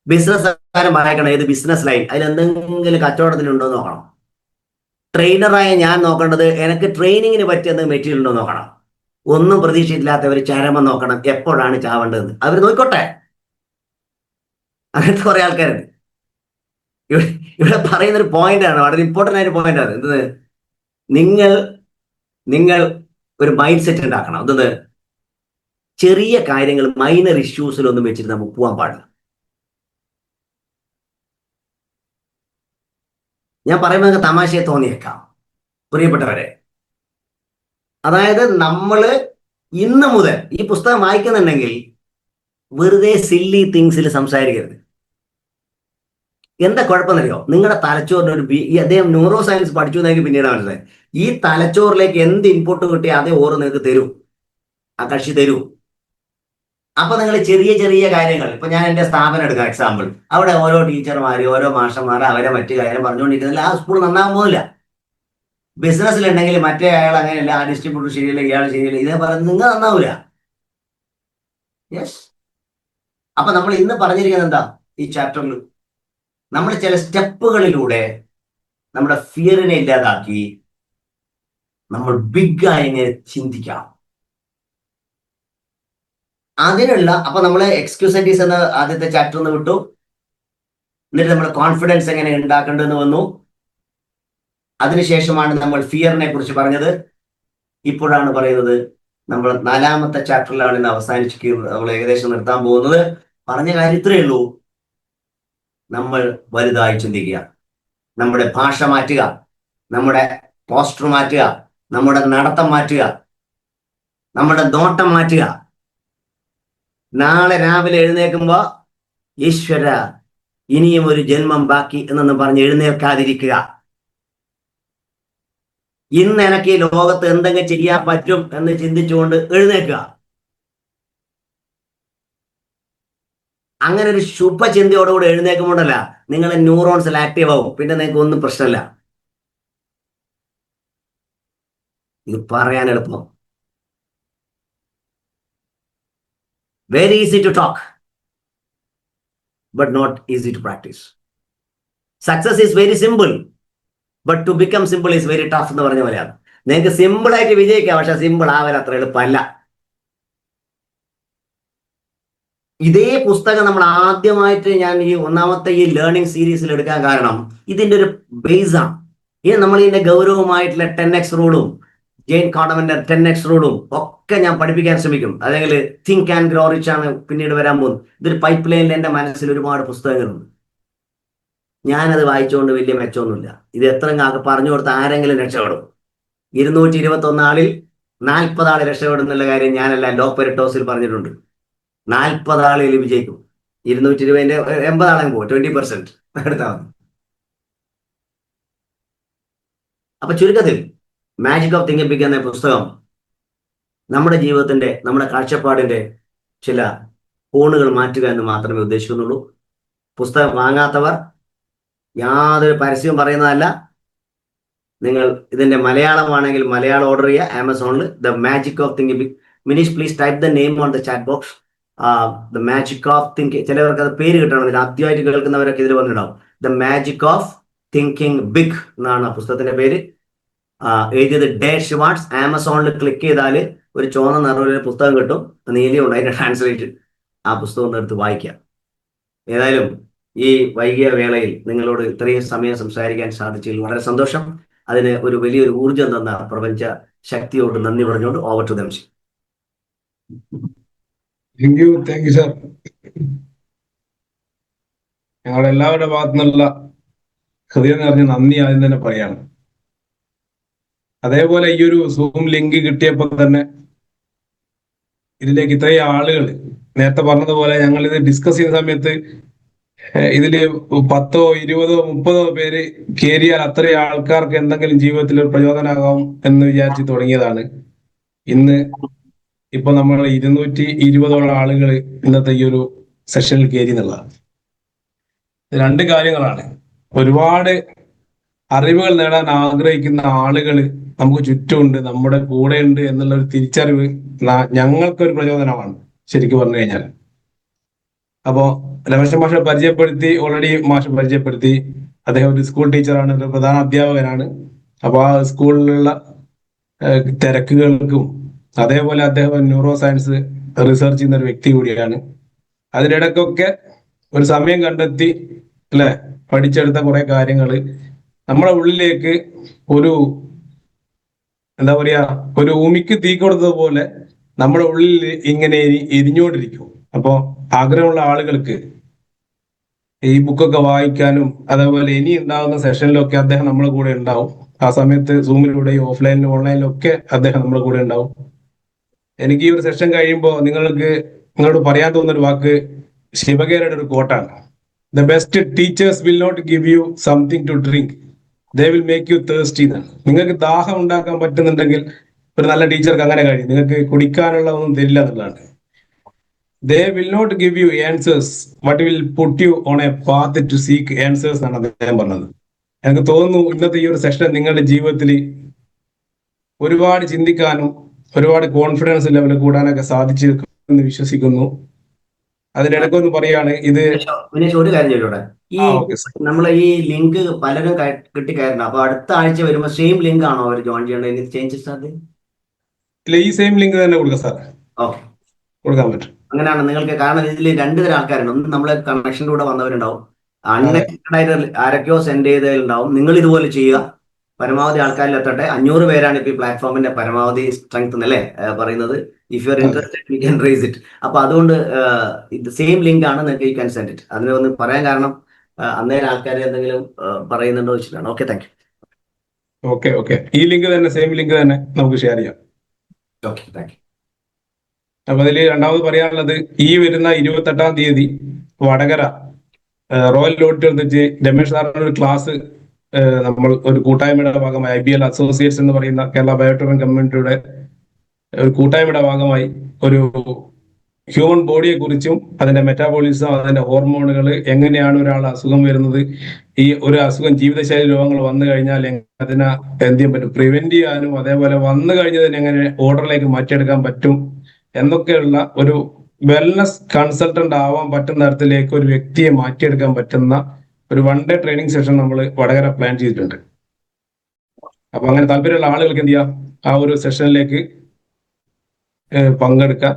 ബിസിനസ്സുകാരൻ വായിക്കണം, ഏത് ബിസിനസ് ലൈൻ, അതിലെന്തെങ്കിലും കച്ചവടത്തിനുണ്ടോ എന്ന് നോക്കണം. ട്രെയിനറായ ഞാൻ നോക്കേണ്ടത് എനിക്ക് ട്രെയിനിങ്ങിന് പറ്റിയ എന്തെങ്കിലും മെറ്റീരിയൽ ഉണ്ടോ നോക്കണം. ഒന്നും പ്രതീക്ഷയില്ലാത്തവർ ചരമം നോക്കണം, എപ്പോഴാണ് ചാവേണ്ടതെന്ന് അവർ നോക്കോട്ടെ. അങ്ങനത്തെ കുറെ ആൾക്കാരുണ്ട്. ഇവിടെ പറയുന്ന ഒരു പോയിന്റാണ്, വളരെ ഇമ്പോർട്ടൻ്റ് ആയ ഒരു പോയിന്റാണ്. എന്ത്? നിങ്ങൾ ഒരു മൈൻഡ് സെറ്റ് ഉണ്ടാക്കണം. എന്ത്? ചെറിയ കാര്യങ്ങൾ, മൈനർ ഇഷ്യൂസിലൊന്നും വെച്ചിട്ട് നമുക്ക് പോകാൻ പാടില്ല. ഞാൻ പറയുമ്പോൾ തമാശയെ തോന്നിയേക്കാം പ്രിയപ്പെട്ടവരെ. അതായത് നമ്മൾ ഇന്ന് മുതൽ ഈ പുസ്തകം വായിക്കുന്നുണ്ടെങ്കിൽ വെറുതെ സില്ലി തിങ്സിൽ സംസാരിക്കരുത്. എന്താ കുഴപ്പമെന്നറിയോ? നിങ്ങളുടെ തലച്ചോറിന് അദ്ദേഹം ന്യൂറോ സയൻസ് പഠിച്ചു എന്നെങ്കിൽ പിന്നീട് മനസ്സിലായി. ഈ തലച്ചോറിലേക്ക് എന്ത് ഇൻപുട്ട് കിട്ടിയാൽ അതേ ഓറ് നിങ്ങൾക്ക് തരൂ, ആ കക്ഷി തരൂ. അപ്പൊ നിങ്ങൾ ചെറിയ ചെറിയ കാര്യങ്ങൾ, ഇപ്പൊ ഞാൻ എന്റെ സ്ഥാപനം എടുക്കാം എക്സാമ്പിൾ, അവിടെ ഓരോ ടീച്ചർമാര് ഓരോ മാഷന്മാർ അവരെ മറ്റു കാര്യം പറഞ്ഞുകൊണ്ടിരിക്കുന്നില്ല, ആ സ്കൂൾ നന്നാകാൻ പോകില്ല. ബിസിനസ്സിലുണ്ടെങ്കിൽ മറ്റേ അയാൾ അങ്ങനെയല്ല, ആ ഡിസ്ട്രിബ്യൂട്ടർ ശരിയല്ല, ഇയാൾ ശരിയല്ല, ഇതേ പറയുന്നത് നിങ്ങൾ നന്നാവൂല. യെസ്. അപ്പൊ നമ്മൾ ഇന്ന് പറഞ്ഞിരിക്കുന്നത് എന്താ? ഈ ചാപ്റ്ററിൽ നമ്മൾ ചില സ്റ്റെപ്പുകളിലൂടെ നമ്മുടെ ഫിയറിനെ ഇല്ലാതാക്കി നമ്മൾ ബിഗ് ആയി ചിന്തിക്കാം. അപ്പൊ നമ്മള് എക്സ്ക്യൂസൈറ്റീസ് എന്ന ആദ്യത്തെ ചാപ്റ്റർ ഒന്ന് വിട്ടു. എന്നിട്ട് നമ്മൾ കോൺഫിഡൻസ് എങ്ങനെ ഉണ്ടാക്കേണ്ടതെന്ന് വന്നു. അതിനുശേഷമാണ് നമ്മൾ ഫിയറിനെ കുറിച്ച് പറഞ്ഞത്. ഇപ്പോഴാണ് പറയുന്നത്, നമ്മൾ 4ാമത്തെ ചാപ്റ്ററിലാണ് ഇന്ന് അവസാനിച്ചിരിക്കുന്നത്. നമ്മൾ ഏകദേശം നിർത്താൻ പോകുന്നത്. പറഞ്ഞ കാര്യം ഇത്രയേ ഉള്ളൂ. നമ്മൾ വലുതായി ചിന്തിക്കുക, നമ്മുടെ ഭാഷ മാറ്റുക, നമ്മുടെ പോസ്റ്റർ മാറ്റുക, നമ്മുടെ നടത്തം മാറ്റുക, നമ്മുടെ നോട്ടം മാറ്റുക. നാളെ രാവിലെ എഴുന്നേൽക്കുമ്പോ ഈശ്വര ഇനിയും ഒരു ജന്മം ബാക്കി എന്നൊന്നും പറഞ്ഞ് എഴുന്നേൽക്കാതിരിക്കുക. ഇന്ന് എനിക്ക് ഈ ലോകത്ത് എന്തെങ്കിലും ചെയ്യാൻ പറ്റും എന്ന് ചിന്തിച്ചുകൊണ്ട് എഴുന്നേൽക്കുക. അങ്ങനെ ഒരു ശുഭചിന്തയോടുകൂടി എഴുന്നേൽക്കുമ്പോഴല്ല നിങ്ങളെ ന്യൂറോൺസിൽ ആക്റ്റീവ് ആവും. പിന്നെ നിങ്ങൾക്ക് ഒന്നും പ്രശ്നമില്ല. ഇത് പറയാൻ എളുപ്പം. Very easy to talk, but not easy to practise. Success is very simple, but to become simple is very tough എന്ന് പറഞ്ഞ പോലെയാണ്. നിങ്ങൾക്ക് സിമ്പിൾ ആയിട്ട് വിജയിക്കാം, പക്ഷെ സിമ്പിൾ ആവാൻ അത്ര എളുപ്പമല്ല. ഇതേ പുസ്തകം നമ്മൾ ആദ്യമായിട്ട് ഞാൻ ഈ 1ാമത്തെ ഈ ലേണിംഗ് സീരീസിൽ എടുക്കാൻ കാരണം ഇതിന്റെ ഒരു ബേസാണ്. ഇനി നമ്മൾ ഇതിന്റെ ഗൗരവമായിട്ടുള്ള 10x റൂളും ജെയിൻ കോണ്ടമന്റെ 10x റൂളും ഒക്കെ ഞാൻ പഠിപ്പിക്കാൻ ശ്രമിക്കും. അല്ലെങ്കിൽ തിങ്ക് ആൻഡ് ഗ്രോ റിച്ച് ആണ് പിന്നീട് വരാൻ പോകുന്നത്. ഇതൊരു പൈപ്പ് ലൈനിൽ എന്റെ മനസ്സിൽ ഒരുപാട് പുസ്തകങ്ങളുണ്ട്. ഞാനത് വായിച്ചുകൊണ്ട് വലിയ മെച്ചമൊന്നുമില്ല. ഇത് എത്ര പറഞ്ഞു കൊടുത്ത ആരെങ്കിലും രക്ഷപ്പെടും? 221 ആളിൽ 40 ആൾ രക്ഷപ്പെടും എന്നുള്ള കാര്യം ഞാനല്ല, ലോപെരിട്ടോസിൽ പറഞ്ഞിട്ടുണ്ട്. 40 ആളിൽ വിജയിക്കും. 220ന്റെ 80 ആളെങ്കിൽ പോകും, 20% എടുത്താൽ മതി. അപ്പൊ ചുരുക്കത്തിൽ മാജിക് ഓഫ് തിങ്കിങ് ബിഗ് എന്ന പുസ്തകം നമ്മുടെ ജീവിതത്തിന്റെ, നമ്മുടെ കാഴ്ചപ്പാടിന്റെ ചില കോണുകൾ മാറ്റുക എന്ന് മാത്രമേ ഉദ്ദേശിക്കുന്നുള്ളൂ. പുസ്തകം വാങ്ങാത്തവർ യാതൊരു പരസ്യവും പറയുന്നതല്ല. നിങ്ങൾ ഇതിന്റെ മലയാളമാണെങ്കിൽ മലയാളം ഓർഡർ ചെയ്യുക ആമസോണിൽ. The magic of thinking big. Minish please type the name on the chat box. The magic of thinking. ചിലവർക്ക് അത് പേര് കിട്ടണം. ഇതിൽ ആദ്യമായിട്ട് കേൾക്കുന്നവരൊക്കെ ഇതിൽ വന്നിട്ടുണ്ടാവും. The magic of thinking big എന്നാണ് ആ പുസ്തകത്തിന്റെ പേര്. എഴുതിയത് ഡേ ഷിവാർട്സ്. ആമസോണിൽ ക്ലിക്ക് ചെയ്താൽ ഒരു ചുവന്ന നിറവിലൊരു പുസ്തകം കിട്ടും, നീലയുണ്ട്, അതിന്റെ ട്രാൻസ്ലേറ്റ്. ആ പുസ്തകം ഒന്ന് എടുത്ത് വായിക്കാം. ഏതായാലും ഈ വൈകിയ വേളയിൽ നിങ്ങളോട് ഇത്രയും സമയം സംസാരിക്കാൻ സാധിച്ചതിൽ വളരെ സന്തോഷം. അതിന് ഒരു വലിയൊരു ഊർജം തന്ന പ്രപഞ്ച ശക്തിയോട് നന്ദി പറഞ്ഞുകൊണ്ട് ഓവർ ടു ദംശി. Thank you sir. ഞങ്ങളുടെ എല്ലാവരുടെ ഭാഗത്തു നിന്നുള്ള ഹൃദയം നിറഞ്ഞ നന്ദി ആദ്യം തന്നെ പറയാണ്. അതേപോലെ ഈ ഒരു സൂം ലിങ്ക് കിട്ടിയപ്പോൾ തന്നെ ഇതിലേക്ക് ഇത്രയും ആളുകൾ, നേരത്തെ പറഞ്ഞതുപോലെ ഞങ്ങൾ ഇത് ഡിസ്കസ് ചെയ്യുന്ന സമയത്ത് ഇതില് 10, 20, 30 പേര് കയറിയാൽ അത്രയും ആൾക്കാർക്ക് എന്തെങ്കിലും ജീവിതത്തിൽ ഒരു പ്രചോദനമാകാം എന്ന് വിചാരിച്ച് തുടങ്ങിയതാണ്. ഇന്ന് ഇപ്പൊ നമ്മൾ 220ഓളം ആളുകൾ ഇന്നത്തെ ഈ ഒരു സെഷനിൽ കയറി എന്നുള്ളതാണ്. 2 കാര്യങ്ങളാണ്. ഒരുപാട് അറിവുകൾ നേടാൻ ആഗ്രഹിക്കുന്ന ആളുകൾ നമുക്ക് ചുറ്റുമുണ്ട്, നമ്മുടെ കൂടെ ഉണ്ട് എന്നുള്ള ഒരു തിരിച്ചറിവ് ഞങ്ങൾക്കൊരു പ്രചോദനമാണ് ശരിക്കും പറഞ്ഞു കഴിഞ്ഞാൽ. അപ്പോ രമേശൻ മാഷെ പരിചയപ്പെടുത്തി, ഓൾറെഡി മാഷ് പരിചയപ്പെടുത്തി. അദ്ദേഹം ഒരു സ്കൂൾ ടീച്ചറാണ്, ഒരു പ്രധാന അധ്യാപകനാണ്. അപ്പൊ ആ സ്കൂളിലുള്ള തിരക്കുകൾക്കും അതേപോലെ അദ്ദേഹം ന്യൂറോ സയൻസ് റിസർച്ച് ചെയ്യുന്ന ഒരു വ്യക്തി കൂടിയാണ്. അതിനിടയ്ക്കൊക്കെ ഒരു സമയം കണ്ടെത്തി അല്ലെ പഠിച്ചെടുത്ത കുറെ കാര്യങ്ങൾ നമ്മുടെ ഉള്ളിലേക്ക് ഒരു എന്താ പറയാ, ഒരു ഉമിക്ക് തീ കൊടുത്തതുപോലെ നമ്മുടെ ഉള്ളിൽ ഇങ്ങനെ എരിഞ്ഞുകൊണ്ടിരിക്കും. അപ്പോ ആഗ്രഹമുള്ള ആളുകൾക്ക് ഈ ബുക്കൊക്കെ വായിക്കാനും അതേപോലെ ഇനി ഉണ്ടാകുന്ന സെഷനിലൊക്കെ അദ്ദേഹം നമ്മളെ കൂടെ ഉണ്ടാവും. ആ സമയത്ത് സൂമിലൂടെയും ഓഫ്ലൈനിലും ഓൺലൈനിലും ഒക്കെ അദ്ദേഹം നമ്മളെ കൂടെ ഉണ്ടാവും. എനിക്ക് ഈ ഒരു സെഷൻ കഴിയുമ്പോൾ നിങ്ങളോട് പറയാൻ തോന്നുന്ന ഒരു വാക്ക് ശിവകേരയുടെ ഒരു കോട്ടാണ്. The best teachers will not give you something to drink, they will make you thirsty എന്നാണ്. നിങ്ങൾക്ക് ദാഹം ഉണ്ടാക്കാൻ പറ്റുന്നുണ്ടെങ്കിൽ ഒരു നല്ല ടീച്ചർക്ക് അങ്ങനെ കഴിയും. നിങ്ങൾക്ക് കുടിക്കാനുള്ള ഒന്നും തരില്ല എന്നുള്ളതാണ്. They will not give you answers, but will put you on a path to seek answers എന്നാണ് അദ്ദേഹം പറഞ്ഞത്. എനിക്ക് തോന്നുന്നു ഇന്നത്തെ ഈ ഒരു സെഷൻ നിങ്ങളുടെ ജീവിതത്തിൽ ഒരുപാട് ചിന്തിക്കാനും ഒരുപാട് കോൺഫിഡൻസ് ലെവൽ കൂടാനൊക്കെ സാധിച്ചെന്ന് വിശ്വസിക്കുന്നു. അതിനിടയ്ക്കൊന്ന് പറയാണ് ഇത് ഒരു കാര്യം ചോദിച്ചോട്ടെ. ഈ നമ്മളെ ഈ ലിങ്ക് പലരും കിട്ടിക്കയറണം. അപ്പൊ അടുത്ത ആഴ്ച വരുമ്പോ സെയിം ലിങ്ക് ആണോ അവർ ജോയിൻ ചെയ്യേണ്ടത്? ചേഞ്ചസ്? ഇല്ല, ഈ സെയിം ലിങ്ക് തന്നെ കൊടുക്കാം സാർ, കൊടുക്കാൻ പറ്റും. അങ്ങനെയാണ് നിങ്ങൾക്ക്, കാരണം ഇതിൽ രണ്ട് തരം ആൾക്കാരുണ്ട്. ഒന്ന് നമ്മളെ കണക്ഷനിലൂടെ വന്നവരുണ്ടാവും, അൺഎക്സ്പെക്ടഡ് ആയിട്ട് ആരൊക്കെയോ സെൻഡ് ചെയ്തവരുണ്ടാവും. നിങ്ങൾ ഇതുപോലെ ചെയ്യുക, പരമാവധി ആൾക്കാരിൽ എത്തട്ടെ. 500 പേരാണ് ഇപ്പൊ ഈ പ്ലാറ്റ്ഫോമിന്റെ പരമാവധി സ്ട്രെങ്ത് എന്നല്ലേ പറയുന്നത്. If you are interested we can raise it. അപ്പൊ അതുകൊണ്ട് ഇത് സെയിം ലിങ്ക് ആണ്, നിങ്ങൾക്ക് യു ക്യാൻ സെൻഡ് ഇറ്റ്. അതിനെ ഒന്ന് പറയാൻ കാരണം അന്നേരം ആൾക്കാർ എന്തെങ്കിലും പറയുന്നുണ്ടോ വെച്ചിട്ടാണ്. Okay, thank you. ഓക്കെ. ഈ ലിങ്ക് തന്നെ, സെയിം ലിങ്ക് തന്നെ നമുക്ക് ഷെയർ ചെയ്യാം. Okay, thank you. അപ്പൊ അതിൽ രണ്ടാമത് പറയാനുള്ളത്, ഈ വരുന്ന 28-ാം തീയതി വടകര റോയൽ ഓഡിറ്റോറിയത്തിൽ വെച്ച് രമേഷ് സാറിന്റെ ഒരു ക്ലാസ് നമ്മൾ ഒരു കൂട്ടായ്മയുടെ ഭാഗമായി IBL അസോസിയേറ്റ്സ് എന്ന് പറയുന്ന കേരള ബയോടെറിൻ കമ്മ്യൂണിറ്റിയുടെ ഒരു കൂട്ടായ്മയുടെ ഭാഗമായി ഒരു ഹ്യൂമൻ ബോഡിയെ കുറിച്ചും അതിന്റെ മെറ്റാബോളിസം, അതിന്റെ ഹോർമോണുകൾ, എങ്ങനെയാണ് ഒരാൾ അസുഖം വരുന്നത്, ഈ ഒരു അസുഖം ജീവിതശൈലി രോഗങ്ങൾ വന്നു കഴിഞ്ഞാൽ അതിനെ എന്ത് ചെയ്യാൻ പറ്റും, പ്രിവെന്റ് ചെയ്യാനും, അതേപോലെ വന്നു കഴിഞ്ഞതിന് എങ്ങനെ ഓർഡറിലേക്ക് മാറ്റിയെടുക്കാൻ പറ്റും എന്നൊക്കെയുള്ള ഒരു വെൽനസ് കൺസൾട്ടന്റ് ആവാൻ പറ്റുന്ന തരത്തിലേക്ക് ഒരു വ്യക്തിയെ മാറ്റിയെടുക്കാൻ പറ്റുന്ന ഒരു 1 ഡേ ട്രെയിനിങ് സെഷൻ നമ്മൾ വടകര പ്ലാൻ ചെയ്തിട്ടുണ്ട്. അപ്പൊ അങ്ങനെ താല്പര്യമുള്ള ആളുകൾക്ക് എന്ത് ചെയ്യാം, ആ ഒരു സെഷനിലേക്ക് പങ്കെടുക്കാം.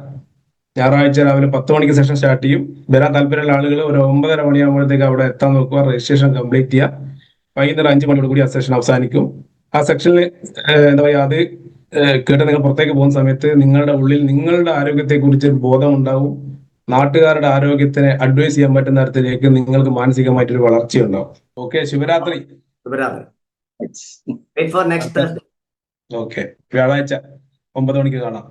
ഞായറാഴ്ച രാവിലെ 10 മണിക്ക് സെഷൻ സ്റ്റാർട്ട് ചെയ്യും. വരാൻ താല്പര്യമുള്ള ആളുകൾ ഒരു 9:30 മണിയാകുമ്പോഴത്തേക്ക് അവിടെ എത്താൻ നോക്കുക, രജിസ്ട്രേഷൻ കംപ്ലീറ്റ് ചെയ്യുക. വൈകുന്നേരം 5 മണിയോട് കൂടി ആ സെഷൻ അവസാനിക്കും. ആ സെക്ഷനിൽ എന്താ പറയുക, അത് കേട്ട് നിങ്ങൾ പുറത്തേക്ക് പോകുന്ന സമയത്ത് നിങ്ങളുടെ ഉള്ളിൽ നിങ്ങളുടെ ആരോഗ്യത്തെ കുറിച്ച് ഒരു ബോധം ഉണ്ടാവും. നാട്ടുകാരുടെ ആരോഗ്യത്തിനെ അഡ്വൈസ് ചെയ്യാൻ പറ്റുന്ന തരത്തിലേക്ക് നിങ്ങൾക്ക് മാനസികമായിട്ടൊരു വളർച്ചയുണ്ടാവും. ഓക്കെ, ശുഭരാത്രി. Wait for next Thursday. Okay, വ്യാഴാഴ്ച 9 മണിക്ക് കാണാം.